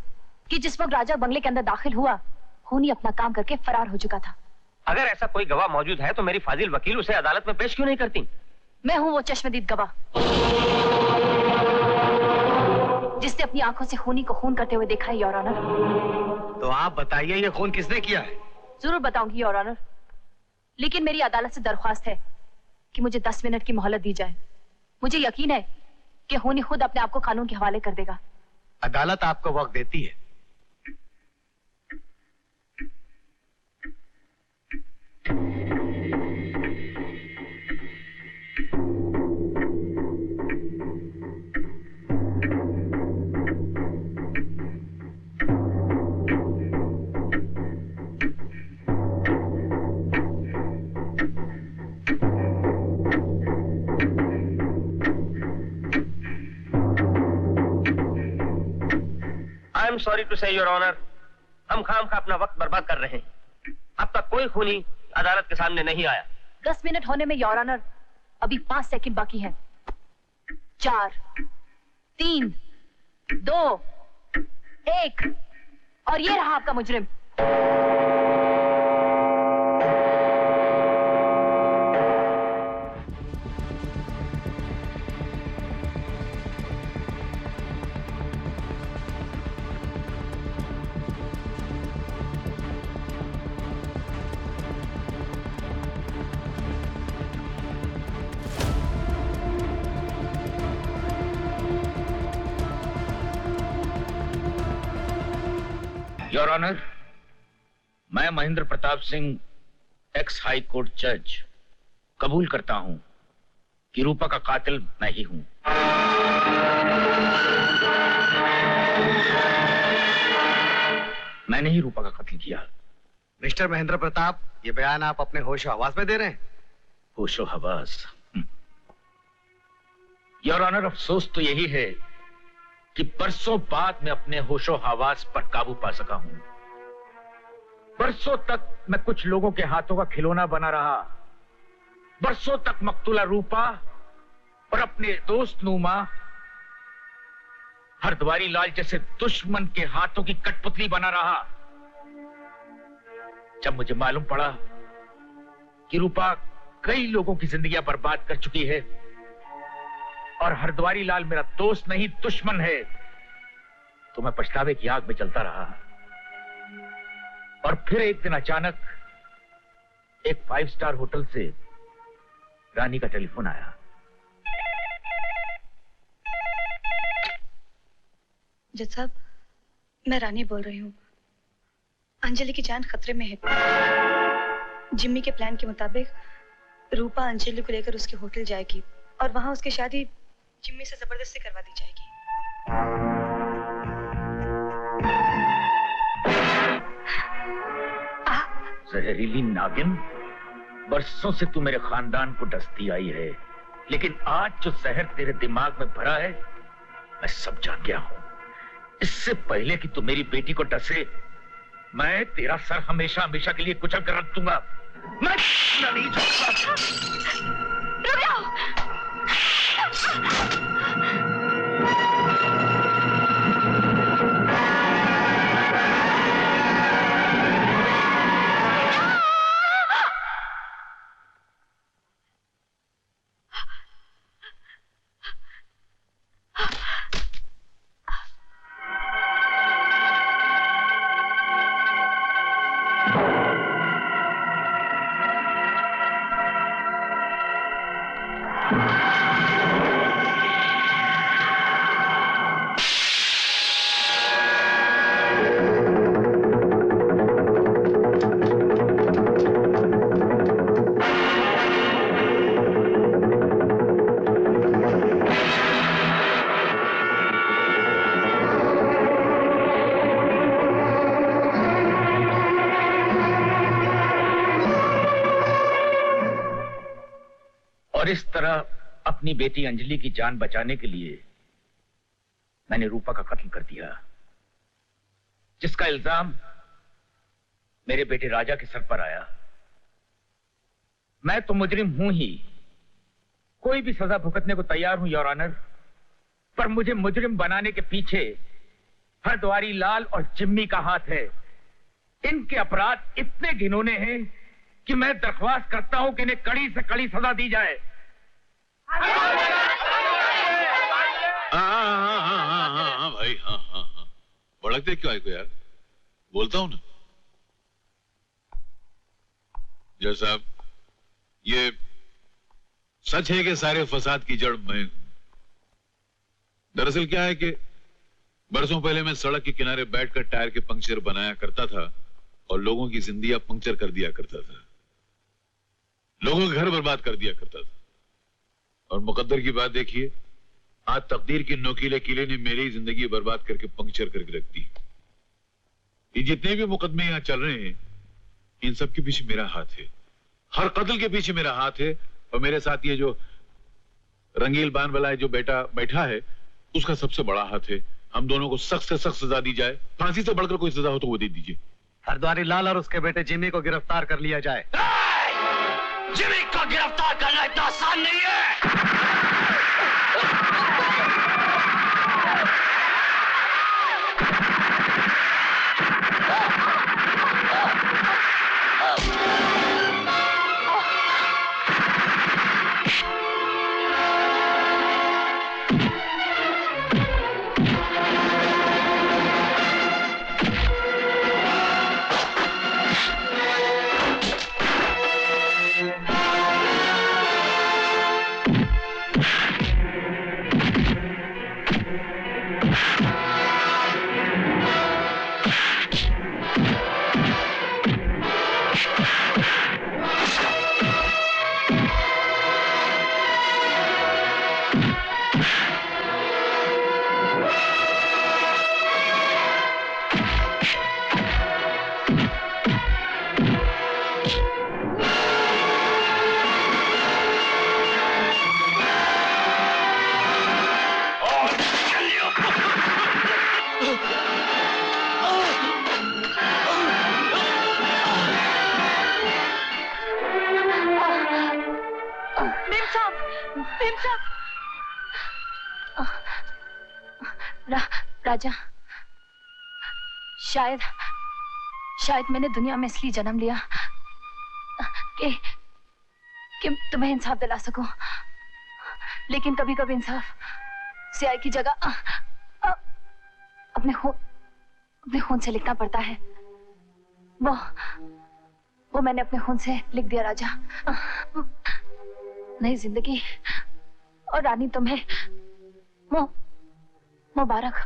Speaker 13: कि जिस वक्त राजा बंगले के अंदर दाखिल हुआ खूनी अपना काम करके फरार हो चुका था।
Speaker 2: अगर ऐसा कोई गवाह मौजूद है तो मेरी फाजिल वकील उसे अदालत में पेश क्यों नहीं करती?
Speaker 13: मैं हूं वो चश्मदीद गवाह जिसने अपनी आंखों से खूनी को खून करते हुए देखा है योर ऑनर।
Speaker 1: तो आप बताइए ये खून किसने किया है?
Speaker 13: जरूर बताऊंगी योर ऑनर, लेकिन मेरी अदालत से दरख्वास्त है कि मुझे 10 मिनट की मोहलत दी जाए। मुझे यकीन है कि खूनी खुद अपने आप को कानून के हवाले कर देगा।
Speaker 1: अदालत आपको वक्त देती है।
Speaker 2: सॉरी टू से योर ऑनर, हम खामखा अपना वक्त बर्बाद कर रहे हैं। अब तक कोई खूनी अदालत के सामने नहीं आया।
Speaker 13: 10 मिनट होने में योर ऑनर अभी 5 सेकंड बाकी है। 4, 3, 2, 1 और ये रहा आपका मुजरिम।
Speaker 5: योर ऑनर, मैं Mahendra Pratap Singh, x high court जज, कबूल करता हूं कि रूपा का कातिल मैं ही हूं। मैंने ही रूपा का कत्ल किया।
Speaker 15: मिस्टर महेंद्र प्रताप, ये बयान आप अपने होशो हवास में दे रहे हैं?
Speaker 5: होशो हवास? योर ऑनर, अफसोस तो यही है कि बरसों बाद मैं अपने होशो हवास पर काबू पा सका हूं। बरसों तक मैं कुछ लोगों के हाथों का खिलौना बना रहा। बरसों तक मकतूला रूपा और अपने दोस्त नूमा, हरद्वारी लाल जैसे दुश्मन के हाथों की कठपुतली बना रहा। जब मुझे मालूम पड़ा कि रूपा कई लोगों की जिंदगियां बर्बाद कर चुकी है और हरद्वारी लाल मेरा दोस्त नहीं दुश्मन है, तो मैं पछतावे की आग में चलता रहा। और फिर एक दिन अचानक एक 5 स्टार होटल से रानी का टेलीफोन आया।
Speaker 14: जज साहब, मैं रानी बोल रही हूँ। अंजलि की जान खतरे में है। जिम्मी के प्लान के मुताबिक रूपा अंजलि को लेकर उसके होटल जाएगी और वहां उसकी शादी जिम्मी से जबरदस्ती करवा दी जाएगी।
Speaker 5: जहरीली नागिन, बरसों से तू मेरे खानदान को डसती आई है, लेकिन आज जो जहर तेरे दिमाग में भरा है, मैं सब जान गया हूं। इससे पहले कि तू मेरी बेटी को डसे, मैं तेरा सर हमेशा हमेशा के लिए कुचल कर रख दूंगा। मैं नहीं छोड़ूंगा। इस तरह अपनी बेटी अंजलि की जान बचाने के लिए मैंने रूपा का कत्ल कर दिया, जिसका इल्जाम मेरे बेटे राजा के सर पर आया। मैं तो मुजरिम हूं ही, कोई भी सजा भुगतने को तैयार हूं योर ऑनर, पर मुझे मुजरिम बनाने के पीछे हरद्वारी लाल और जिम्मी का हाथ है। इनके अपराध इतने घिनौने हैं कि मैं दरख्वास्त करता हूं कि इन्हें कड़ी से कड़ी सजा दी जाए।
Speaker 6: हाँ भाई, हाँ। भड़कते क्यों है को यार, बोलता हूं ना। जज साहब, ये सच है कि सारे फसाद की जड़ मैं हूं। दरअसल क्या है कि बरसों पहले मैं सड़क के किनारे बैठकर टायर के पंक्चर बनाया करता था और लोगों की जिंदगियां पंक्चर कर दिया करता था, लोगों का घर बर्बाद कर दिया करता था। और मुकद्दर की बात देखिए, आज तकदीर के नोकीले किले ने मेरी जिंदगी बर्बाद करके पंक्चर करके रख दी। ये जितने भी मुकदमे यहां चल रहे हैं, इन सब के पीछे मेरा हाथ है। हर कत्ल के पीछे मेरा हाथ है। और मेरे साथ ये जो रंगील बान वाला है जो बेटा बैठा है, उसका सबसे बड़ा हाथ है। हम दोनों को सख्त से सख्त सजा दी जाए। फांसी से बढ़कर कोई सजा हो तो वो दे दीजिए।
Speaker 15: हरद्वारी लाल और उसके बेटे जिमी को गिरफ्तार कर लिया जाए।
Speaker 7: जिमी को गिरफ्तार करना इतना आसान नहीं है।
Speaker 4: राजा, शायद मैंने दुनिया में इसलिए जन्म लिया कि तुम्हें इंसाफ दिला सकूं, लेकिन कभी कभी इंसाफ स्याही की जगह अपने खून से लिखना पड़ता है। वो मैंने अपने खून से लिख दिया राजा। नई जिंदगी और रानी तुम्हें मुबारक।